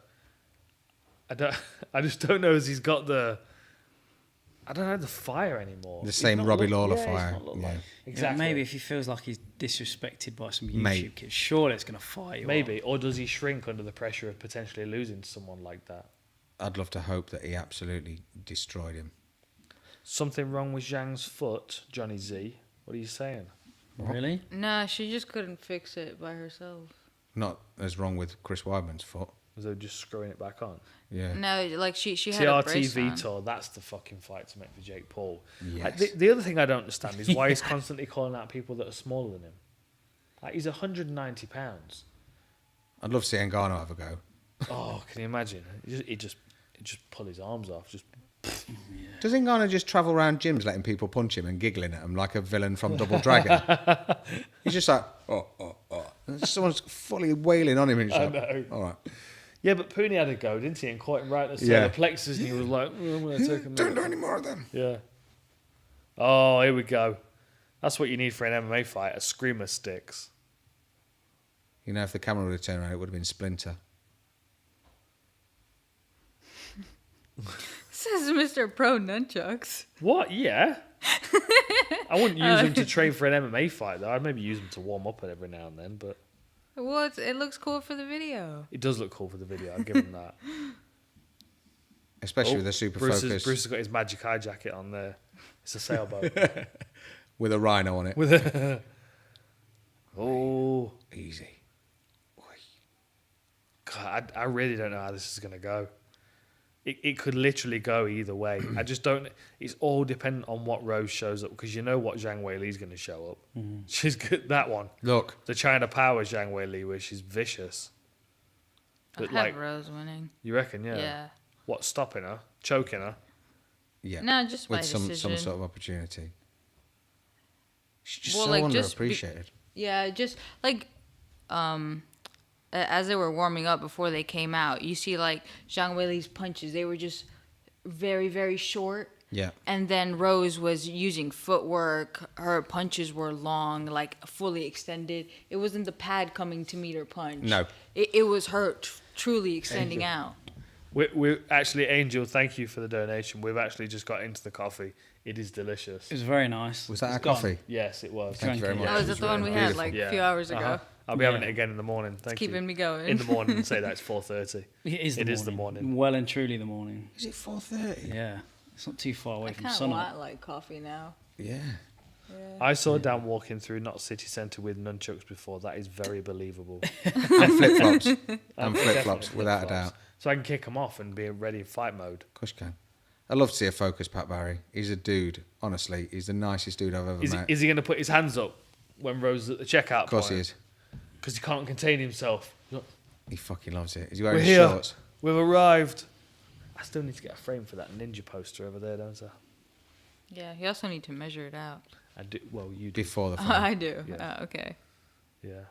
Speaker 1: I just don't know as he's got the. I don't know the fire anymore.
Speaker 3: the
Speaker 1: He's
Speaker 3: same
Speaker 1: not
Speaker 3: Robbie
Speaker 1: look-
Speaker 3: Lawler
Speaker 1: yeah, he's
Speaker 3: fire.
Speaker 1: not look
Speaker 3: Yeah.
Speaker 1: like-
Speaker 2: Yeah,
Speaker 1: Exactly.
Speaker 2: maybe if he feels like he's disrespected by some YouTube
Speaker 3: Mate.
Speaker 2: kids, surely it's going to fire you.
Speaker 1: Maybe, or does he shrink under the pressure of potentially losing to someone like that?
Speaker 3: I'd love to hope that he absolutely destroyed him.
Speaker 1: Something wrong with Zhang's foot, Johnny Z. What are you saying?
Speaker 2: Up. Really?
Speaker 4: Nah, she just couldn't fix it by herself.
Speaker 3: Not as wrong with Chris Weidman's foot.
Speaker 1: Was they just screwing it back on?
Speaker 3: Yeah.
Speaker 4: No, like she had a brace
Speaker 1: TRT
Speaker 4: on.
Speaker 1: Vitor, that's the fucking fight to make for Jake Paul.
Speaker 3: Yes.
Speaker 1: Like, the other thing I don't understand is why he's constantly calling out people that are smaller than him. Like he's 190 pounds.
Speaker 3: I'd love to see Ngannou have a go.
Speaker 1: Oh, can you imagine? He just pull his arms off. Just
Speaker 3: Does Ngannou just travel around gyms letting people punch him and giggling at him like a villain from Double Dragon? He's just like, oh. And someone's fully wailing on him and he's
Speaker 1: I
Speaker 3: like,
Speaker 1: know.
Speaker 3: all right.
Speaker 1: yeah, but Pooney had a go, didn't he? And caught him right in the
Speaker 3: Yeah.
Speaker 1: solar plexus, and he was like, "Oh, I'm gonna take him."
Speaker 3: Don't
Speaker 1: out."
Speaker 3: do any more of them.
Speaker 1: Yeah. Oh, here we go. That's what you need for an MMA fight: a screamer sticks.
Speaker 3: You know, if the camera would have turned around, it would have been Splinter.
Speaker 4: Says Mr. Pro Nunchucks.
Speaker 1: What? Yeah. I wouldn't use them to train for an MMA fight, though. I'd maybe use them to warm up every now and then, but
Speaker 4: Well, it looks cool for the video.
Speaker 1: it does look cool for the video. I'll give him that.
Speaker 3: Especially
Speaker 1: Oh,
Speaker 3: with a super
Speaker 1: Bruce
Speaker 3: focus
Speaker 1: has got his magic eye jacket on there. It's a sailboat.
Speaker 3: with a rhino on it.
Speaker 1: With a oh,
Speaker 3: Easy.
Speaker 1: God, I really don't know how this is gonna go. It could literally go either way. I just don't. It's all dependent on what Rose shows up because you know what Zhang Weili's going to show up. She's good. That one,
Speaker 3: Look,
Speaker 1: the China Power Zhang Weili, where she's vicious.
Speaker 4: I
Speaker 1: But
Speaker 4: have
Speaker 1: like,
Speaker 4: Rose winning.
Speaker 1: you reckon? Yeah.
Speaker 4: Yeah.
Speaker 1: What, stopping her, choking her?
Speaker 3: yeah.
Speaker 4: No, just by
Speaker 3: with some
Speaker 4: decision.
Speaker 3: sort of opportunity. She's just
Speaker 4: Well,
Speaker 3: so
Speaker 4: like, just be-
Speaker 3: underappreciated.
Speaker 4: Yeah, just like as they were warming up before they came out, you see like Zhang Weili's punches, they were just very, very short.
Speaker 3: Yeah.
Speaker 4: And then Rose was using footwork. Her punches were long, like fully extended. It wasn't the pad coming to meet her punch.
Speaker 3: No.
Speaker 4: It was her truly extending out.
Speaker 1: We actually, Angel, thank you for the donation. We've actually just got into the coffee. It is delicious.
Speaker 2: It was very nice.
Speaker 3: Was that
Speaker 2: It's
Speaker 3: our
Speaker 2: gone.
Speaker 3: coffee?
Speaker 1: Yes, it was.
Speaker 3: Thank you very much.
Speaker 4: Oh, is that the one we had
Speaker 3: Beautiful.
Speaker 4: like
Speaker 1: Yeah.
Speaker 4: a few hours ago?
Speaker 1: Uh-huh. I'll be having
Speaker 2: Yeah.
Speaker 1: it again in the morning. Thank you.
Speaker 4: Keeping me going.
Speaker 1: In the morning and say that it's 4:30.
Speaker 2: It is.
Speaker 1: It is the morning.
Speaker 2: Well and truly the morning.
Speaker 3: Is it 4:30?
Speaker 2: Yeah, it's not too far away
Speaker 4: I
Speaker 2: from
Speaker 4: kind of
Speaker 2: sun.
Speaker 4: want like coffee now.
Speaker 3: Yeah.
Speaker 4: Yeah.
Speaker 1: I saw Dan walking through not city centre with nunchucks before. That is very believable.
Speaker 3: And flip flops. And
Speaker 1: Definitely
Speaker 3: flip flops,
Speaker 1: flip-flops.
Speaker 3: without a doubt.
Speaker 1: So I can kick them off and be ready in fight mode.
Speaker 3: Of course you can. I'd love to see a focus Pat Barry. He's a dude, honestly. He's the nicest dude I've ever met.
Speaker 1: Is he going to put his hands up when Rose is at the checkout?
Speaker 3: Of course he is.
Speaker 1: Because he can't contain himself.
Speaker 3: He fucking loves it. Is he
Speaker 1: We're
Speaker 3: wearing
Speaker 1: here.
Speaker 3: shorts?
Speaker 1: We've arrived. I still need to get a frame for that ninja poster over there, don't I?
Speaker 4: Yeah, you also need to measure it out.
Speaker 1: I do. Well, you do.
Speaker 3: Before the
Speaker 4: Oh,
Speaker 3: fight.
Speaker 4: I do.
Speaker 1: Yeah.
Speaker 4: Oh, okay.
Speaker 1: Yeah,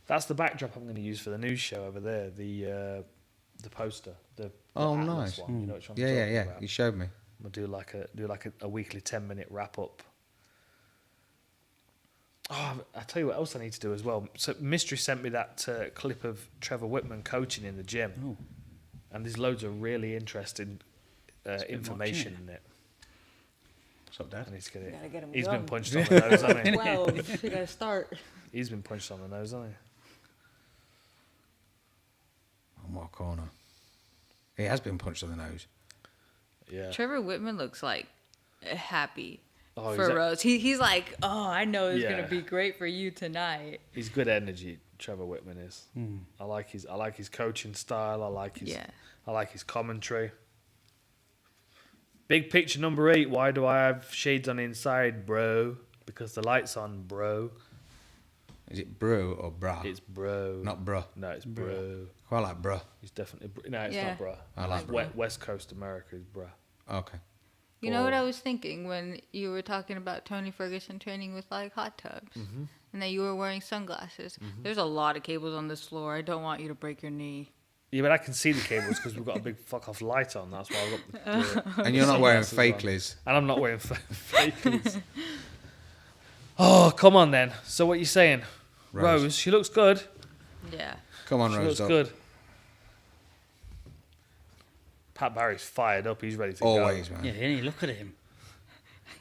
Speaker 1: that's the backdrop I'm going to use for the news show over there. The poster. The
Speaker 3: Oh,
Speaker 1: Atlas
Speaker 3: nice.
Speaker 1: One, you know which one I'm
Speaker 3: Yeah, yeah,
Speaker 1: talking
Speaker 3: yeah.
Speaker 1: about.
Speaker 3: You showed me.
Speaker 1: I'm gonna do like a weekly 10-minute wrap up. Oh, I tell you what else I need to do as well. So Mystery sent me that clip of Trevor Whitman coaching in the gym,
Speaker 2: Oh.
Speaker 1: and there's loads of really interesting
Speaker 2: bit
Speaker 1: information
Speaker 2: much,
Speaker 1: in it.
Speaker 3: What's up, Dad?
Speaker 1: I need to get it.
Speaker 4: Gotta get him
Speaker 1: He's been
Speaker 4: going.
Speaker 1: punched on the nose, hasn't he?
Speaker 4: 12. You gotta start.
Speaker 1: He's been punched on the nose, hasn't
Speaker 3: On what corner? He has been punched on the nose.
Speaker 1: he? Yeah.
Speaker 4: Trevor Whitman looks like happy
Speaker 1: Oh,
Speaker 4: for Rose. He's like, oh, I know it's
Speaker 1: Yeah.
Speaker 4: gonna be great for you tonight.
Speaker 1: He's good energy. Trevor Whitman is. I like his coaching style. I like his commentary. Big picture number 8. Why do I have shades on inside, bro? Because the light's on, bro.
Speaker 3: Is it bro or bra?
Speaker 1: It's bro.
Speaker 3: Not bruh.
Speaker 1: No, it's bro.
Speaker 3: Quite like bruh.
Speaker 1: He's definitely no. It's
Speaker 4: Yeah.
Speaker 1: not bro.
Speaker 3: I like
Speaker 1: It's West Coast America is bro.
Speaker 3: Okay.
Speaker 4: You know what I was thinking when you were talking about Tony Ferguson training with like hot tubs, and that you were wearing sunglasses. There's a lot of cables on this floor. I don't want you to break your knee.
Speaker 1: Yeah, but I can see the cables because we've got a big fuck off light on. That's why I've got the
Speaker 3: And you're not wearing
Speaker 1: sunglasses on.
Speaker 3: fakeless.
Speaker 1: And I'm not wearing fakeless. Oh, come on then. So what you saying? Rose, she looks good.
Speaker 4: Yeah.
Speaker 3: Come on,
Speaker 1: She
Speaker 3: Rose.
Speaker 1: looks
Speaker 3: Dog.
Speaker 1: good. Pat Barry's fired up. He's ready to
Speaker 3: Always,
Speaker 1: go.
Speaker 3: man.
Speaker 2: Yeah, Jenny, look at him.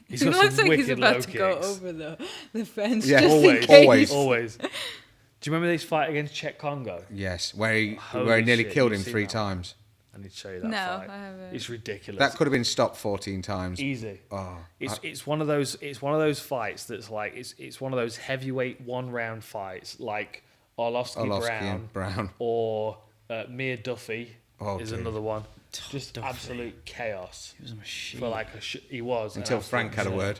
Speaker 1: He's
Speaker 4: He
Speaker 1: got
Speaker 4: looks
Speaker 1: some
Speaker 4: like he's
Speaker 1: wicked
Speaker 4: about
Speaker 1: low
Speaker 4: to go
Speaker 1: kicks.
Speaker 4: over the fence.
Speaker 3: Yeah,
Speaker 4: just
Speaker 1: always,
Speaker 4: in case.
Speaker 3: always.
Speaker 1: Always. Do you remember this fight against Czech Congo?
Speaker 3: Yes, where he
Speaker 1: Holy
Speaker 3: nearly
Speaker 1: shit,
Speaker 3: killed
Speaker 1: you've
Speaker 3: him
Speaker 1: seen
Speaker 3: 3
Speaker 1: that?
Speaker 3: times.
Speaker 1: I need to show you that
Speaker 4: No,
Speaker 1: fight.
Speaker 4: I haven't.
Speaker 1: It's ridiculous.
Speaker 3: That could have been stopped 14 times.
Speaker 1: Easy.
Speaker 3: Oh,
Speaker 1: It's one of those fights that's like it's one of those heavyweight 1-round fights like Orlovsky
Speaker 3: Orlovsky and Brown.
Speaker 1: or Mir Duffy is
Speaker 3: dear.
Speaker 1: another one. Just
Speaker 2: Duffy.
Speaker 1: absolute chaos
Speaker 2: He was a machine.
Speaker 1: for like he was an
Speaker 3: Until
Speaker 1: absolute
Speaker 3: Frank had a word.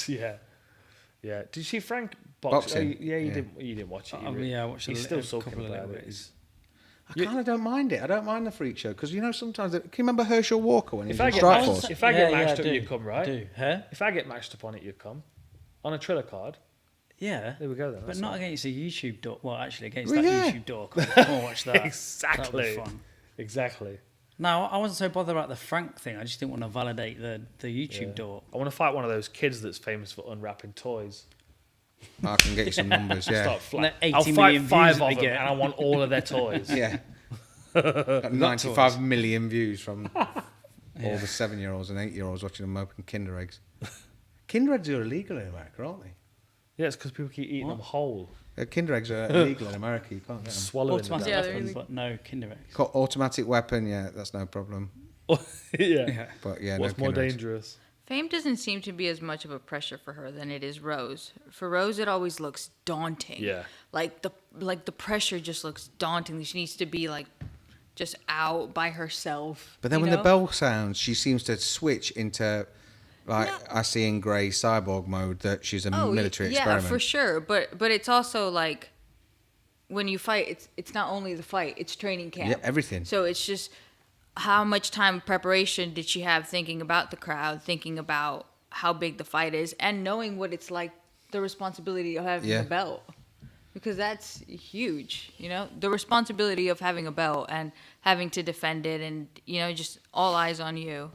Speaker 1: yeah. Did you see Frank
Speaker 3: Boxing?
Speaker 1: Yeah, you
Speaker 3: Yeah.
Speaker 1: didn't. You didn't watch it.
Speaker 2: yeah, I watched
Speaker 1: He's
Speaker 2: a
Speaker 1: still
Speaker 2: little,
Speaker 1: talking
Speaker 2: couple of
Speaker 1: about
Speaker 2: little
Speaker 1: it.
Speaker 2: bits.
Speaker 3: I kind of don't mind it. I don't mind the freak show because you know sometimes. Can you remember Herschel Walker when he
Speaker 1: If
Speaker 3: was
Speaker 1: I
Speaker 3: in
Speaker 1: get
Speaker 3: Strike
Speaker 1: matched,
Speaker 3: Force?
Speaker 1: if I get matched
Speaker 2: I
Speaker 1: up,
Speaker 2: do.
Speaker 1: you come, right?
Speaker 2: I do. Huh?
Speaker 1: If I get matched up on it, you come on a Triller card.
Speaker 2: Yeah.
Speaker 1: There we go then.
Speaker 2: But
Speaker 1: that's
Speaker 2: not
Speaker 1: all.
Speaker 2: against a YouTube door. Well, actually, against
Speaker 3: Well,
Speaker 2: that
Speaker 3: yeah.
Speaker 2: YouTube door. I want to watch that. That'll
Speaker 1: Exactly.
Speaker 2: be fun.
Speaker 1: Exactly.
Speaker 2: No, I wasn't so bothered about the Frank thing. I just didn't want to validate the YouTube
Speaker 1: Yeah.
Speaker 2: door.
Speaker 1: I want to fight one of those kids that's famous for unwrapping toys.
Speaker 3: I can get you some numbers. Yeah,
Speaker 1: Start fly-
Speaker 2: And the 80
Speaker 1: I'll fight
Speaker 2: million
Speaker 1: 5
Speaker 2: views that
Speaker 1: of
Speaker 2: they
Speaker 1: them,
Speaker 2: get.
Speaker 1: and I want all of their toys.
Speaker 3: yeah. Got 95 million views from all the 7-year-olds and 8-year-olds watching them open Kinder eggs. Kinder eggs are illegal in America, aren't they?
Speaker 1: Yeah, it's because people keep eating them whole,
Speaker 3: Kinder eggs are illegal in America. You can't get them.
Speaker 1: swallowing them.
Speaker 2: Automatic
Speaker 4: Yeah,
Speaker 1: down.
Speaker 4: they're
Speaker 2: weapon,
Speaker 4: really-
Speaker 2: but no Kinder eggs.
Speaker 3: Automatic weapon, yeah, that's no problem.
Speaker 1: yeah.
Speaker 3: But yeah,
Speaker 1: What's
Speaker 3: no
Speaker 1: more
Speaker 3: Kinder eggs.
Speaker 1: dangerous?
Speaker 4: Fame doesn't seem to be as much of a pressure for her than it is Rose. For Rose, it always looks daunting.
Speaker 1: Yeah.
Speaker 4: Like the pressure just looks daunting. She needs to be like just out by herself.
Speaker 3: But then
Speaker 4: you
Speaker 3: when
Speaker 4: know?
Speaker 3: the bell sounds, she seems to switch into, like, I see in Grey cyborg mode that she's a military experiment.
Speaker 4: Yeah, for sure. But it's also like when you fight, it's not only the fight, it's training camp.
Speaker 3: Yeah, everything.
Speaker 4: So it's just how much time of preparation did she have thinking about the crowd, thinking about how big the fight is, and knowing what it's like, the responsibility of having
Speaker 3: Yeah.
Speaker 4: a belt. Because that's huge, you know, the responsibility of having a belt and having to defend it, and you know, just all eyes on you.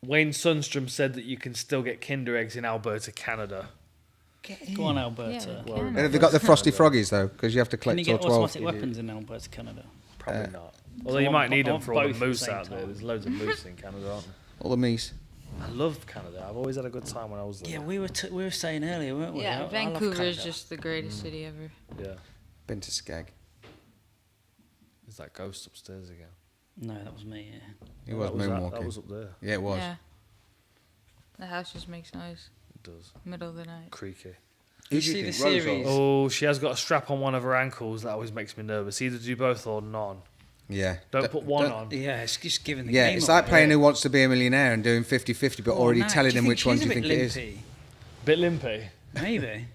Speaker 1: Wayne Sundstrom said that you can still get Kinder eggs in Alberta, Canada.
Speaker 2: Go on, Alberta.
Speaker 4: Yeah,
Speaker 1: Well,
Speaker 3: And have they got the frosty froggies though? Because you have to
Speaker 2: Can you
Speaker 3: collect
Speaker 2: get
Speaker 3: all 12.
Speaker 2: automatic weapons in Alberta, Canada?
Speaker 1: Probably not.
Speaker 2: I
Speaker 1: Although you
Speaker 2: want-
Speaker 1: might need
Speaker 2: I
Speaker 1: them
Speaker 2: want
Speaker 1: for all the
Speaker 2: both at the
Speaker 1: moose
Speaker 2: same
Speaker 1: out there.
Speaker 2: time.
Speaker 1: There's loads of moose in Canada, aren't there?
Speaker 3: All the me's.
Speaker 1: I love Canada. I've always had a good time when I was there.
Speaker 2: Yeah, we were saying earlier, weren't we? I
Speaker 4: Yeah,
Speaker 2: love
Speaker 4: Vancouver is
Speaker 2: Canada.
Speaker 4: just the greatest city ever.
Speaker 1: Yeah.
Speaker 3: Been to Skeg.
Speaker 1: Is that ghost upstairs again?
Speaker 2: No, that was me. Yeah.
Speaker 3: He was
Speaker 1: that
Speaker 3: moonwalking.
Speaker 1: was up there.
Speaker 3: Yeah, it was.
Speaker 4: Yeah. The house just makes noise.
Speaker 1: It does.
Speaker 4: Middle of the night.
Speaker 1: Creaky.
Speaker 3: Who
Speaker 2: You
Speaker 3: do you
Speaker 2: see
Speaker 3: think,
Speaker 2: the
Speaker 3: Rose or-
Speaker 2: series?
Speaker 1: Oh, she has got a strap on one of her ankles. That always makes me nervous. Either do both or none.
Speaker 3: Yeah.
Speaker 1: Don't put one
Speaker 3: don't-
Speaker 1: on.
Speaker 2: Yeah, it's just giving the
Speaker 3: Yeah,
Speaker 2: game
Speaker 3: it's
Speaker 2: away,
Speaker 3: like playing
Speaker 2: yeah.
Speaker 3: Who Wants to Be a Millionaire and doing 50-50, but
Speaker 2: Oh,
Speaker 3: already
Speaker 2: no,
Speaker 3: telling
Speaker 2: do you
Speaker 3: them
Speaker 2: think
Speaker 3: which one
Speaker 2: she's
Speaker 3: do you
Speaker 2: a
Speaker 3: think
Speaker 2: bit
Speaker 3: it is.
Speaker 2: limpy?
Speaker 1: Bit limpy.
Speaker 2: Maybe.
Speaker 1: I'm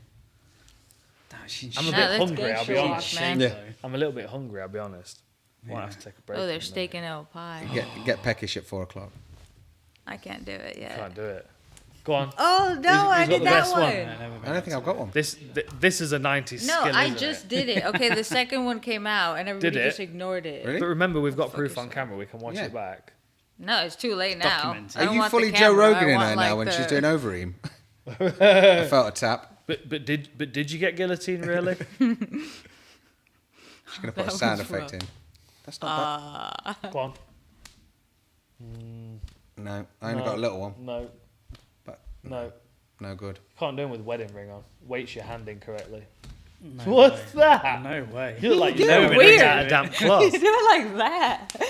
Speaker 1: a
Speaker 4: Nah,
Speaker 1: bit
Speaker 4: that's
Speaker 1: hungry,
Speaker 4: good
Speaker 1: I'll be
Speaker 4: show
Speaker 1: honest.
Speaker 4: off, man.
Speaker 3: Yeah.
Speaker 1: I'm a little bit hungry, I'll be honest. Might have to take a break.
Speaker 4: Oh,
Speaker 1: in a
Speaker 4: they're
Speaker 1: minute.
Speaker 4: staking out pie.
Speaker 3: Get peckish at 4 o'clock.
Speaker 4: I can't do it yet.
Speaker 1: Can't do it. Go on.
Speaker 4: Oh no,
Speaker 1: Who's
Speaker 4: I
Speaker 1: got
Speaker 4: did
Speaker 1: the
Speaker 4: that
Speaker 1: best
Speaker 4: one.
Speaker 1: one?
Speaker 3: I don't think I've got one.
Speaker 1: This is a 90s
Speaker 4: No,
Speaker 1: skill,
Speaker 4: I
Speaker 1: isn't
Speaker 4: just
Speaker 1: it?
Speaker 4: did it. Okay, the second one came out and everybody
Speaker 1: Did it?
Speaker 4: just ignored it.
Speaker 3: Really?
Speaker 1: But remember, we've got
Speaker 4: Fuck
Speaker 1: proof on
Speaker 4: yourself.
Speaker 1: camera. We can watch
Speaker 3: Yeah.
Speaker 1: it back.
Speaker 4: No, it's too late now.
Speaker 2: Documented.
Speaker 4: I don't
Speaker 3: Are you
Speaker 4: want the
Speaker 3: fully Joe
Speaker 4: camera.
Speaker 3: Rogan
Speaker 4: I
Speaker 3: in
Speaker 4: want,
Speaker 3: her now
Speaker 4: like,
Speaker 3: when she's
Speaker 4: the-
Speaker 3: doing Overeem? I felt a tap.
Speaker 1: But did you get guillotine really?
Speaker 3: She's going to put a
Speaker 4: That
Speaker 3: sound
Speaker 4: was
Speaker 3: effect
Speaker 4: rough.
Speaker 3: in. That's not
Speaker 1: Go on.
Speaker 3: bad. No, I only
Speaker 1: No.
Speaker 3: got a little one.
Speaker 1: No.
Speaker 3: But
Speaker 1: No.
Speaker 3: no good.
Speaker 1: Can't do it with wedding ring on. Weights your hand in correctly.
Speaker 2: No
Speaker 1: What's
Speaker 2: way.
Speaker 1: that?
Speaker 2: No way.
Speaker 1: You look like
Speaker 4: do
Speaker 1: you've
Speaker 4: it
Speaker 1: never been
Speaker 4: weird.
Speaker 1: out of damp cloth.
Speaker 4: You do it like that.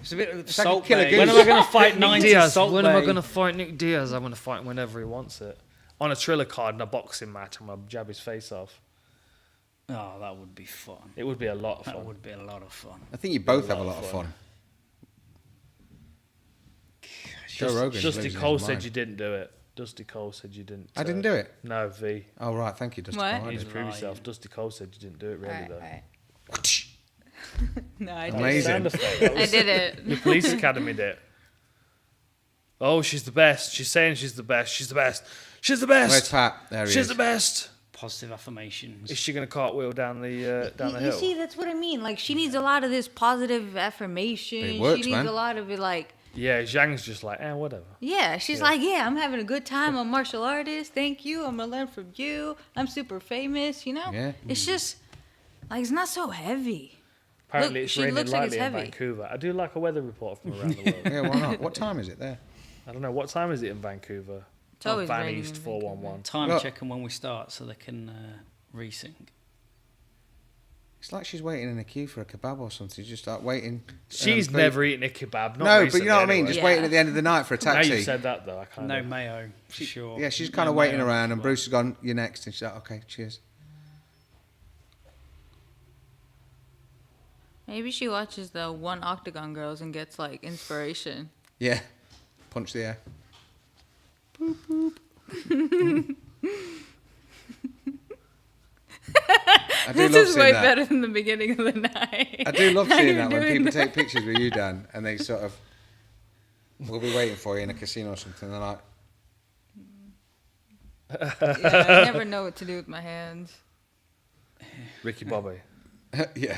Speaker 2: It's a bit of
Speaker 3: like a
Speaker 2: salt
Speaker 3: killer
Speaker 2: bay.
Speaker 3: goose.
Speaker 1: When am I going to fight Nick
Speaker 2: 90
Speaker 1: Diaz?
Speaker 2: Salt
Speaker 1: When am I
Speaker 2: Bay.
Speaker 1: going to fight Nick Diaz? I'm going to fight him whenever he wants it. On a Triller card in a boxing match, I'm going to jab his face off.
Speaker 2: Oh, that would be fun.
Speaker 1: It would be a lot of
Speaker 2: That
Speaker 1: fun.
Speaker 2: would be a lot of fun.
Speaker 3: I think you both have a lot of fun. Joe Rogan.
Speaker 1: Dusty Cole said you didn't do it. Dusty Cole said you didn't.
Speaker 3: I didn't do it.
Speaker 1: No, V.
Speaker 3: Oh, right. Thank you, Dusty.
Speaker 4: What?
Speaker 3: Cole. I
Speaker 1: You
Speaker 3: did.
Speaker 1: just prove
Speaker 2: lying.
Speaker 1: yourself. Dusty Cole said you didn't do it really,
Speaker 4: Alright,
Speaker 1: though.
Speaker 4: alright. No, I did
Speaker 3: Amazing.
Speaker 1: Sound effect. That
Speaker 4: I
Speaker 1: was-
Speaker 4: did it.
Speaker 1: Your police academy did. Oh, she's the best. She's saying she's the best. She's the best. She's the best.
Speaker 3: Where's Pat? There he
Speaker 1: She's
Speaker 3: is.
Speaker 1: the best.
Speaker 2: Positive affirmations.
Speaker 1: Is she going to cartwheel down the
Speaker 4: You
Speaker 1: hill?
Speaker 4: see, that's what I mean. Like, she needs a lot of this positive affirmation.
Speaker 3: It works,
Speaker 4: she needs
Speaker 3: man.
Speaker 4: a lot of it, like,
Speaker 1: Yeah, Zhang's just like, whatever.
Speaker 4: yeah, she's like, yeah, I'm having a good time. I'm a martial artist. Thank you. I'm going to learn from you. I'm super famous, you know?
Speaker 3: Yeah.
Speaker 4: It's just, like, it's not so heavy.
Speaker 1: Apparently,
Speaker 4: Look,
Speaker 1: it's
Speaker 4: she
Speaker 1: raining
Speaker 4: looks like it's
Speaker 1: lightly in
Speaker 4: heavy.
Speaker 1: Vancouver. I do like a weather report from around the world.
Speaker 3: Yeah, why not? What time is it there?
Speaker 1: I don't know what time is it in Vancouver.
Speaker 4: It's always
Speaker 1: Van
Speaker 4: raining
Speaker 1: East
Speaker 4: in
Speaker 1: 411.
Speaker 2: Time
Speaker 3: Look.
Speaker 2: checking when we start so they can resync.
Speaker 3: It's like she's waiting in a queue for a kebab or something. She's just like waiting.
Speaker 1: She's
Speaker 3: food.
Speaker 1: never eaten a kebab. Not
Speaker 3: No, but
Speaker 1: recently
Speaker 3: you know what I mean?
Speaker 1: anyway.
Speaker 3: Just
Speaker 4: Yeah.
Speaker 3: waiting at the end of the night for a
Speaker 1: Now
Speaker 3: taxi.
Speaker 1: you've said that though, I kind
Speaker 2: No
Speaker 1: of.
Speaker 2: mayo, for sure.
Speaker 3: Yeah, she's
Speaker 2: No
Speaker 3: kind of waiting
Speaker 2: mayo
Speaker 3: around,
Speaker 2: as
Speaker 3: and
Speaker 2: well.
Speaker 3: Bruce has gone, "You're next," and she's like, "Okay, cheers."
Speaker 4: Maybe she watches the One Octagon Girls and gets, like, inspiration.
Speaker 3: Yeah, punch the air. I do
Speaker 4: This
Speaker 3: love
Speaker 4: is
Speaker 3: seeing
Speaker 4: way
Speaker 3: that.
Speaker 4: better than the beginning of the night.
Speaker 3: I do love
Speaker 4: How
Speaker 3: seeing
Speaker 4: you're
Speaker 3: that when
Speaker 4: doing
Speaker 3: people
Speaker 4: that.
Speaker 3: take pictures with you, Dan, and they sort of, we'll be waiting for you in a casino or something. They're like,
Speaker 4: Yeah, I never know what to do with my hands.
Speaker 1: Ricky Bobby.
Speaker 3: yeah,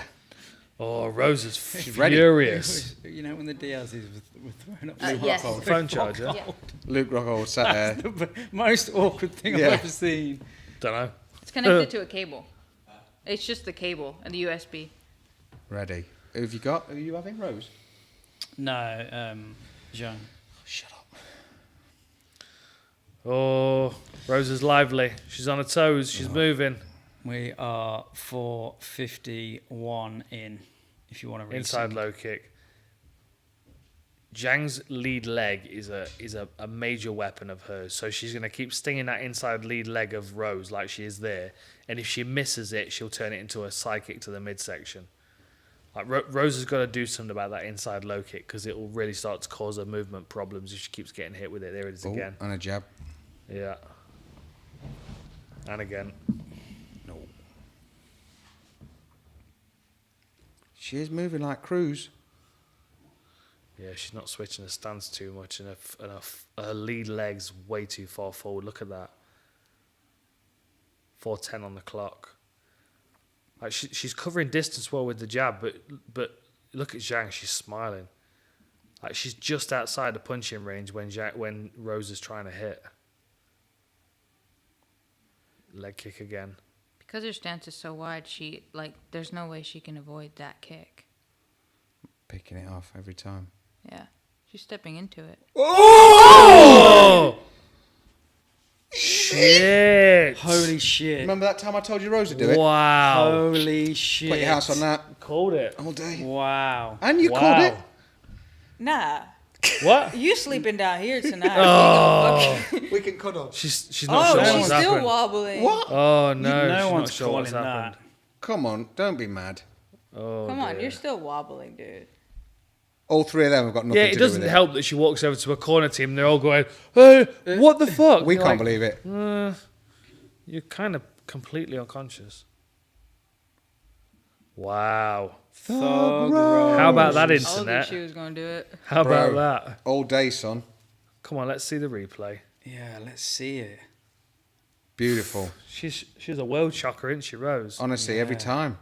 Speaker 1: Oh, Rose is
Speaker 3: ready.
Speaker 1: furious.
Speaker 2: You know when the Diaz's were throwing up
Speaker 4: Yes.
Speaker 2: Luke Rockhold?
Speaker 1: Phone charger.
Speaker 4: Yeah.
Speaker 3: Luke Rockhold sat there.
Speaker 2: The most awkward thing
Speaker 3: Yeah.
Speaker 2: I've ever seen.
Speaker 1: Don't know.
Speaker 4: It's connected to a cable. It's just the cable and the USB.
Speaker 3: Ready. Who have you got? Who are you having, Rose?
Speaker 2: No, Jean.
Speaker 3: Shut up.
Speaker 1: Oh, Rose is lively. She's on her toes. She's moving.
Speaker 2: We are 4:51 in. If you want to
Speaker 1: Inside low kick. Zhang's lead leg is a major weapon of hers, so she's going to keep stinging that inside lead leg of Rose like she is there, and if she misses it, she'll turn it into a side kick to the midsection. Like Rose has got to do something about that inside low kick because it will really start to cause her movement problems if she keeps getting hit with it. There it is
Speaker 3: Oh,
Speaker 1: again.
Speaker 3: and a jab.
Speaker 1: Yeah. And again.
Speaker 3: No. She is moving like Cruz.
Speaker 1: Yeah, she's not switching her stance too much, and her lead leg's way too far forward. Look at that. 4:10 on the clock. Like she's covering distance well with the jab, but look at Zhang. She's smiling. Like she's just outside the punching range when Rose is trying to hit. Leg kick again.
Speaker 4: Because her stance is so wide, there's no way she can avoid that kick.
Speaker 3: Picking it off every time.
Speaker 4: Yeah. She's stepping into it.
Speaker 1: Oh! Shit!
Speaker 2: Holy shit.
Speaker 3: Remember that time I told you Rose would do it?
Speaker 1: Wow!
Speaker 2: Holy shit.
Speaker 3: Put your house on that
Speaker 1: Called it.
Speaker 3: all day.
Speaker 2: Wow.
Speaker 3: And you
Speaker 1: Wow.
Speaker 3: called it.
Speaker 4: Nah,
Speaker 1: What?
Speaker 4: you sleeping down here tonight.
Speaker 1: Oh.
Speaker 3: We can cuddle.
Speaker 1: She's not
Speaker 4: Oh,
Speaker 1: sure
Speaker 4: she's
Speaker 1: what's
Speaker 4: still
Speaker 1: happened.
Speaker 4: wobbling.
Speaker 3: What?
Speaker 1: Oh no!
Speaker 2: No
Speaker 1: she's
Speaker 2: one's
Speaker 1: not sure what's
Speaker 2: calling
Speaker 1: happened.
Speaker 2: that.
Speaker 3: Come on, don't be mad.
Speaker 1: Oh,
Speaker 4: Come on,
Speaker 1: dear.
Speaker 4: you're still wobbling, dude.
Speaker 3: All three of them have got nothing
Speaker 1: Yeah,
Speaker 3: to
Speaker 1: it
Speaker 3: do
Speaker 1: doesn't
Speaker 3: with
Speaker 1: help that she walks over to a corner team and they're all going, "Hey, what the fuck?"
Speaker 3: We
Speaker 1: You're
Speaker 3: can't
Speaker 1: like,
Speaker 3: believe it.
Speaker 1: You're kind of completely unconscious. Wow.
Speaker 2: Thug Rose.
Speaker 1: How about that
Speaker 4: I told you
Speaker 1: internet?
Speaker 4: she was gonna do it.
Speaker 1: How
Speaker 3: Bro.
Speaker 1: about that?
Speaker 3: All day, son.
Speaker 1: Come on, let's see the replay.
Speaker 2: Yeah, let's see it.
Speaker 3: Beautiful.
Speaker 1: She's a world shocker, isn't she, Rose?
Speaker 3: Honestly, every time.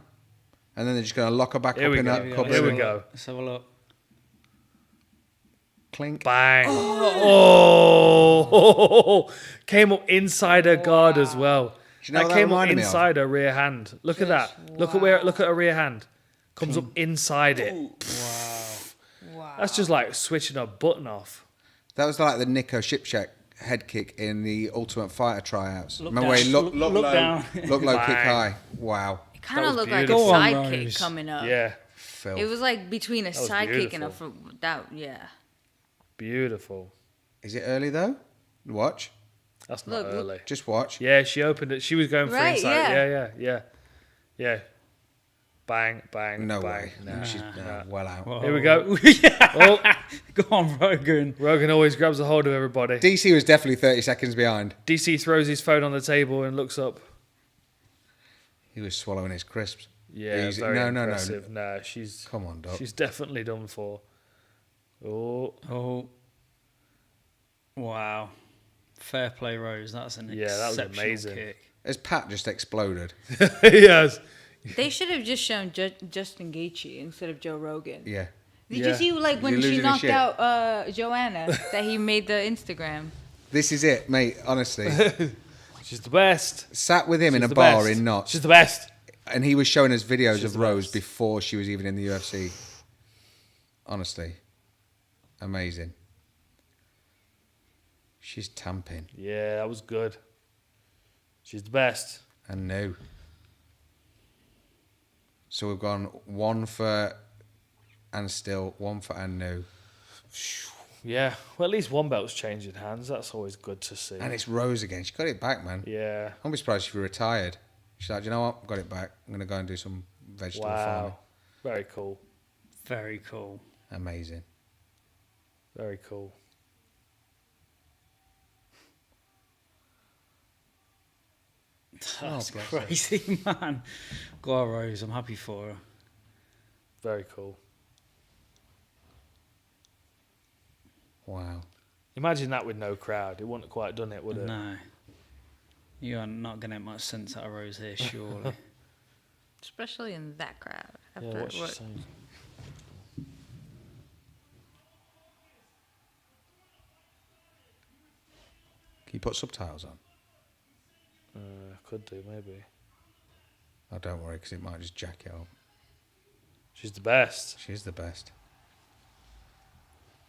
Speaker 3: And then they're just going to lock her back
Speaker 1: Here
Speaker 3: up
Speaker 1: we
Speaker 3: in
Speaker 1: go.
Speaker 3: that
Speaker 2: Here
Speaker 3: cupboard.
Speaker 1: Here we
Speaker 3: and
Speaker 1: go.
Speaker 2: Let's have a look.
Speaker 3: Clink.
Speaker 1: Bang. Oh. Came up inside her guard as well.
Speaker 3: Do you know what
Speaker 1: that
Speaker 3: that
Speaker 1: came up
Speaker 3: reminded me of?
Speaker 1: inside her rear hand. Look at that. Look at her rear hand. Comes up inside it.
Speaker 4: Wow.
Speaker 1: That's just like switching a button off.
Speaker 3: That was like the Nico Shipshack head kick in the Ultimate Fighter tryouts.
Speaker 2: Look
Speaker 3: Remember where he
Speaker 2: down.
Speaker 3: look
Speaker 2: Look
Speaker 3: low,
Speaker 2: down.
Speaker 3: look low, kick
Speaker 1: Bang.
Speaker 3: high. Wow.
Speaker 4: It kind of
Speaker 1: was
Speaker 4: looked like a
Speaker 1: beautiful.
Speaker 2: Go on,
Speaker 4: sidekick
Speaker 2: Rose.
Speaker 4: coming up.
Speaker 1: Yeah.
Speaker 3: Phil.
Speaker 4: It was like between a
Speaker 1: was
Speaker 4: sidekick and a
Speaker 1: beautiful.
Speaker 4: that. Yeah.
Speaker 1: Beautiful.
Speaker 3: Is it early though? Watch.
Speaker 1: That's not
Speaker 4: Look,
Speaker 1: early.
Speaker 3: Just watch.
Speaker 1: Yeah, she opened it. She was going for
Speaker 4: Right,
Speaker 1: inside. Yeah. Bang, bang,
Speaker 3: No
Speaker 1: bang.
Speaker 3: way.
Speaker 1: Nah.
Speaker 3: She's well out.
Speaker 2: Whoa.
Speaker 1: Here we go.
Speaker 2: Yeah.
Speaker 1: Oh,
Speaker 2: Go on, Rogan.
Speaker 1: Rogan always grabs a hold of everybody.
Speaker 3: DC was definitely 30 seconds behind.
Speaker 1: DC throws his phone on the table and looks up.
Speaker 3: He was swallowing his crisps.
Speaker 1: Yeah,
Speaker 3: Easy.
Speaker 1: very
Speaker 3: No.
Speaker 1: impressive. Nah, she's
Speaker 3: Come on, Doc.
Speaker 1: she's definitely done for. Oh,
Speaker 2: Oh. Wow. Fair play, Rose. That's an
Speaker 1: Yeah, that was
Speaker 2: exceptional
Speaker 1: amazing.
Speaker 2: kick.
Speaker 3: As Pat just exploded.
Speaker 1: yes.
Speaker 4: They should have just shown Justin Gaethje instead of Joe Rogan.
Speaker 3: Yeah.
Speaker 4: Did
Speaker 1: Yeah.
Speaker 4: you see like when
Speaker 3: You're
Speaker 4: she
Speaker 3: losing
Speaker 4: knocked
Speaker 3: your shit.
Speaker 4: out Joanna that he made the Instagram?
Speaker 3: This is it, mate. Honestly.
Speaker 1: She's the best.
Speaker 3: Sat with him in
Speaker 1: She's
Speaker 3: a
Speaker 1: the
Speaker 3: bar
Speaker 1: best.
Speaker 3: in Knots.
Speaker 1: She's the best.
Speaker 3: And he was showing us videos
Speaker 1: She's
Speaker 3: of
Speaker 1: the
Speaker 3: Rose
Speaker 1: best.
Speaker 3: before she was even in the UFC. Honestly. Amazing. She's tamping.
Speaker 1: Yeah, that was good. She's the best.
Speaker 3: And no. So we've gone one for and still, one for and no.
Speaker 1: Yeah. Well, at least one belt's changing hands. That's always good to see.
Speaker 3: And it's Rose again. She got it back, man.
Speaker 1: Yeah.
Speaker 3: I'll be surprised if she retired. She's like, you know what? Got it back. I'm going to go and do some vegetable farming.
Speaker 1: Wow. Very cool.
Speaker 2: Very cool.
Speaker 3: Amazing.
Speaker 1: Very cool.
Speaker 2: That's
Speaker 3: bless
Speaker 2: crazy, man. Go on, Rose. I'm happy for her.
Speaker 1: Very cool.
Speaker 3: Wow.
Speaker 1: Imagine that with no crowd. It wouldn't have quite done it, would it?
Speaker 2: No. You are not going to get much sense out of Rose here, surely.
Speaker 4: Especially in that crowd.
Speaker 1: Yeah,
Speaker 4: After
Speaker 1: what's she
Speaker 4: what-
Speaker 1: saying?
Speaker 3: Can you put subtitles on?
Speaker 1: Could do, maybe.
Speaker 3: Oh, don't worry, because it might just jack it up.
Speaker 1: She's the best.
Speaker 3: She's the best.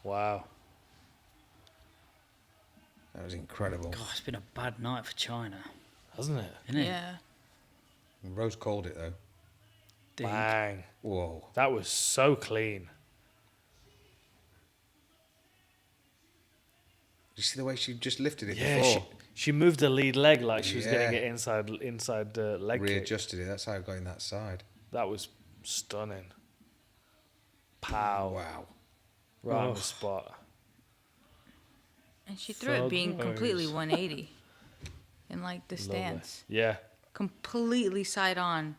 Speaker 1: Wow.
Speaker 3: That was incredible.
Speaker 2: God, it's been a bad night for China,
Speaker 1: Hasn't it?
Speaker 2: isn't it?
Speaker 4: Yeah.
Speaker 3: Rose called it, though.
Speaker 2: Dink.
Speaker 1: Bang.
Speaker 3: Whoa.
Speaker 1: That was so clean.
Speaker 3: You see the way she just lifted it
Speaker 1: Yeah,
Speaker 3: before?
Speaker 1: she moved the lead leg like she was
Speaker 3: Yeah.
Speaker 1: getting it inside the leg kick.
Speaker 3: Readjusted it. That's how I got in that side.
Speaker 1: That was stunning. Pow.
Speaker 3: Wow.
Speaker 1: Right on
Speaker 2: Oh.
Speaker 1: the spot.
Speaker 4: And she threw it
Speaker 1: Thug
Speaker 4: being completely
Speaker 1: Rose.
Speaker 4: 180 in like the
Speaker 1: Lovely.
Speaker 4: stance.
Speaker 1: Yeah.
Speaker 4: Completely side on.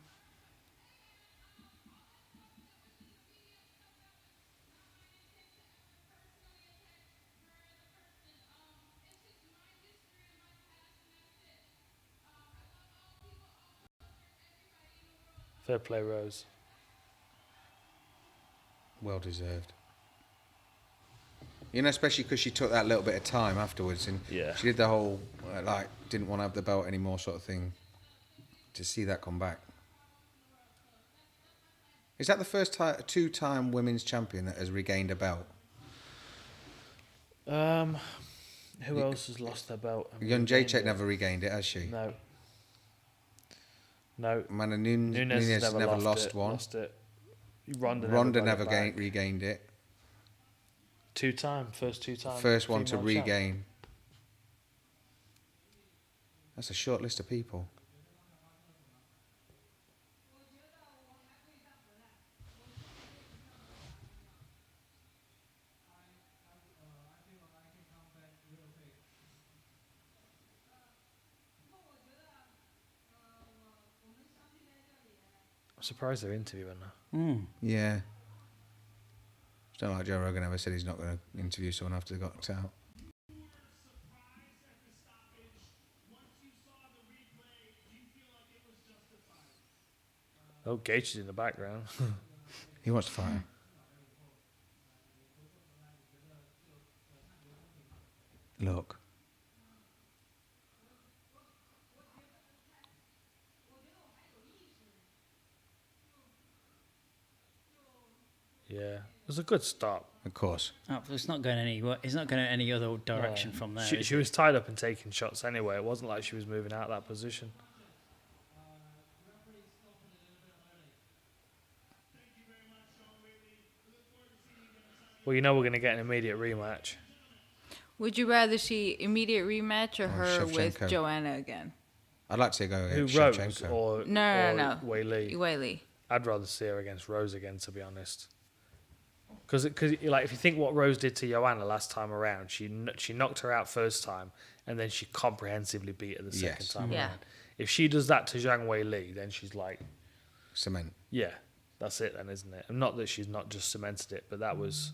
Speaker 1: Fair play, Rose.
Speaker 3: Well deserved. You know, especially because she took that little bit of time afterwards, and
Speaker 1: Yeah.
Speaker 3: she did the whole like didn't want to have the belt anymore sort of thing. To see that come back. Is that the first two-time women's champion that has regained a belt?
Speaker 1: Who else has lost their belt? and
Speaker 3: Young
Speaker 1: regained
Speaker 3: Jacek
Speaker 1: it?
Speaker 3: never regained it, has she?
Speaker 1: No. No.
Speaker 3: Mana
Speaker 1: Nunes has never
Speaker 3: lost one.
Speaker 1: Lost it. Ronda
Speaker 3: Never
Speaker 1: got it back.
Speaker 3: regained it.
Speaker 1: First two time.
Speaker 3: First one to
Speaker 1: female champ.
Speaker 3: regain. That's a short list of people.
Speaker 1: I'm surprised they're interviewing her.
Speaker 3: Yeah. It's not like Joe Rogan ever said he's not going to interview someone after they got knocked out.
Speaker 1: Oh, Gage is in the background.
Speaker 3: He wants to fight her. Look.
Speaker 1: Yeah, it was a good start.
Speaker 3: Of course.
Speaker 2: Oh, it's not going It's not going any other direction from there.
Speaker 1: She was tied up and taking shots anyway. It wasn't like she was moving out of that position. Well, you know we're going to get an immediate rematch.
Speaker 4: Would you rather see immediate rematch or her with
Speaker 3: Shevchenko.
Speaker 4: Joanna again?
Speaker 3: I'd like to go
Speaker 1: Who,
Speaker 3: against
Speaker 1: Rose
Speaker 3: Shevchenko.
Speaker 1: or
Speaker 4: No.
Speaker 1: Wei Li?
Speaker 4: Whaley.
Speaker 1: I'd rather see her against Rose again, to be honest. Because like if you think what Rose did to Joanna last time around, she knocked her out first time, and then she comprehensively beat her the second time
Speaker 4: Yeah.
Speaker 1: around. If she does that to Zhang Wei Li, then she's like,
Speaker 3: Cement.
Speaker 1: yeah, that's it then, isn't it? And not that she's not just cemented it, but that was.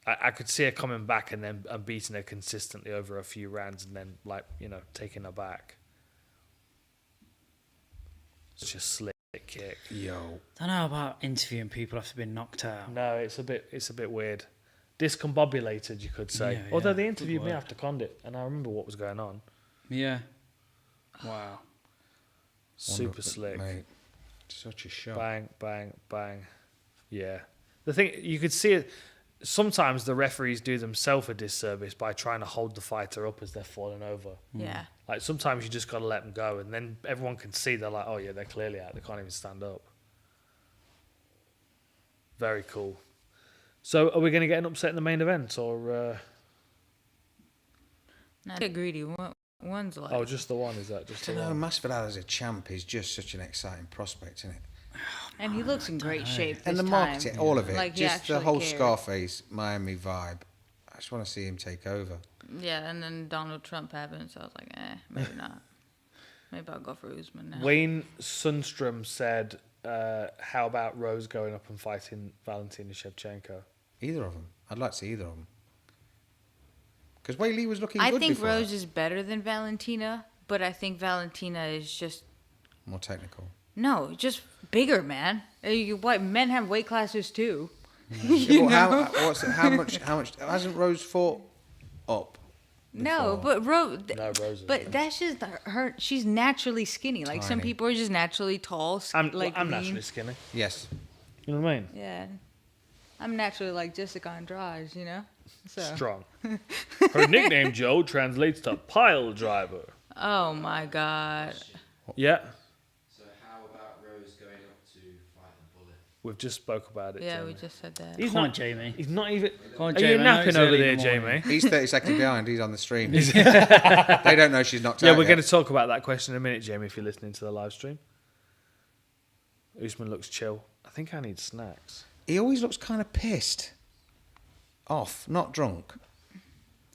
Speaker 1: I could see her coming back and beating her consistently over a few rounds, and then taking her back. Such a slick kick.
Speaker 3: Yo.
Speaker 2: Don't know about interviewing people after being knocked out.
Speaker 1: No, it's a bit weird. Discombobulated, you could say.
Speaker 2: Yeah,
Speaker 1: Although
Speaker 2: yeah,
Speaker 1: they
Speaker 2: good
Speaker 1: interviewed me
Speaker 2: word.
Speaker 1: after Condit, and I remember what was going on.
Speaker 2: Yeah. Wow.
Speaker 1: Super slick.
Speaker 3: Mate, such a shot.
Speaker 1: Bang, bang, bang. Yeah. The thing, you could see it. Sometimes the referees do themselves a disservice by trying to hold the fighter up as they're falling over.
Speaker 4: Yeah.
Speaker 1: Like sometimes you just got to let them go, and then everyone can see they're like, oh yeah, they're clearly out. They can't even stand up. Very cool. So are we going to get an upset in the main event, or?
Speaker 4: Not get greedy. One's like.
Speaker 1: Oh, just the one. Is that just the one?
Speaker 3: Masvidal as a champ is just such an exciting prospect, isn't it?
Speaker 4: And he looks in great shape this
Speaker 3: And the
Speaker 4: time.
Speaker 3: marketing, all of it,
Speaker 4: Like, he
Speaker 3: just the
Speaker 4: actually
Speaker 3: whole
Speaker 4: cared.
Speaker 3: Scarface Miami vibe. I just want to see him take over.
Speaker 4: Yeah, and then Donald Trump happened, so I was like, maybe not. Maybe I'll go for Usman now.
Speaker 1: Wayne Sundstrom said, how about Rose going up and fighting Valentina Shevchenko?
Speaker 3: Either of them. I'd like to see either of them. Because Wei Li was looking
Speaker 4: I
Speaker 3: good
Speaker 4: think
Speaker 3: before
Speaker 4: Rose
Speaker 3: that.
Speaker 4: is better than Valentina, but I think Valentina is just
Speaker 3: More technical.
Speaker 4: no, just bigger, man. Men have weight classes too.
Speaker 3: Yeah, but how much hasn't Rose fought up?
Speaker 4: No,
Speaker 3: before?
Speaker 4: but Rose.
Speaker 1: No, Rose
Speaker 4: But
Speaker 1: isn't.
Speaker 4: that's just her. She's naturally skinny. Like some
Speaker 3: Tiny.
Speaker 4: people are just naturally tall.
Speaker 1: I'm
Speaker 4: lean.
Speaker 1: naturally skinny.
Speaker 3: Yes.
Speaker 1: You know what I mean?
Speaker 4: Yeah, I'm naturally like Jessica Andrade. You know. So.
Speaker 1: Strong. Her nickname, Joe, translates to pile driver.
Speaker 4: Oh my God.
Speaker 1: Yeah,
Speaker 5: So how about Rose going up to fight the Bullet?
Speaker 1: we've just spoke about it.
Speaker 4: Yeah,
Speaker 1: Jamie.
Speaker 4: we just said that.
Speaker 1: He's
Speaker 2: Come on,
Speaker 1: not,
Speaker 2: Jamie.
Speaker 1: He's not even.
Speaker 2: Come on,
Speaker 1: Are
Speaker 2: Jamie.
Speaker 1: you
Speaker 2: I know
Speaker 1: napping
Speaker 2: it's
Speaker 1: over
Speaker 2: early
Speaker 1: there,
Speaker 2: in the morning.
Speaker 1: Jamie?
Speaker 3: He's 30 seconds behind. He's on the stream. They don't know she's knocked out
Speaker 1: Yeah, we're
Speaker 3: yet.
Speaker 1: going to talk about that question in a minute, Jamie, if you're listening to the live stream. Usman looks chill. I think I need snacks.
Speaker 3: He always looks kind of pissed. Off, not drunk.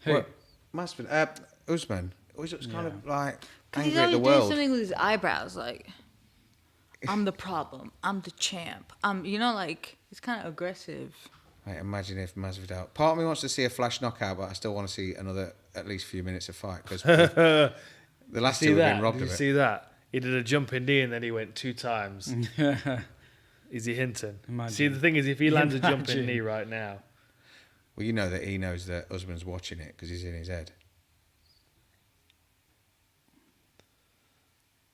Speaker 2: Who?
Speaker 3: What? Masvidal. Usman. Always looks kind of like
Speaker 4: Cause he's
Speaker 3: angry at
Speaker 4: always
Speaker 3: the
Speaker 4: doing
Speaker 3: world.
Speaker 4: something with his eyebrows, like I'm the problem. I'm the champ. Like it's kind of aggressive.
Speaker 3: Right, imagine if Masvidal. Part of me wants to see a flash knockout, but I still want to see another at least few minutes of fight because the last
Speaker 1: See
Speaker 3: two have
Speaker 1: that?
Speaker 3: been robbed
Speaker 1: Did
Speaker 3: of
Speaker 1: you
Speaker 3: it.
Speaker 1: see that? He did a jumping knee and then he went 2 times. Is he hinting?
Speaker 2: Imagine.
Speaker 1: See, the thing is, if he lands a jumping
Speaker 2: Imagine.
Speaker 1: knee right now,
Speaker 3: Well, you know that he knows that Usman's watching it because he's in his head.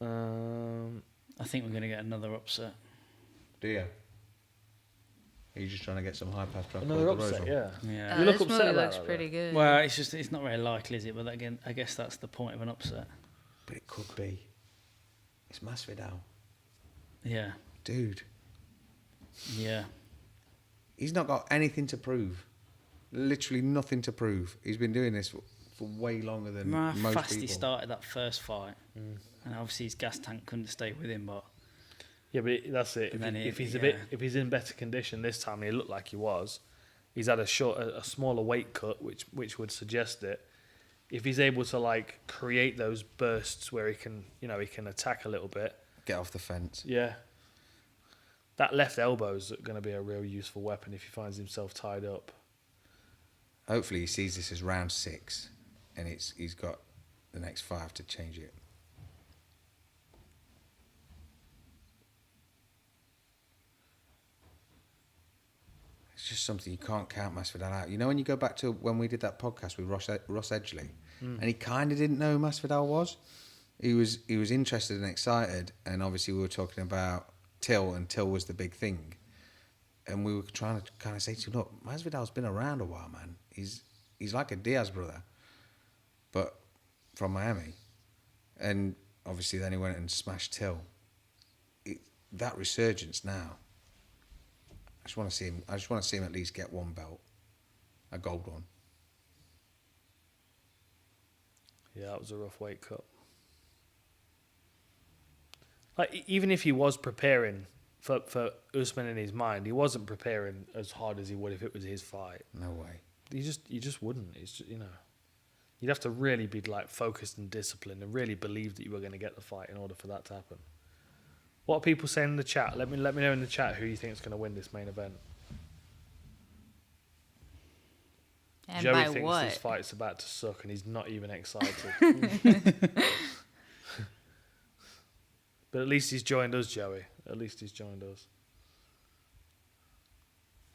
Speaker 2: I think we're going to get another upset.
Speaker 3: Do you? Are you just trying to get some high pass?
Speaker 1: Another upset, yeah.
Speaker 2: Yeah.
Speaker 1: You look
Speaker 4: this
Speaker 1: upset
Speaker 4: movie
Speaker 1: about
Speaker 4: looks
Speaker 1: that,
Speaker 4: pretty good.
Speaker 2: Well, it's not very likely, is it? But again, I guess that's the point of an upset.
Speaker 3: But it could be. It's Masvidal.
Speaker 2: Yeah.
Speaker 3: Dude,
Speaker 2: Yeah.
Speaker 3: he's not got anything to prove. Literally nothing to prove. He's been doing this for way longer than
Speaker 2: Remember how
Speaker 3: most
Speaker 2: fast
Speaker 3: people.
Speaker 2: he started that first fight, and obviously his gas tank couldn't stay with him. But
Speaker 1: Yeah, but that's it.
Speaker 2: And
Speaker 1: If,
Speaker 2: then
Speaker 1: if he's in better condition this time, and he looked like he was. He's had a smaller weight cut, which would suggest it. If he's able to like create those bursts where he can attack a little bit.
Speaker 3: Get off the fence.
Speaker 1: Yeah. That left elbow is going to be a real useful weapon if he finds himself tied up.
Speaker 3: Hopefully he sees this as round 6 and he's got the next 5 to change it. It's just something you can't count Masvidal out. You know when you go back to when we did that podcast with Ross Edgley, and he kind of didn't know who Masvidal was? He was interested and excited, and obviously we were talking about Till, and Till was the big thing. And we were trying to kind of say to him, look, Masvidal's been around a while, man. He's like a Diaz brother, but from Miami. And obviously then he went and smashed Till. That resurgence now, I just want to see him at least get one belt, a gold one.
Speaker 1: Yeah, that was a rough weight cut. Like even if he was preparing for Usman in his mind, he wasn't preparing as hard as he would if it was his fight.
Speaker 3: No way.
Speaker 1: You just wouldn't. It's just, you'd have to really be like focused and disciplined and really believe that you were going to get the fight in order for that to happen. What are people saying in the chat? Let me know in the chat who you think is going to win this main event.
Speaker 4: And
Speaker 1: Joey
Speaker 4: by
Speaker 1: thinks
Speaker 4: what?
Speaker 1: this fight's about to suck and he's not even excited. But at least he's joined us, Joey. At least he's joined us.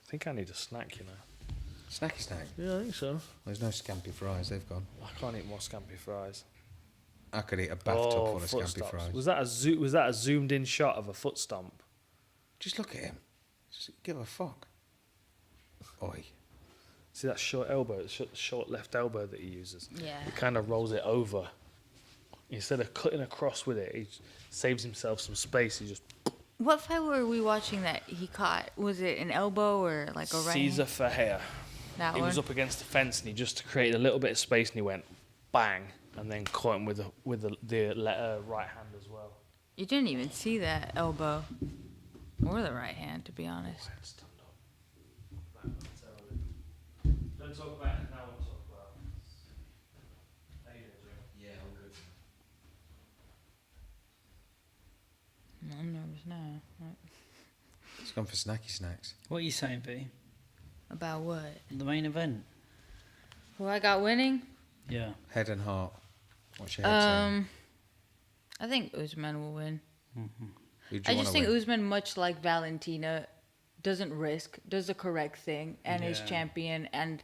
Speaker 1: I think I need a snack,
Speaker 3: Snacky snack.
Speaker 1: Yeah, I think so.
Speaker 3: There's no scampi fries, they've gone.
Speaker 1: I can't eat more scampi fries.
Speaker 3: I could eat a bathtub full of
Speaker 1: foot
Speaker 3: scampi
Speaker 1: stomps.
Speaker 3: fries.
Speaker 1: Was that a zoomed in shot of a foot stomp?
Speaker 3: Just look at him. Just give a fuck. Oi.
Speaker 1: See that short elbow, short left elbow that he uses?
Speaker 4: Yeah.
Speaker 1: He kind of rolls it over. Instead of cutting across with it, he saves himself some space. He just...
Speaker 4: What fight were we watching that he caught? Was it an elbow or like a right
Speaker 1: Cesar
Speaker 4: hand?
Speaker 1: Ferreira.
Speaker 4: That
Speaker 1: He
Speaker 4: one?
Speaker 1: was up against the fence and he just created a little bit of space and he went bang and then caught him with the right hand as well.
Speaker 4: You didn't even see that elbow or the right hand, to be honest.
Speaker 1: Don't talk about it now. We'll talk about it. How you doing, Joe?
Speaker 5: Yeah, all good.
Speaker 4: I'm nervous now.
Speaker 3: It's gone for snacky snacks.
Speaker 2: what are you saying, V?
Speaker 4: About what?
Speaker 2: The main event?
Speaker 4: Who I got winning?
Speaker 2: Yeah.
Speaker 3: Head and heart. What's your head saying?
Speaker 4: I think Usman will win.
Speaker 3: Who'd you
Speaker 4: I
Speaker 3: wanna
Speaker 4: just think
Speaker 3: win?
Speaker 4: Usman, much like Valentina, doesn't risk, does the correct thing, and is
Speaker 2: Yeah.
Speaker 4: champion and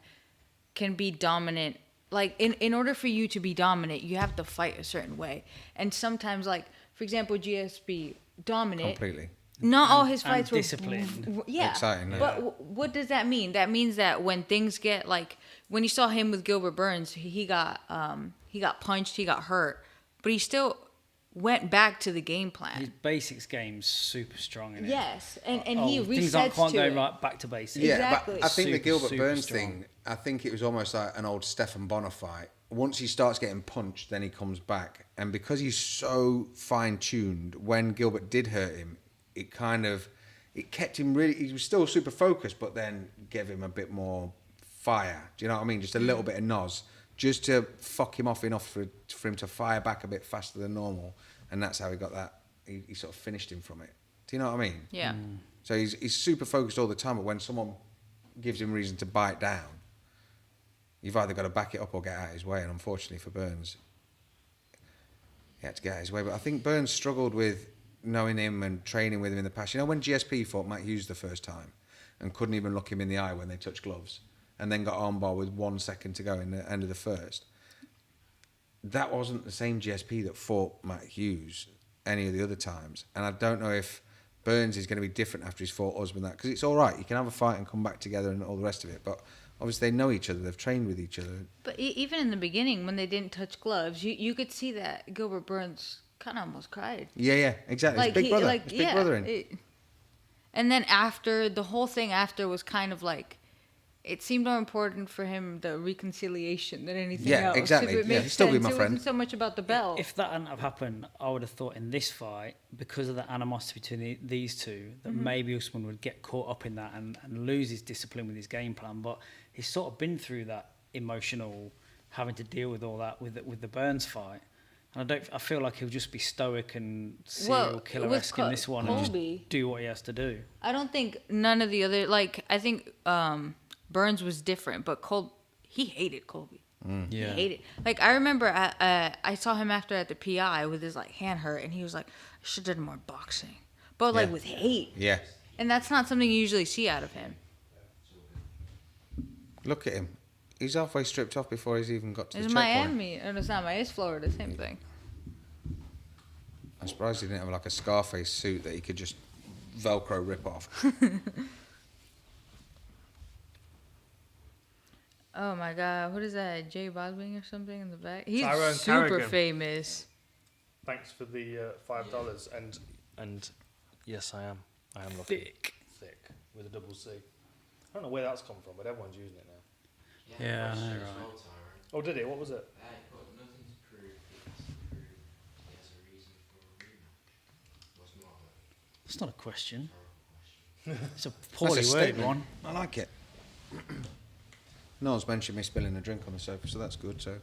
Speaker 4: can be dominant. Like in order for you to be dominant, you have to fight a certain way. And sometimes, like for example, GSP dominant.
Speaker 3: Completely.
Speaker 4: Not all his
Speaker 2: And
Speaker 4: fights were
Speaker 2: disciplined.
Speaker 4: Yeah,
Speaker 3: Exciting, yeah.
Speaker 4: But what does that mean? That means that when things get like when you saw him with Gilbert Burns, he got punched, he got hurt, but he still went back to the game plan.
Speaker 2: His basics game's super strong in it.
Speaker 4: Yes, and he
Speaker 2: things aren't
Speaker 4: resets
Speaker 2: quite
Speaker 4: to
Speaker 2: going
Speaker 4: it.
Speaker 2: right back to basics.
Speaker 3: Yeah,
Speaker 4: Exactly.
Speaker 3: but I think the
Speaker 2: Super,
Speaker 3: Gilbert
Speaker 2: super
Speaker 3: Burns
Speaker 2: strong.
Speaker 3: thing, I think it was almost like an old Stefan Bonner fight. Once he starts getting punched, then he comes back. And because he's so fine-tuned, when Gilbert did hurt him, it kept him really, he was still super focused, but then gave him a bit more fire. Do you know what I mean? Just a little bit of noz, just to fuck him off enough for him to fire back a bit faster than normal. And that's how he got that, he sort of finished him from it. Do you know what I mean?
Speaker 4: Yeah.
Speaker 3: So he's super focused all the time, but when someone gives him reason to bite down, you've either got to back it up or get out of his way. And unfortunately for Burns, he had to get out of his way. But I think Burns struggled with knowing him and training with him in the past. You know, when GSP fought Matt Hughes the first time and couldn't even look him in the eye when they touched gloves, and then got armbar with 1 second to go in the end of the first, that wasn't the same GSP that fought Matt Hughes any of the other times. And I don't know if Burns is going to be different after he's fought Usman. That because it's all right, you can have a fight and come back together and all the rest of it. But obviously they know each other, they've trained with each other.
Speaker 4: But even in the beginning, when they didn't touch gloves, you could see that Gilbert Burns kind of almost cried.
Speaker 3: Yeah, exactly.
Speaker 4: Like
Speaker 3: It's big brother. It's big brother in.
Speaker 4: And then after, the whole thing after was kind of like, it seemed more important for him, the reconciliation, than anything else.
Speaker 3: Yeah, exactly.
Speaker 4: If it
Speaker 3: Yeah,
Speaker 4: makes
Speaker 3: still be
Speaker 4: sense.
Speaker 3: my
Speaker 4: It
Speaker 3: friend.
Speaker 4: wasn't so much about the belt.
Speaker 2: If that hadn't have happened, I would have thought in this fight, because of the animosity between these two, that maybe Usman would get caught up in that and lose his discipline with his game plan. But he's sort of been through that emotional, having to deal with all that with the Burns fight. And I feel like he'll just be stoic and serial killer-esque in this one and
Speaker 4: Colby,
Speaker 2: just do what he has to do.
Speaker 4: I don't think none of the other, like, I think Burns was different, but he hated Colby.
Speaker 2: Yeah.
Speaker 4: He hated. Like, I remember I saw him after at the PI with his, like, hand hurt, and he was like, I should have done more boxing. But, like, with hate.
Speaker 3: Yeah.
Speaker 4: And that's not something you usually see out of him.
Speaker 3: Look at him. He's halfway stripped off before he's even got to
Speaker 4: It's
Speaker 3: the checkpoint.
Speaker 4: Miami. No, it's not Miami. It's Florida. Same thing.
Speaker 3: I'm surprised he didn't have like a Scarface suit that he could just Velcro rip off.
Speaker 4: Oh my God, what is that? Jay Boswing or something in the back? He's
Speaker 1: Tyrone
Speaker 4: super
Speaker 1: Carrigan.
Speaker 4: famous.
Speaker 1: Thanks for the $5 and yes, I am looking thick with a double C. I don't know where that's come from, but everyone's using it now.
Speaker 2: Yeah, I know,
Speaker 5: question as
Speaker 2: right.
Speaker 5: well, Tyrone.
Speaker 1: Oh, did it? What was it?
Speaker 5: But nothing to prove. He has to prove he has a reason for a rematch. Was not a
Speaker 2: It's not a question.
Speaker 5: rhetorical question.
Speaker 2: It's a poorly
Speaker 3: That's a
Speaker 2: worded
Speaker 3: statement.
Speaker 2: one.
Speaker 3: I like it. No one's mentioned me spilling a drink on the sofa, so that's good. So you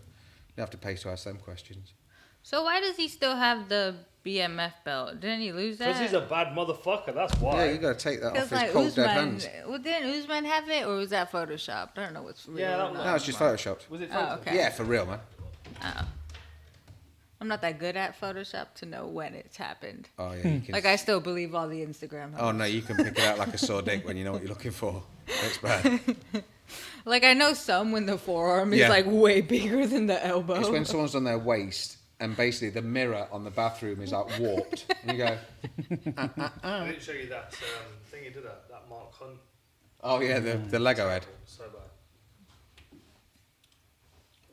Speaker 3: have to pay to ask them questions.
Speaker 4: So why does he still have the BMF belt? Didn't he lose that?
Speaker 1: Because he's a bad motherfucker. That's why.
Speaker 3: Yeah, you got to take that off
Speaker 4: Because
Speaker 3: his
Speaker 4: like
Speaker 3: cold dead
Speaker 4: Usman,
Speaker 3: hands.
Speaker 4: well, didn't Usman have it, or was that photoshopped? I don't know what's real.
Speaker 1: Yeah, I
Speaker 4: or
Speaker 1: don't
Speaker 4: not.
Speaker 1: know.
Speaker 3: No, it's just photoshopped.
Speaker 1: Was it?
Speaker 4: Oh, okay.
Speaker 3: Yeah, for real, man.
Speaker 4: Oh. I'm not that good at Photoshop to know when it's happened.
Speaker 3: Oh yeah, you can.
Speaker 4: Like I still believe all the Instagram.
Speaker 3: Oh
Speaker 4: hoes.
Speaker 3: no, you can pick it out like a sore dick when you know what you're looking for. It's bad.
Speaker 4: Like I know some when the forearm is
Speaker 3: Yeah.
Speaker 4: like way bigger than the elbow.
Speaker 3: It's when someone's on their waist and basically the mirror on the bathroom is like warped, and you go,
Speaker 1: I didn't show you that thing you did that Mark Hunt.
Speaker 3: oh yeah, the Lego head.
Speaker 1: So bad.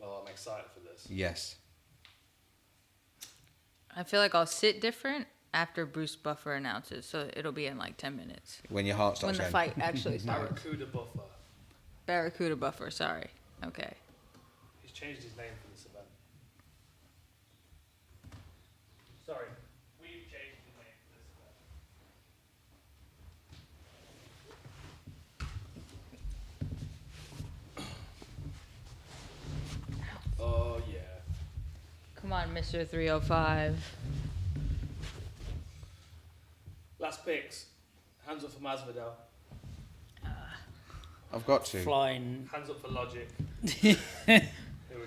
Speaker 1: Oh, I'm excited for this.
Speaker 3: Yes.
Speaker 4: I feel like I'll sit different after Bruce Buffer announces, so it'll be in like 10 minutes
Speaker 3: When your heart
Speaker 4: when
Speaker 3: stops
Speaker 4: the
Speaker 3: racing.
Speaker 4: fight actually starts.
Speaker 1: Barracuda Buffer.
Speaker 4: Barracuda Buffer, sorry. Okay.
Speaker 1: He's changed his name for this event. Sorry. We've changed his name for this event. Oh, yeah.
Speaker 4: Come on, Mr. 305.
Speaker 1: Last picks. Hands up for Masvidal.
Speaker 3: I've got to.
Speaker 2: Flying.
Speaker 1: Hands up for Logic. Here we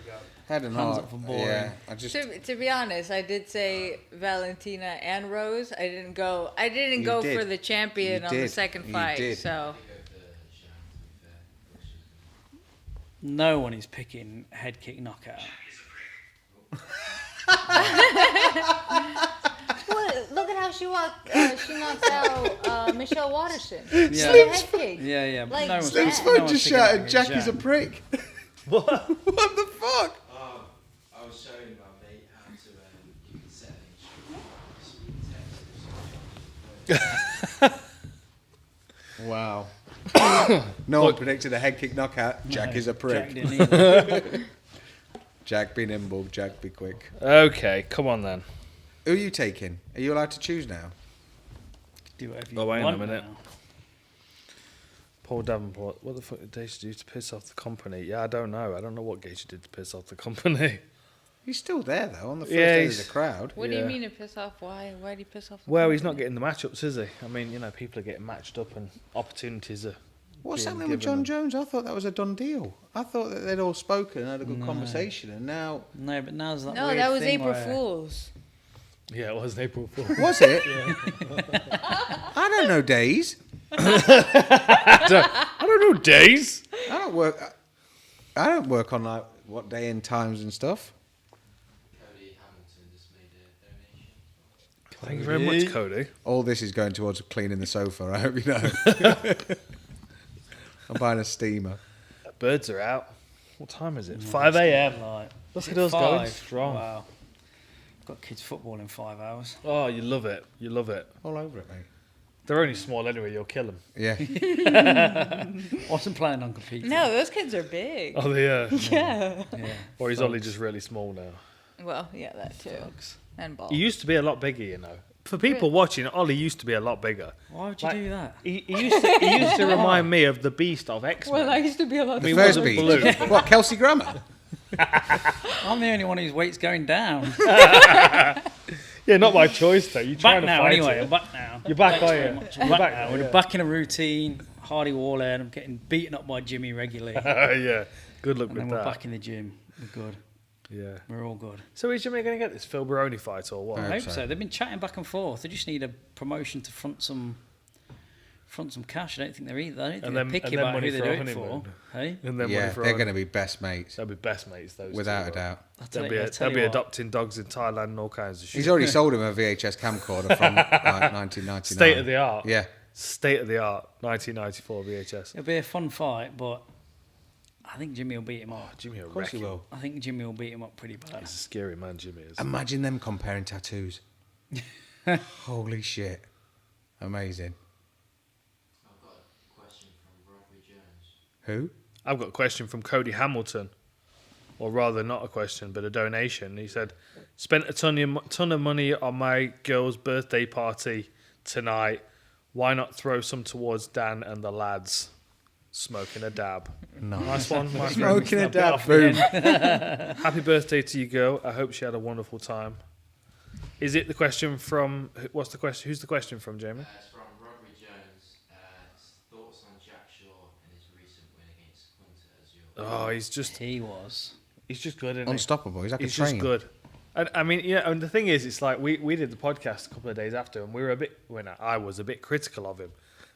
Speaker 1: go.
Speaker 3: Head and
Speaker 2: Hands
Speaker 3: heart.
Speaker 2: up for boring.
Speaker 3: Yeah, I just.
Speaker 4: To be honest, I did say Valentina and Rose. I didn't go
Speaker 3: You
Speaker 4: for
Speaker 3: did.
Speaker 4: the champion
Speaker 3: You
Speaker 4: on the
Speaker 3: did.
Speaker 4: second
Speaker 3: You
Speaker 4: fight.
Speaker 3: did.
Speaker 4: So
Speaker 5: I go for Jean, to be fair.
Speaker 2: No one is picking head kick knockout.
Speaker 4: what? Look at how she walked. She knocked out Michelle Watterson.
Speaker 2: Yeah.
Speaker 4: The head kick.
Speaker 2: Yeah, yeah.
Speaker 4: Like,
Speaker 2: no one's
Speaker 4: Slim's
Speaker 2: no
Speaker 3: Phone
Speaker 2: one's
Speaker 3: just
Speaker 2: picking up
Speaker 3: shouted,
Speaker 2: against
Speaker 3: Jack is a
Speaker 2: Jan.
Speaker 3: prick.
Speaker 1: What?
Speaker 3: What the fuck?
Speaker 5: I was showing my mate how to you can set an speed text.
Speaker 3: Wow. No one predicted a head kick knockout. Jack is a
Speaker 2: Jack
Speaker 3: prick.
Speaker 2: didn't either.
Speaker 3: Jack be nimble, Jack be quick.
Speaker 1: Okay, come on then.
Speaker 3: Who are you taking? Are you allowed to choose now?
Speaker 2: Do whatever you
Speaker 1: Oh, wait a
Speaker 2: want
Speaker 1: minute.
Speaker 2: now.
Speaker 1: Paul Davenport, what the fuck did Daisy do to piss off the company? Yeah, I don't know. I don't know what Gaethje did to piss off the company.
Speaker 3: He's still there though. On the first
Speaker 1: Yeah,
Speaker 3: day
Speaker 1: he's-
Speaker 3: of the crowd.
Speaker 4: What do you
Speaker 1: Yeah.
Speaker 4: mean to piss off? Why? Why did he piss off? The
Speaker 1: Well, he's
Speaker 4: company?
Speaker 1: not getting the matchups, is he? I mean, you know, people are getting matched up and opportunities are.
Speaker 3: What's
Speaker 1: being
Speaker 3: happening with
Speaker 1: given
Speaker 3: John
Speaker 1: them.
Speaker 3: Jones? I thought that was a done deal. I thought that they'd all spoken and had a good conversation, and now
Speaker 2: No, but now's that
Speaker 4: No,
Speaker 2: weird
Speaker 4: that was
Speaker 2: thing
Speaker 4: April
Speaker 2: where-
Speaker 4: Fools.
Speaker 1: Yeah, it was April Fool.
Speaker 3: was it? I don't know days.
Speaker 1: I don't know days.
Speaker 3: I don't work. I don't work on like what day and times and stuff.
Speaker 5: Cody Hamilton just made a donation.
Speaker 1: Thank you very much, Cody.
Speaker 3: All this is going towards cleaning the sofa. I hope you know. I'm buying a steamer.
Speaker 1: Birds are out. What time is it? 5 a.m.
Speaker 2: Like,
Speaker 1: Look
Speaker 2: is
Speaker 1: at
Speaker 2: it
Speaker 1: us going
Speaker 2: 5?
Speaker 1: strong.
Speaker 2: Wow. Got kids football in 5 hours.
Speaker 1: Oh, you love it. You love it.
Speaker 3: All over it, mate.
Speaker 1: They're only small anyway. You'll kill them.
Speaker 3: Yeah.
Speaker 2: Wasn't planning on competing.
Speaker 4: No, those kids are big.
Speaker 1: Oh, they
Speaker 4: Yeah.
Speaker 2: Yeah.
Speaker 1: Or he's only just really small now.
Speaker 4: Well, yeah, that too.
Speaker 2: Thugs.
Speaker 4: And ball.
Speaker 1: He used to be a lot bigger, you know. For people watching, Ollie used to be a lot bigger.
Speaker 2: Why would you
Speaker 1: Like,
Speaker 2: do that?
Speaker 1: He used to remind me of the Beast of X-Men.
Speaker 4: Well, I used to be a lot.
Speaker 3: The
Speaker 1: He
Speaker 3: first
Speaker 1: wasn't
Speaker 3: beat.
Speaker 1: blue.
Speaker 3: What, Kelsey Grammer?
Speaker 2: I'm the only one whose weight's going down.
Speaker 1: Yeah, not by choice though. You trying
Speaker 2: Back
Speaker 1: to
Speaker 2: now,
Speaker 1: fight
Speaker 2: anyway.
Speaker 1: it.
Speaker 2: I'm back now.
Speaker 1: You're back,
Speaker 2: Thanks
Speaker 1: are
Speaker 2: very
Speaker 1: you?
Speaker 2: much.
Speaker 1: You're
Speaker 2: I'm back
Speaker 1: back
Speaker 2: now.
Speaker 1: now,
Speaker 2: We're
Speaker 1: yeah.
Speaker 2: back in a routine. Hardy Warlord. I'm getting beaten up by Jimmy regularly.
Speaker 1: Yeah, good luck
Speaker 2: And
Speaker 1: with
Speaker 2: then we're
Speaker 1: that.
Speaker 2: back in the gym. We're good.
Speaker 1: Yeah.
Speaker 2: We're all good.
Speaker 1: So is Jimmy going to get this Phil Baroni fight or what?
Speaker 3: I
Speaker 2: I
Speaker 3: hope
Speaker 2: hope
Speaker 3: so.
Speaker 2: so. They've been chatting back and forth. They just need a promotion to front some cash. I don't think they're either. I don't think
Speaker 1: And
Speaker 2: they're
Speaker 1: then-
Speaker 2: picky
Speaker 1: and then
Speaker 2: about
Speaker 1: money
Speaker 2: who they
Speaker 1: for
Speaker 2: do
Speaker 1: a
Speaker 2: it for.
Speaker 1: honeymoon.
Speaker 2: Hey,
Speaker 1: And then
Speaker 3: Yeah,
Speaker 1: money for
Speaker 3: they're
Speaker 1: all-
Speaker 3: going to be best mates.
Speaker 1: They'll be best mates. Those
Speaker 3: Without
Speaker 1: two,
Speaker 3: a doubt.
Speaker 2: I'll tell
Speaker 1: They'll
Speaker 2: you,
Speaker 1: be,
Speaker 2: I'll tell
Speaker 1: they'll be
Speaker 2: you what.
Speaker 1: adopting dogs in Thailand and all kinds of shit.
Speaker 3: He's already sold him a VHS camcorder from like 1999.
Speaker 1: State of the art.
Speaker 3: Yeah.
Speaker 1: State of the art. 1994 VHS.
Speaker 2: It'll be a fun fight, but I think Jimmy will beat him up.
Speaker 1: Jimmy will
Speaker 3: Of course
Speaker 1: wreck
Speaker 3: he
Speaker 1: him.
Speaker 3: will.
Speaker 2: I think Jimmy will beat him up pretty bad.
Speaker 1: He's a scary man, Jimmy is.
Speaker 3: Imagine them comparing tattoos. Holy shit. Amazing.
Speaker 5: I've got a question from Rodney Jones.
Speaker 3: Who?
Speaker 1: I've got a question from Cody Hamilton, or rather, not a question, but a donation. He said, "Spent a ton of money on my girl's birthday party tonight. Why not throw some towards Dan and the lads? Smoking a dab. Nice one, my friend.
Speaker 3: Smoking a dab.
Speaker 2: off the
Speaker 3: Boom.
Speaker 1: Happy birthday to you, girl. I hope she had a wonderful time." Is it the question from? What's the question? Who's the question from, Jamie?
Speaker 5: It's from Rodney Jones. Thoughts on Jack Shaw and his recent win against Hunter as your
Speaker 1: Oh,
Speaker 2: He was.
Speaker 1: he's just good, isn't he?
Speaker 3: Unstoppable. He's like
Speaker 1: He's
Speaker 3: a train.
Speaker 1: just good. And I mean, yeah, and the thing is, it's like we did the podcast a couple of days after, and we were a bit, I was a bit critical of him,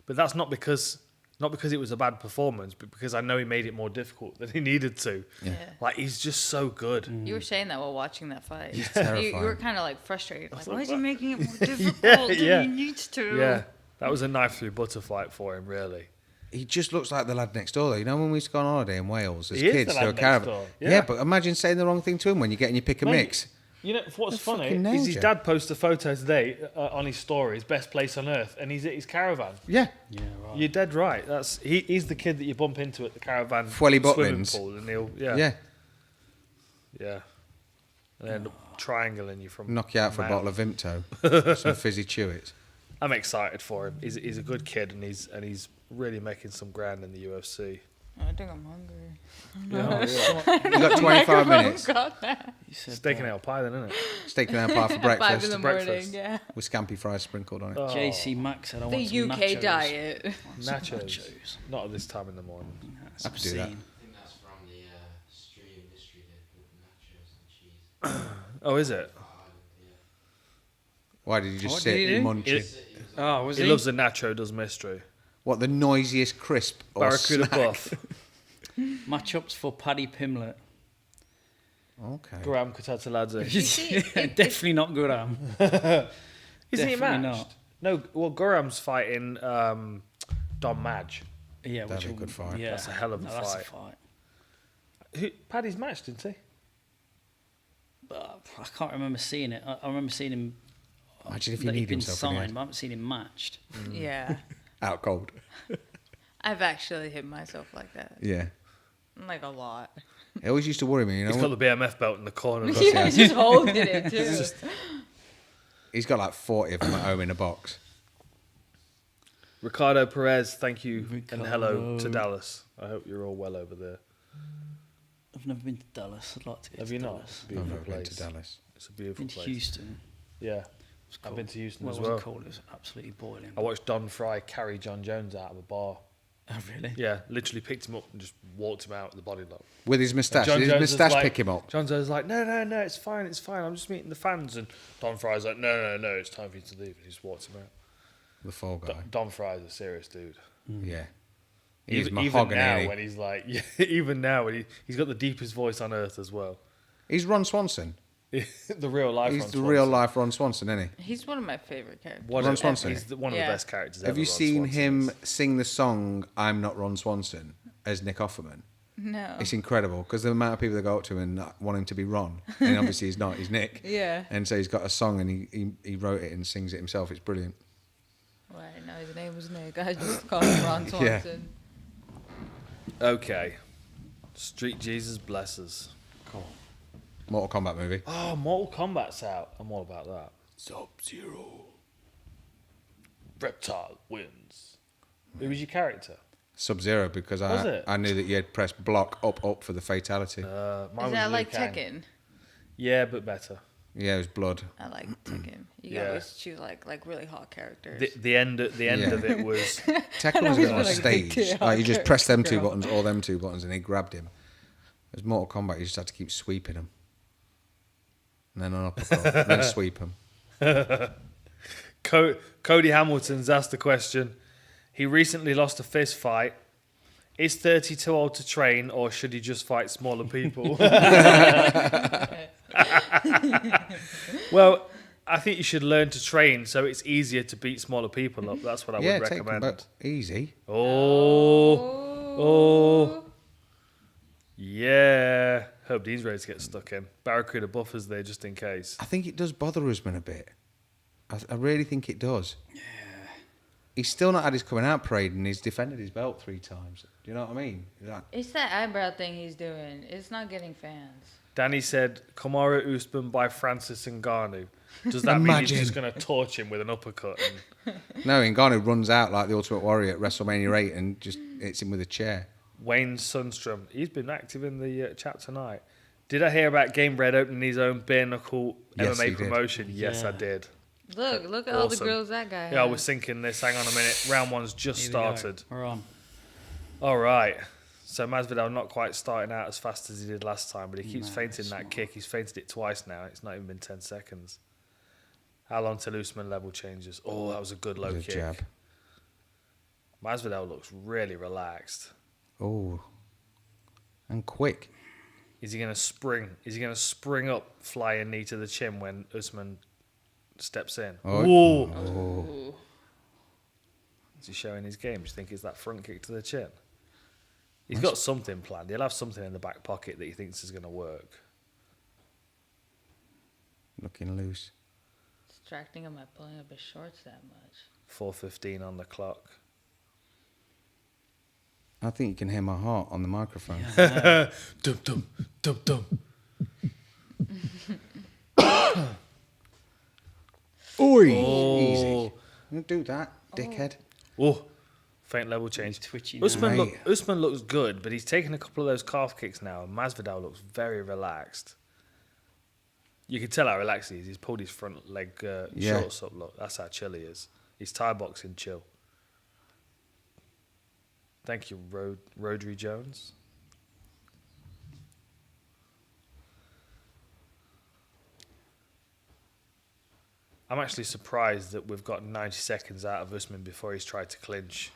Speaker 1: but that's not because it was a bad performance, but because I know he made it more difficult than he needed to.
Speaker 4: Yeah.
Speaker 1: Like, he's just so good.
Speaker 4: You were saying that while watching that fight.
Speaker 3: He's
Speaker 4: You
Speaker 3: terrifying.
Speaker 4: were kind of like frustrated. Like,
Speaker 1: like,
Speaker 4: why is he
Speaker 1: what?
Speaker 4: making it more difficult
Speaker 1: Yeah.
Speaker 4: than he needs to?
Speaker 1: Yeah, that was a knife through butter fight for him, really.
Speaker 3: He just looks like the lad next door, though. You know when we used to go on holiday in Wales as
Speaker 1: He is
Speaker 3: kids
Speaker 1: the
Speaker 3: to a
Speaker 1: lad next
Speaker 3: caravan?
Speaker 1: door.
Speaker 3: Yeah.
Speaker 1: Yeah.
Speaker 3: But imagine saying the wrong thing to him when you're getting your pick and
Speaker 1: Mate,
Speaker 3: mix.
Speaker 1: You know what's
Speaker 3: They
Speaker 1: funny
Speaker 3: fucking
Speaker 1: is
Speaker 3: nailed
Speaker 1: his
Speaker 3: you.
Speaker 1: dad posted a photo today on his stories, best place on earth, and he's at his caravan.
Speaker 3: Yeah.
Speaker 2: Yeah, right.
Speaker 1: You're dead right. He's the kid that you bump into at the caravan
Speaker 3: Fuelly
Speaker 1: swimming
Speaker 3: Butlins.
Speaker 1: pool, and he'll
Speaker 3: Yeah.
Speaker 1: Yeah. And end up triangling you from.
Speaker 3: Knock you out for a
Speaker 1: mouth.
Speaker 3: bottle of Vimto. Some fizzy chewits.
Speaker 1: I'm excited for him. He's a good kid, and he's really making some ground in the UFC.
Speaker 4: I think I'm hungry.
Speaker 3: You got 25 minutes.
Speaker 4: Got that.
Speaker 2: You said
Speaker 1: Steak and ale pie, then, isn't it?
Speaker 3: Steak and ale pie for
Speaker 4: 5 in
Speaker 3: breakfast
Speaker 4: the morning,
Speaker 1: breakfast.
Speaker 4: yeah.
Speaker 3: with scampi fries sprinkled on it.
Speaker 1: Oh,
Speaker 2: JC Max said I want
Speaker 4: The
Speaker 2: some
Speaker 4: UK
Speaker 2: nachos.
Speaker 4: diet.
Speaker 1: nachos. Not at this time in the morning.
Speaker 3: I could do that.
Speaker 5: I think that's from the stream mystery they put nachos and cheese.
Speaker 1: Oh, is it?
Speaker 5: Ireland, yeah.
Speaker 3: Why did you just
Speaker 2: What
Speaker 3: sit
Speaker 2: did he do?
Speaker 3: munching?
Speaker 1: It-
Speaker 5: So he was
Speaker 2: Oh, was
Speaker 1: He
Speaker 2: he?
Speaker 1: loves the nacho, does mystery.
Speaker 3: What, the noisiest crisp or
Speaker 1: Barracuda
Speaker 3: snack?
Speaker 1: buff.
Speaker 2: Matchups for Paddy Pimlet.
Speaker 3: Okay.
Speaker 1: Graham Kutataladze.
Speaker 2: Definitely not good, Am.
Speaker 1: Isn't he
Speaker 2: Definitely
Speaker 1: matched?
Speaker 2: not.
Speaker 1: No, well, Goram's fighting Don Madge.
Speaker 2: Yeah,
Speaker 3: That'd be a
Speaker 2: will-
Speaker 3: good fight.
Speaker 2: Yeah,
Speaker 1: That's a hell of a
Speaker 2: no, that's
Speaker 1: fight. Paddy's matched, didn't he?
Speaker 2: I can't remember seeing it. I remember seeing him.
Speaker 3: Imagine if he
Speaker 2: that he'd
Speaker 3: need
Speaker 2: been
Speaker 3: himself in the
Speaker 2: signed,
Speaker 3: head.
Speaker 2: but I haven't seen him matched.
Speaker 4: Yeah.
Speaker 3: Out cold.
Speaker 4: I've actually hit myself like that.
Speaker 3: Yeah.
Speaker 4: Like a lot.
Speaker 3: It always used to worry me, you know.
Speaker 1: He's got the BMF belt in the corner.
Speaker 4: Yeah, just holding it too.
Speaker 3: He's got like 40 of them at home in a box.
Speaker 1: Ricardo Perez, thank you and hello
Speaker 2: Ricardo.
Speaker 1: to Dallas. I hope you're all well over there.
Speaker 2: I've never been to Dallas. I'd like to get
Speaker 1: Have
Speaker 2: to
Speaker 1: you not?
Speaker 2: Dallas.
Speaker 1: It's a
Speaker 3: I've
Speaker 1: beautiful
Speaker 3: never been
Speaker 1: place.
Speaker 3: to Dallas.
Speaker 1: It's a beautiful
Speaker 2: Been to
Speaker 1: place.
Speaker 2: Houston.
Speaker 1: Yeah,
Speaker 2: It's
Speaker 1: I've been to Houston
Speaker 2: well,
Speaker 1: as
Speaker 2: it
Speaker 1: well.
Speaker 2: wasn't cold. It was absolutely boiling.
Speaker 1: I watched Don Fry carry John Jones out of a bar.
Speaker 2: Oh, really?
Speaker 1: Yeah, literally picked him up and just walked him out with the body lock.
Speaker 3: With his moustache.
Speaker 1: John
Speaker 3: Did his
Speaker 1: Jones was
Speaker 3: moustache
Speaker 1: like-
Speaker 3: pick him up?
Speaker 1: John Jones was like, no, it's fine. I'm just meeting the fans. And Don Fry's like, no, it's time for you to leave. And he just walked him out.
Speaker 3: The fall guy.
Speaker 1: Don Fry's a serious dude.
Speaker 3: Yeah. He's
Speaker 1: Even
Speaker 3: mahogany.
Speaker 1: now
Speaker 3: ain't he?
Speaker 1: when he's like, even now when he's got the deepest voice on earth as well.
Speaker 3: He's Ron Swanson.
Speaker 1: The real life.
Speaker 3: He's
Speaker 1: Ron
Speaker 3: the
Speaker 1: Swanson.
Speaker 3: real life Ron Swanson, isn't he?
Speaker 4: He's one of my favorite characters.
Speaker 1: One
Speaker 3: Ron
Speaker 1: of,
Speaker 3: Swanson.
Speaker 1: He's one of the
Speaker 4: Yeah.
Speaker 1: best characters ever.
Speaker 3: Have you
Speaker 1: Ron
Speaker 3: seen
Speaker 1: Swanson
Speaker 3: him
Speaker 1: is.
Speaker 3: sing the song "I'm Not Ron Swanson" as Nick Offerman?
Speaker 4: No.
Speaker 3: It's incredible because the amount of people that go up to him and want him to be Ron, and obviously he's not. He's Nick.
Speaker 4: Yeah.
Speaker 3: And so he's got a song and he wrote it and sings it himself. It's brilliant.
Speaker 4: Well, I didn't know his name was Nick. I just called him Ron
Speaker 3: Yeah.
Speaker 4: Swanson.
Speaker 1: Okay. Street Jesus blesses.
Speaker 3: Mortal Kombat movie.
Speaker 1: Oh, Mortal Kombat's out. I'm all about that. Sub-Zero. Reptile wins. Who was your character?
Speaker 3: Sub-Zero because
Speaker 1: Was it?
Speaker 3: I knew that you had pressed block up for the fatality.
Speaker 1: Mine
Speaker 4: Is
Speaker 1: was
Speaker 4: that
Speaker 1: Liu
Speaker 4: like
Speaker 1: Kang.
Speaker 4: Tekken?
Speaker 1: Yeah, but better.
Speaker 3: Yeah, it was blood.
Speaker 4: I like Tekken. You
Speaker 1: Yeah.
Speaker 4: always choose like really hot characters.
Speaker 1: The end of
Speaker 3: Yeah.
Speaker 1: it was
Speaker 3: Tekken was a bit more
Speaker 4: like a big
Speaker 3: staged.
Speaker 4: kid
Speaker 3: Like you just
Speaker 4: hot
Speaker 3: press them two
Speaker 4: girl.
Speaker 3: buttons or them two buttons and he grabbed him. As Mortal Kombat, you just had to keep sweeping them. And then an uppercut, then sweep them.
Speaker 1: Cody Hamilton's asked the question. He recently lost a fist fight. Is 30 too old to train, or should he just fight smaller people? Well, I think you should learn to train so it's easier to beat smaller people up. That's what I
Speaker 3: Yeah,
Speaker 1: would
Speaker 3: take them,
Speaker 1: recommend.
Speaker 3: but easy.
Speaker 1: Oh, yeah. Hope Dean's ready to get stuck in. Barracuda buffers there just in case.
Speaker 3: I think it does bother Usman a bit. I really think it does. Yeah. He's still not had his coming out parade and he's defended his belt 3 times. Do you know what I mean? Like,
Speaker 4: It's that eyebrow thing he's doing. It's not getting fans.
Speaker 1: Danny said, Kamaru Usman by Francis Ngannou. Does that mean he's just going to torch him with an uppercut? And
Speaker 3: no, Ngannou runs out like the Ultimate Warrior at WrestleMania 8 and just hits him with a chair.
Speaker 1: Wayne Sundstrom, he's been active in the chat tonight. Did I hear about Gamebred opening his own bare knuckle
Speaker 3: Yes, he
Speaker 1: MMA
Speaker 3: did.
Speaker 1: promotion? Yes, I
Speaker 2: Yeah.
Speaker 1: did.
Speaker 4: Look at all the
Speaker 1: Awesome.
Speaker 4: grills that guy
Speaker 1: Yeah, I
Speaker 4: has.
Speaker 1: was thinking this. Hang on a minute. Round one's just
Speaker 2: Here we go.
Speaker 1: started.
Speaker 2: We're on.
Speaker 1: All right. So Masvidal not quite starting out as fast as he did last time, but he keeps
Speaker 2: No,
Speaker 1: fainting
Speaker 2: it's
Speaker 1: that
Speaker 2: not.
Speaker 1: kick. He's fainted it twice now. It's not even been 10 seconds. How long till Usman level changes? Oh, that was a good low
Speaker 3: With a
Speaker 1: kick.
Speaker 3: jab.
Speaker 1: Masvidal looks really relaxed.
Speaker 3: Oh. And quick.
Speaker 1: Is he going to spring? Is he going to spring up, fly a knee to the chin when Usman steps in?
Speaker 3: Oh.
Speaker 1: Whoa.
Speaker 4: Ooh.
Speaker 1: Is he showing his game? Do you think it's that front kick to the chin? He's got something planned. He'll have something in the back pocket that he thinks is going to work.
Speaker 3: Looking loose.
Speaker 4: Distracting him by pulling up his shorts that much.
Speaker 1: 4:15 on the clock.
Speaker 3: I think you can hear my heart on the microphone.
Speaker 1: Dum dum dum dum.
Speaker 3: Oi!
Speaker 1: Oh.
Speaker 3: Easy. Don't do that, dickhead.
Speaker 1: Oh, faint level change.
Speaker 2: Twitchy
Speaker 1: Usman,
Speaker 2: now.
Speaker 3: Mate.
Speaker 1: Usman looks good, but he's taken a couple of those calf kicks now, and Masvidal looks very relaxed. You can tell how relaxed he is. He's pulled his front leg
Speaker 3: Yeah.
Speaker 1: shorts up. Look, that's how chill he is. He's Thai boxing chill. Thank you, Rodri Jones. I'm actually surprised that we've got 90 seconds out of Usman before he's tried to clinch.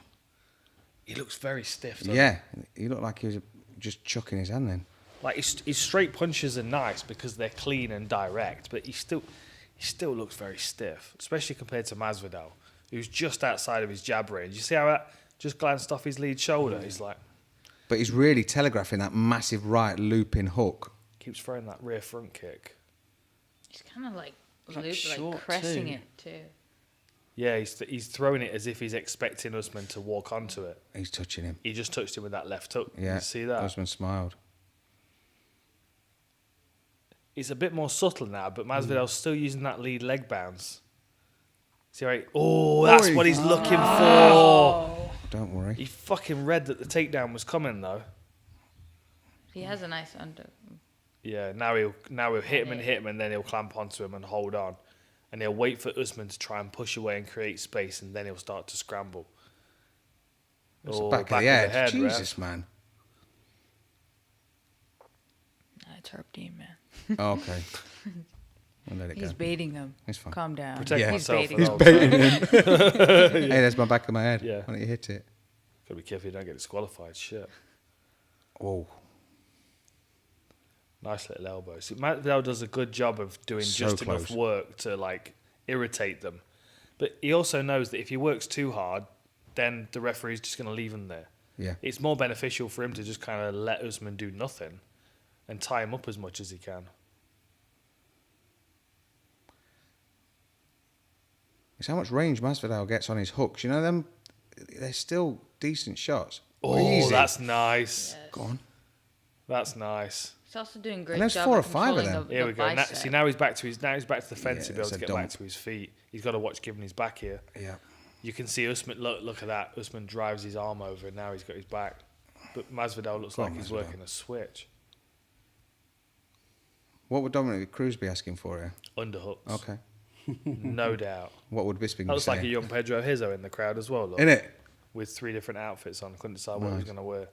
Speaker 1: He looks very stiff. doesn't he?
Speaker 3: Yeah, he looked like he was just chucking his hand then.
Speaker 1: Like his straight punches are nice because they're clean and direct, but he still looks very stiff, especially compared to Masvidal, who's just outside of his jab range. You see how that just glanced off his lead shoulder? He's like
Speaker 3: But he's really telegraphing that massive right looping hook.
Speaker 1: keeps throwing that rear front kick.
Speaker 4: He's kind of like
Speaker 2: short
Speaker 4: pressing
Speaker 2: too.
Speaker 4: it too.
Speaker 1: Yeah, he's throwing it as if he's expecting Usman to walk onto it.
Speaker 3: He's touching him.
Speaker 1: He just touched him with that left hook.
Speaker 3: Yeah.
Speaker 1: You see that?
Speaker 3: Usman smiled.
Speaker 1: It's a bit more subtle now, but Masvidal's still using that lead leg bounce. See right? Oh, that's what he's looking for.
Speaker 3: Don't worry.
Speaker 1: He fucking read that the takedown was coming though.
Speaker 4: He has a nice under.
Speaker 1: Yeah, now he'll hit him, and then he'll clamp onto him and hold on, and he'll wait for Usman to try and push away and create space, and then he'll start to scramble.
Speaker 3: It's the back of the head. Jesus, man.
Speaker 4: It's Herb Dean, man.
Speaker 3: Oh, okay. We'll let it
Speaker 4: He's
Speaker 3: go.
Speaker 4: baiting him.
Speaker 3: It's fine.
Speaker 4: Calm down.
Speaker 1: Protect
Speaker 3: Yeah.
Speaker 4: He's
Speaker 1: myself.
Speaker 4: baiting
Speaker 1: at
Speaker 4: him.
Speaker 1: all times.
Speaker 3: Hey, there's my back of my head.
Speaker 1: Yeah.
Speaker 3: Why don't you hit it?
Speaker 1: Gotta be careful you don't get disqualified. Shit.
Speaker 3: Whoa.
Speaker 1: Nice little elbow. See, Masvidal does a good job of doing
Speaker 3: So
Speaker 1: just enough
Speaker 3: close.
Speaker 1: work to like irritate them, but he also knows that if he works too hard, then the referee's just going to leave him there.
Speaker 3: Yeah.
Speaker 1: It's more beneficial for him to just kind of let Usman do nothing and tie him up as much as he can.
Speaker 3: It's how much range Masvidal gets on his hooks. You know them? They're still decent shots.
Speaker 1: Oh,
Speaker 3: Easy.
Speaker 1: that's nice.
Speaker 3: Go on.
Speaker 1: That's nice.
Speaker 4: He's also doing a great
Speaker 3: And there's
Speaker 4: job
Speaker 3: 4 or
Speaker 4: at
Speaker 3: 5 of
Speaker 4: controlling
Speaker 3: them.
Speaker 4: the
Speaker 1: Here we go. Now,
Speaker 4: bicep.
Speaker 1: see, now he's back to the fence
Speaker 3: Yeah,
Speaker 1: to be able
Speaker 3: it's
Speaker 1: to
Speaker 3: a
Speaker 1: get
Speaker 3: dump.
Speaker 1: back to his feet. He's got to watch giving his back here.
Speaker 3: Yeah.
Speaker 1: You can see Usman. Look at that. Usman drives his arm over, and now he's got his back. But Masvidal looks
Speaker 3: Go
Speaker 1: like
Speaker 3: on,
Speaker 1: he's
Speaker 3: Masvidal.
Speaker 1: working a switch.
Speaker 3: What would Dominic Cruz be asking for here?
Speaker 1: Underhooks.
Speaker 3: Okay.
Speaker 1: No doubt.
Speaker 3: What would Bisping
Speaker 1: That
Speaker 3: be
Speaker 1: looks like a
Speaker 3: saying?
Speaker 1: young Pedro Hizzo in the crowd as well, look.
Speaker 3: In it?
Speaker 1: With 3 different outfits on. Couldn't decide what he was
Speaker 3: Nice.
Speaker 1: going to wear.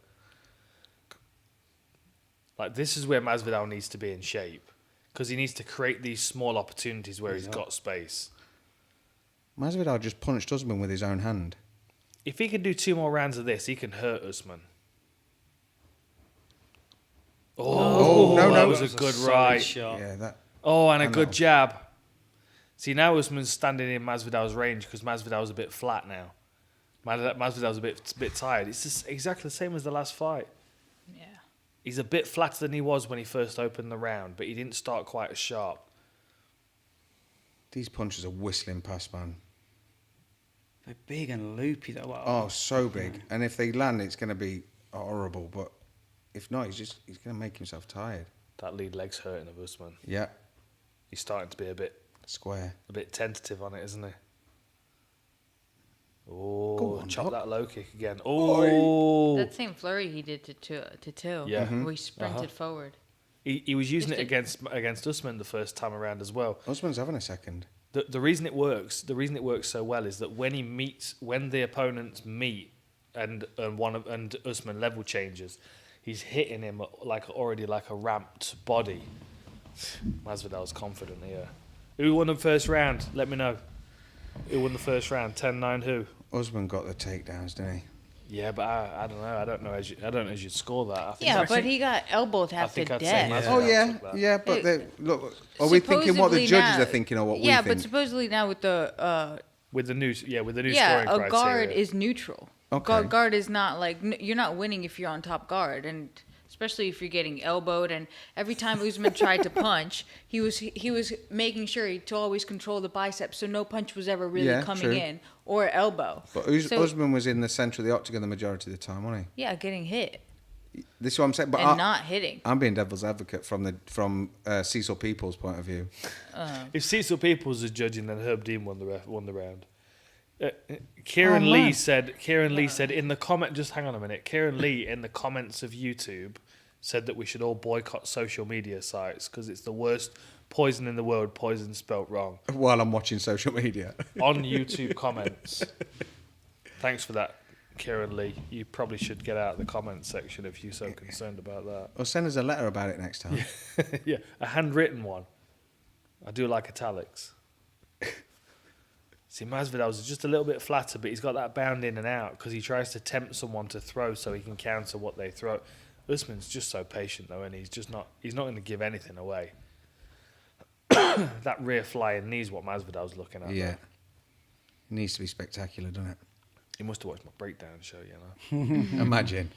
Speaker 1: Like, this is where Masvidal needs to be in shape. Because he needs to create these small opportunities where he's got space.
Speaker 3: Masvidal just punched Usman with his own hand.
Speaker 1: If he can do 2 more rounds of this, he can hurt Usman.
Speaker 3: Oh, no,
Speaker 1: that
Speaker 3: no.
Speaker 1: was a
Speaker 2: That
Speaker 1: good
Speaker 2: solid
Speaker 1: right.
Speaker 2: shot.
Speaker 3: Yeah, that.
Speaker 1: Oh, and a
Speaker 3: I
Speaker 1: good
Speaker 3: know.
Speaker 1: jab. See, now Usman's standing in Masvidal's range because Masvidal's a bit flat now. Masvidal's a bit tired. It's just exactly the same as the last fight.
Speaker 4: Yeah.
Speaker 1: He's a bit flatter than he was when he first opened the round, but he didn't start quite as sharp.
Speaker 3: These punches are whistling past, man.
Speaker 2: They're big and loopy though. Wow.
Speaker 3: Oh, so big. And if they land, it's going to be horrible. But if not, he's going to make himself tired.
Speaker 1: That lead leg's hurting of Usman.
Speaker 3: Yeah,
Speaker 1: He's starting to be a
Speaker 3: square.
Speaker 1: bit tentative on it, isn't he?
Speaker 3: Go
Speaker 1: Oh,
Speaker 3: on,
Speaker 1: chop
Speaker 3: Doc.
Speaker 1: that low kick again. Oh,
Speaker 4: That same flurry he did to Till.
Speaker 1: Yeah.
Speaker 4: Where he sprinted forward.
Speaker 1: he was using it
Speaker 4: Just
Speaker 1: against Usman the first time around as well.
Speaker 3: Usman's having a second.
Speaker 1: The reason it works so well is that when the opponents meet and Usman level changes, he's hitting him already like a ramped body. Masvidal's confident here. Who won the first round? Let me know. Who won the first round? 10-9 who?
Speaker 3: Usman got the takedowns, didn't he?
Speaker 1: Yeah, but I don't know. I don't know as you'd score that. I think
Speaker 4: Yeah,
Speaker 1: actually-
Speaker 4: but he got elbowed
Speaker 1: I
Speaker 4: half to
Speaker 1: think I'd say
Speaker 4: death.
Speaker 1: Masvidal
Speaker 3: Oh yeah,
Speaker 1: took that.
Speaker 3: yeah. But
Speaker 4: Hey,
Speaker 3: look, are we thinking what the
Speaker 4: Supposedly
Speaker 3: judges
Speaker 4: now-
Speaker 3: are thinking or what we
Speaker 4: Yeah,
Speaker 3: think?
Speaker 4: but supposedly now with the
Speaker 1: With the new scoring
Speaker 4: a
Speaker 1: criteria.
Speaker 4: guard is neutral.
Speaker 3: Okay.
Speaker 4: Guard is not like you're not winning if you're on top guard, and especially if you're getting elbowed. And every time Usman tried to punch, he was making sure to always control the biceps, so no punch was ever really
Speaker 3: Yeah,
Speaker 4: coming
Speaker 3: true.
Speaker 4: in or elbow.
Speaker 3: But
Speaker 4: So-
Speaker 3: Usman was in the centre of the octagon the majority of the time, wasn't
Speaker 4: Yeah, getting hit
Speaker 3: he? This is what I'm saying. But
Speaker 4: and not hitting.
Speaker 3: I'm being devil's advocate from Cecil Peoples' point of view.
Speaker 1: If Cecil Peoples is judging, then Herb Dean won the round. Kieran
Speaker 3: Oh,
Speaker 1: Lee
Speaker 3: man.
Speaker 1: said in the comment. Just hang on a minute. Kieran Lee in the comments of YouTube said that we should all boycott social media sites because it's the worst poison in the world. Poison spelt wrong
Speaker 3: While I'm watching social media.
Speaker 1: on YouTube comments. Thanks for that, Kieran Lee. You probably should get out of the comments section if you're so concerned about that.
Speaker 3: Or send us a letter about it next time.
Speaker 1: Yeah, a handwritten one. I do like italics. See, Masvidal's just a little bit flatter, but he's got that bound in and out because he tries to tempt someone to throw so he can counter what they throw. Usman's just so patient though, and he's not going to give anything away. That rear flying knee's what Masvidal's looking at.
Speaker 3: Yeah.
Speaker 1: though.
Speaker 3: It needs to be spectacular, doesn't it?
Speaker 1: He must have watched my breakdown show, you know.
Speaker 3: Imagine.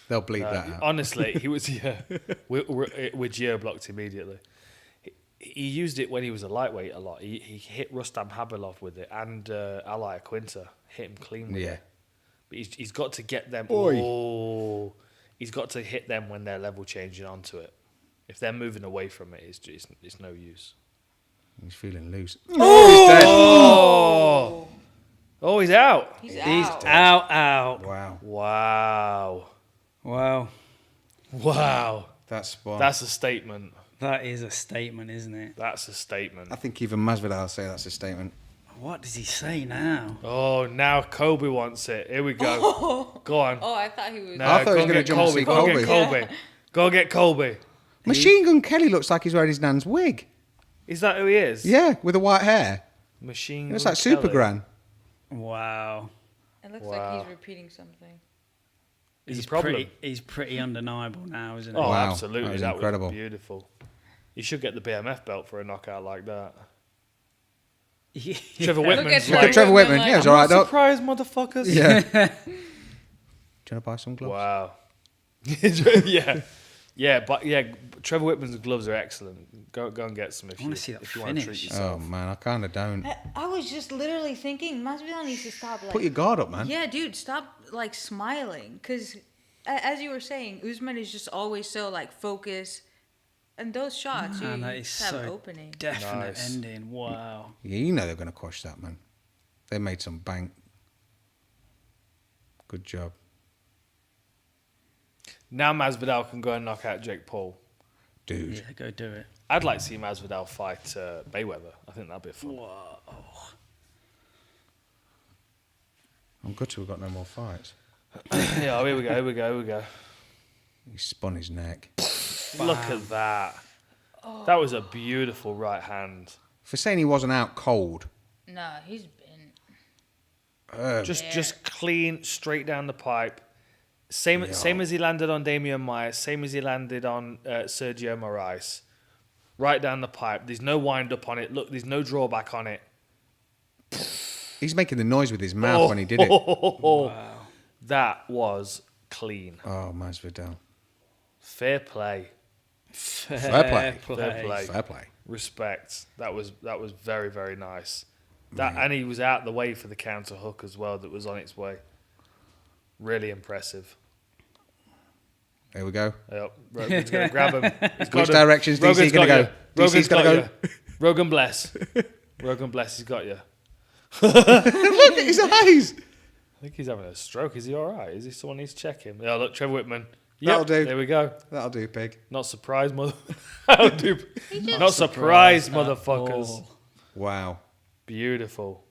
Speaker 3: They'll bleep that out.
Speaker 1: Honestly, he was we're geo-blocked immediately. He used it when he was a lightweight a lot. He hit Rustam Habilov with it, and Ali Quinta hit him clean with
Speaker 3: Yeah.
Speaker 1: it. But he's got to get them.
Speaker 3: Oi.
Speaker 1: Oh, he's got to hit them when they're level changing onto it. If they're moving away from it, it's no use.
Speaker 3: He's feeling loose.
Speaker 1: Oh, he's out.
Speaker 4: He's
Speaker 2: He's
Speaker 4: out.
Speaker 2: out.
Speaker 3: Wow.
Speaker 1: Wow,
Speaker 2: Wow.
Speaker 1: wow.
Speaker 3: That's spot.
Speaker 1: That's a statement.
Speaker 2: That is a statement, isn't it?
Speaker 1: That's a statement.
Speaker 3: I think even Masvidal will say that's a statement.
Speaker 2: What does he say now?
Speaker 1: Oh, now Kobe wants it. Here we go. Go on.
Speaker 4: Oh, I thought he was.
Speaker 1: No,
Speaker 3: I thought he was
Speaker 1: go
Speaker 3: gonna
Speaker 1: get
Speaker 3: jump and see
Speaker 1: Go get
Speaker 3: Colby.
Speaker 1: Colby. Go get Colby.
Speaker 3: Machine Gun Kelly looks like he's wearing his nan's wig.
Speaker 1: Is that who he is?
Speaker 3: Yeah, with the white hair.
Speaker 1: Machine.
Speaker 3: It looks
Speaker 1: Gun
Speaker 3: like Super
Speaker 1: Kelly.
Speaker 3: Gran.
Speaker 2: Wow.
Speaker 4: It looks
Speaker 1: Wow.
Speaker 4: like he's repeating something.
Speaker 1: is a problem.
Speaker 2: He's pretty undeniable now, isn't he?
Speaker 1: Oh,
Speaker 3: Wow,
Speaker 1: absolutely.
Speaker 3: that was
Speaker 1: That
Speaker 3: incredible.
Speaker 1: was beautiful. He should get the BMF belt for a knockout like that.
Speaker 2: Yeah.
Speaker 1: Trevor
Speaker 4: Look
Speaker 1: Whitman's
Speaker 4: at
Speaker 3: Look at Trevor Whitman.
Speaker 4: like,
Speaker 3: Yeah, it was all right, dog.
Speaker 1: surprise, motherfuckers.
Speaker 3: Yeah. Do you want to buy some gloves?
Speaker 1: Wow. yeah, but Trevor Whitman's gloves are excellent. Go and get some if
Speaker 2: wanna
Speaker 1: you
Speaker 2: see that
Speaker 1: if you want to treat
Speaker 2: finish.
Speaker 3: Oh
Speaker 1: yourself.
Speaker 3: man, I kind of don't.
Speaker 4: I was just literally thinking, Masvidal needs to stop. Like,
Speaker 3: Put your guard up, man.
Speaker 4: yeah, dude, stop like smiling, because as you were saying, Usman is just always so like focused, and those shots,
Speaker 2: Man,
Speaker 4: you
Speaker 2: that is
Speaker 4: just have
Speaker 2: so
Speaker 4: opening.
Speaker 2: definite
Speaker 1: Nice.
Speaker 2: ending. Wow.
Speaker 3: Yeah, you know they're going to quash that, man. They made some bank. Good job.
Speaker 1: Now Masvidal can go and knock out Jake Paul.
Speaker 3: Dude.
Speaker 2: Yeah, go do it.
Speaker 1: I'd like to see Masvidal fight Mayweather. I think that'd be fun.
Speaker 2: Whoa.
Speaker 3: I'm good till we've got no more fights.
Speaker 1: Yeah, here we go.
Speaker 3: He spun his neck.
Speaker 1: Look at that. That was a beautiful right hand.
Speaker 3: For saying he wasn't out cold.
Speaker 4: Nah, he's been.
Speaker 1: Just clean, straight down the pipe. Same as he landed on Damian Maia, same as he landed on Sergio Moraes. Right down the pipe. There's no wind up on it. Look, there's no drawback on it.
Speaker 3: He's making the noise with his mouth when he did it.
Speaker 2: Wow.
Speaker 1: That was clean.
Speaker 3: Oh, Masvidal.
Speaker 1: Fair play.
Speaker 3: Fair play.
Speaker 1: Fair play.
Speaker 3: Fair play.
Speaker 1: Respect. That was very, very nice. That and he was out the way for the counter hook as well that was on its way. Really impressive.
Speaker 3: There we go.
Speaker 1: Yep. Rogan's going to grab him.
Speaker 3: Which direction's DC going to go? DC's going to go.
Speaker 1: Rogan bless. Rogan bless, he's got you.
Speaker 3: Look at his eyes.
Speaker 1: I think he's having a stroke. Is he all right? Is he someone needs to check him? Yeah, look, Trevor Whitman.
Speaker 3: That'll do.
Speaker 1: There we go.
Speaker 3: That'll do, pig.
Speaker 1: Not surprised, mother. That'll do. Not surprised, motherfuckers.
Speaker 3: Wow.
Speaker 1: Beautiful.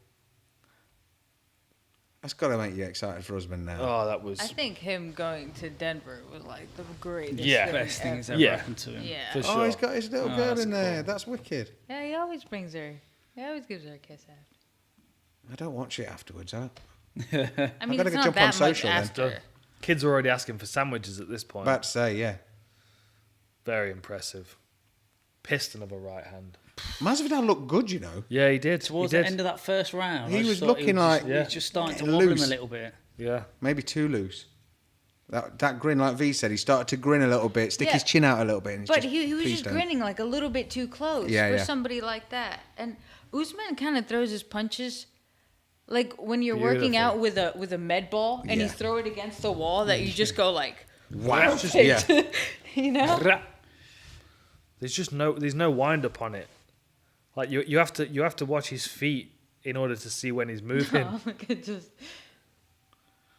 Speaker 3: That's got to make you excited for husband now.
Speaker 1: Oh, that was.
Speaker 4: I think him going to Denver was like the greatest.
Speaker 1: Yeah.
Speaker 4: thing
Speaker 2: Best thing
Speaker 4: ever.
Speaker 2: that's ever
Speaker 1: Yeah.
Speaker 2: happened to him.
Speaker 4: Yeah.
Speaker 1: For
Speaker 3: Oh,
Speaker 1: sure.
Speaker 3: he's got his little
Speaker 2: Oh,
Speaker 3: girl
Speaker 2: that's
Speaker 3: in there.
Speaker 2: cool.
Speaker 3: That's wicked.
Speaker 4: Yeah, he always brings her. He always gives her a kiss after.
Speaker 3: I don't watch it afterwards.
Speaker 4: I mean,
Speaker 3: gotta
Speaker 4: it's
Speaker 3: go
Speaker 4: not
Speaker 3: jump
Speaker 4: that
Speaker 3: on
Speaker 4: much
Speaker 3: social then.
Speaker 4: after.
Speaker 1: Kids are already asking for sandwiches at this point.
Speaker 3: About to say, yeah.
Speaker 1: Very impressive. Piston of a right hand.
Speaker 3: Masvidal looked good, you know.
Speaker 1: Yeah, he did.
Speaker 2: Towards
Speaker 1: he
Speaker 2: the
Speaker 1: did.
Speaker 2: end of that first round,
Speaker 3: He
Speaker 2: I just
Speaker 3: was
Speaker 2: thought
Speaker 3: looking like-
Speaker 2: he was just starting to
Speaker 3: getting
Speaker 2: wobble him
Speaker 3: loose.
Speaker 2: a little bit.
Speaker 1: Yeah.
Speaker 3: Maybe too loose. That grin, like V said, he started to grin a little bit, stick
Speaker 4: Yeah.
Speaker 3: his chin out a little bit. And it's
Speaker 4: But
Speaker 3: just,
Speaker 4: he was
Speaker 3: please
Speaker 4: just
Speaker 3: don't.
Speaker 4: grinning like a little bit too close
Speaker 3: Yeah,
Speaker 4: for
Speaker 3: yeah.
Speaker 4: somebody like that. And Usman kind of throws his punches like when you're working
Speaker 1: Beautiful.
Speaker 4: out with a med ball and you
Speaker 3: Yeah.
Speaker 4: throw it against the wall that you just go like,
Speaker 3: Wow.
Speaker 1: Just-
Speaker 3: Yeah.
Speaker 4: you know?
Speaker 1: There's no wind up on it. Like you have to watch his feet in order to see when he's moving.
Speaker 4: It just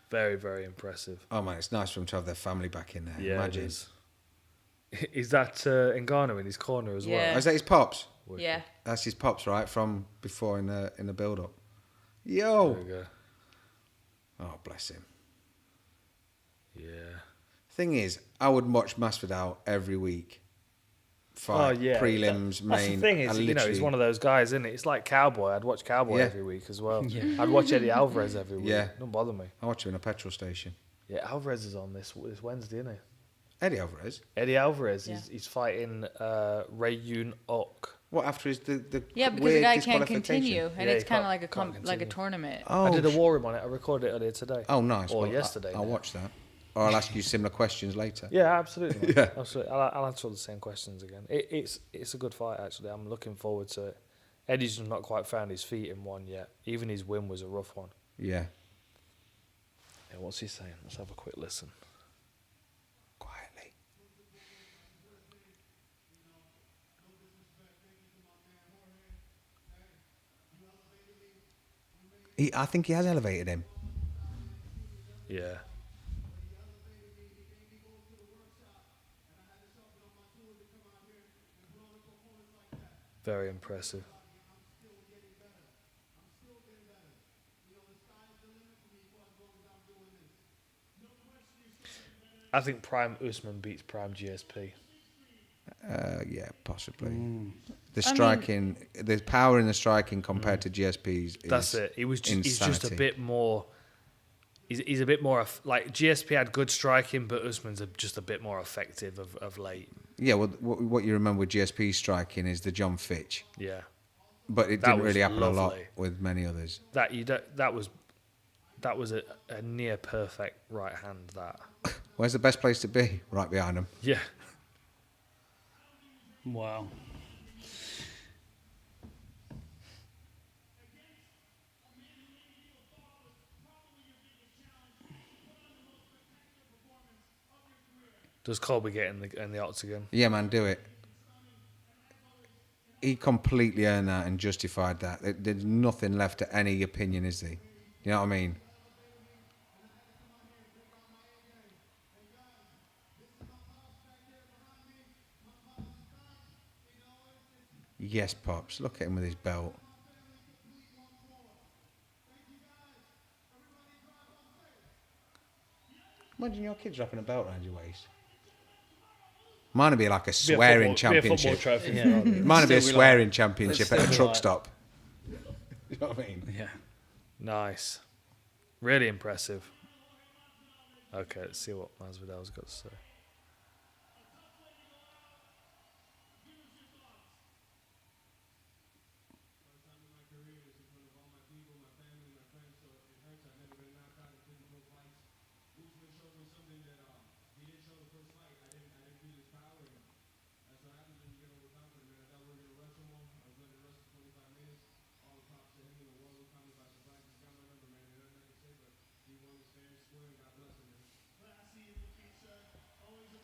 Speaker 1: Very, very impressive.
Speaker 3: Oh, man, it's nice for him to have their family back in there.
Speaker 1: Yeah,
Speaker 3: Imagine.
Speaker 1: it is. Is that Ngannou in his corner as
Speaker 4: Yeah.
Speaker 3: Oh, is that his pops?
Speaker 4: yeah.
Speaker 3: That's his pops, right? From before in the build-up.
Speaker 1: There
Speaker 3: Yo.
Speaker 1: we go.
Speaker 3: Oh, bless him.
Speaker 1: Yeah.
Speaker 3: Thing is, I would watch Masvidal every week. Fight, prelims,
Speaker 1: That's
Speaker 3: main.
Speaker 1: the thing is,
Speaker 3: I
Speaker 1: he's
Speaker 3: literally-
Speaker 1: one of those guys, isn't it? It's like Cowboy. I'd watch Cowboy
Speaker 3: Yeah.
Speaker 1: every week as well.
Speaker 2: Yeah.
Speaker 1: I'd watch Eddie Alvarez every week.
Speaker 3: Yeah.
Speaker 1: Don't bother me.
Speaker 3: I watch him in a petrol station.
Speaker 1: Yeah, Alvarez is on this Wednesday, isn't he?
Speaker 3: Eddie Alvarez.
Speaker 1: Eddie Alvarez,
Speaker 4: Yeah.
Speaker 1: he's fighting Ray Yun Ok.
Speaker 3: What after his the
Speaker 4: Yeah, because
Speaker 3: weird
Speaker 4: the guy can't
Speaker 3: disqualification?
Speaker 4: continue, and
Speaker 1: Yeah,
Speaker 4: it's
Speaker 1: he
Speaker 4: kind of
Speaker 1: can't-
Speaker 4: like
Speaker 1: can't
Speaker 4: like a
Speaker 1: continue.
Speaker 4: tournament.
Speaker 3: Oh,
Speaker 1: I did a war room on it. I recorded it earlier today.
Speaker 3: Oh, nice.
Speaker 1: Or
Speaker 3: Well,
Speaker 1: yesterday.
Speaker 3: I'll
Speaker 1: now.
Speaker 3: watch that. Or I'll ask you similar questions later.
Speaker 1: Yeah, absolutely. mate.
Speaker 3: Yeah.
Speaker 1: Absolutely. I'll answer all the same questions again. It's a good fight, actually. I'm looking forward to it. Eddie's just not quite found his feet in one yet. Even his win was a rough one.
Speaker 3: Yeah.
Speaker 1: Yeah, what's he saying? Let's have a quick listen.
Speaker 3: Quietly. I think he has elevated him.
Speaker 1: Yeah. Very impressive. I think Prime Usman beats Prime GSP.
Speaker 3: Yeah, possibly.
Speaker 1: Mm.
Speaker 3: The striking, the power in the striking compared to GSP's.
Speaker 1: That's it. He's just a
Speaker 3: insanity.
Speaker 1: bit more. He's a bit more like GSP had good striking, but Usman's just a bit more effective of late.
Speaker 3: Yeah, well, what you remember with GSP striking is the John Fitch,
Speaker 1: Yeah,
Speaker 3: but it
Speaker 1: That
Speaker 3: didn't
Speaker 1: was
Speaker 3: really happen a lot
Speaker 1: lovely.
Speaker 3: with many others.
Speaker 1: that was a near perfect right hand. That
Speaker 3: Where's the best place to be? Right behind him.
Speaker 1: yeah.
Speaker 2: Wow.
Speaker 1: Does Colby get in the octagon?
Speaker 3: Yeah, man, do it. He completely earned that and justified that. There's nothing left to any opinion, is there? You know what I mean? Yes, Pops. Look at him with his belt. Imagine your kids wrapping a belt around your waist. Mine would be like a swearing championship.
Speaker 1: trophy.
Speaker 2: Yeah.
Speaker 3: Mine would be a
Speaker 2: Still be
Speaker 3: swearing
Speaker 2: like-
Speaker 3: championship
Speaker 2: still
Speaker 3: at a
Speaker 2: be
Speaker 3: truck
Speaker 2: like-
Speaker 3: stop. You know what I mean?
Speaker 2: Yeah.
Speaker 1: Nice, really impressive. Okay, let's see what Masvidal's got to say.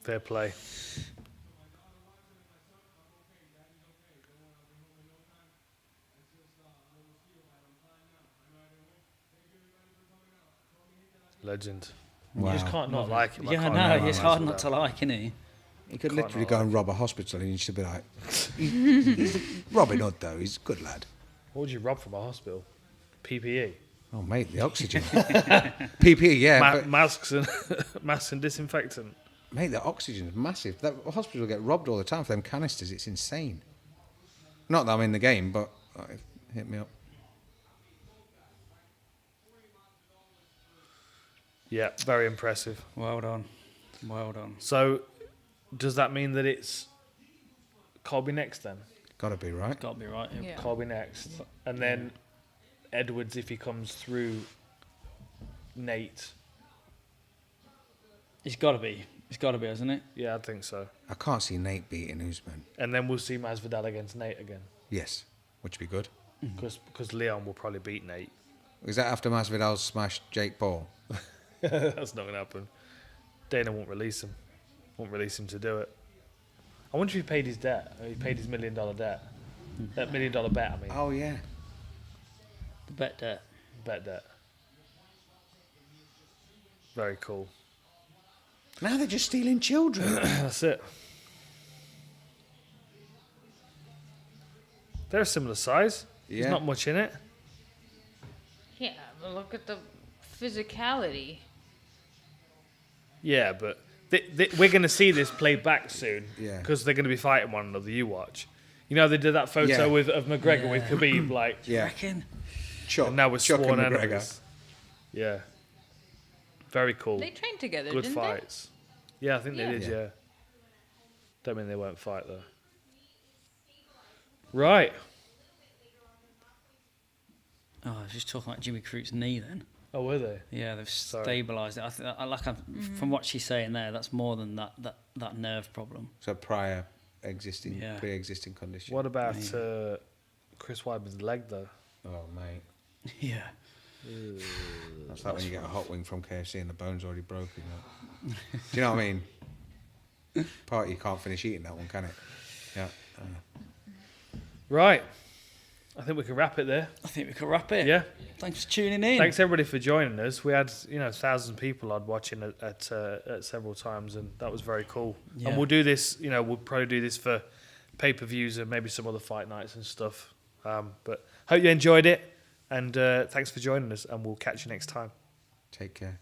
Speaker 1: Fair play. Legend.
Speaker 3: Wow.
Speaker 1: You just can't not like him. I
Speaker 2: Yeah,
Speaker 1: can't
Speaker 2: no,
Speaker 1: not like
Speaker 2: it's hard not
Speaker 1: Masvidal.
Speaker 2: to like, isn't he?
Speaker 3: He could
Speaker 1: Quite
Speaker 3: literally
Speaker 1: not
Speaker 3: go
Speaker 1: like
Speaker 3: and rob a hospital and you should be like, he's Robin Hood though, he's a good lad.
Speaker 1: What would you rob from a hospital? PPE,
Speaker 3: Oh mate, the oxygen. PPE, yeah. but,
Speaker 1: masks and masks and disinfectant.
Speaker 3: mate, the oxygen's massive. That hospital get robbed all the time for them canisters, it's insane. Not that I'm in the game, but hit me up.
Speaker 1: Yeah, very impressive.
Speaker 2: Well done. Well done.
Speaker 1: So, does that mean that it's Colby next then?
Speaker 3: Gotta be right.
Speaker 2: Got to be right.
Speaker 4: Yeah.
Speaker 1: Colby next, and then Edwards if he comes through. Nate.
Speaker 2: It's got to be. It's got to be, hasn't it?
Speaker 1: Yeah, I think so.
Speaker 3: I can't see Nate beating Usman.
Speaker 1: And then we'll see Masvidal against Nate again,
Speaker 3: Yes, which would be good.
Speaker 1: because Leon will probably beat Nate.
Speaker 3: Is that after Masvidal smashed Jake Paul?
Speaker 1: That's not gonna happen. Dana won't release him. Won't release him to do it. I wonder if he paid his debt. He paid his $1 million debt. That $1 million bet, I mean.
Speaker 3: Oh yeah.
Speaker 2: The bet debt.
Speaker 1: Bet debt. Very cool.
Speaker 3: Now they're just stealing children.
Speaker 1: That's it. They're a similar size.
Speaker 3: Yeah.
Speaker 1: There's not much in it.
Speaker 4: Yeah, but look at the physicality.
Speaker 1: Yeah, but we're going to see this played back soon.
Speaker 3: Yeah.
Speaker 1: Because they're going to be fighting one another. You watch. You know, they did that photo
Speaker 3: Yeah.
Speaker 1: of McGregor with
Speaker 2: Yeah.
Speaker 1: Khabib, like,
Speaker 3: Yeah.
Speaker 2: Reckon?
Speaker 3: Chuck,
Speaker 1: and now we're
Speaker 3: Chuck
Speaker 1: sworn
Speaker 3: and McGregor.
Speaker 1: enemies. Yeah. Very cool.
Speaker 4: They trained together,
Speaker 1: Good
Speaker 4: didn't
Speaker 1: fights. Yeah, I think
Speaker 4: Yeah.
Speaker 1: they did,
Speaker 3: Yeah.
Speaker 1: yeah. Don't mean they won't fight, though. Right.
Speaker 2: Oh, I was just talking about Jimmy Crute's knee then.
Speaker 1: Oh, were they?
Speaker 2: Yeah, they've
Speaker 1: Sorry.
Speaker 2: stabilised it. I think from what she's saying there, that's more than that nerve problem.
Speaker 3: So pre-existing
Speaker 2: Yeah.
Speaker 3: condition.
Speaker 1: What about Chris Weidman's leg, though?
Speaker 3: Oh mate,
Speaker 2: Yeah.
Speaker 3: that's like when you get a hot wing from KFC and the bone's already broken. Like. Do you know what I mean? Part you can't finish eating that one, can it? Yeah.
Speaker 1: Right. I think we can wrap it there.
Speaker 2: I think we could wrap it.
Speaker 1: Yeah.
Speaker 2: Thanks for tuning in.
Speaker 1: Thanks, everybody, for joining us. We had, 1,000 people odd watching at several times, and that was very cool.
Speaker 2: Yeah.
Speaker 1: And we'll do this, we'll probably do this for pay-per-views and maybe some other fight nights and stuff. But hope you enjoyed it, and thanks for joining us, and we'll catch you next time.
Speaker 3: Take care.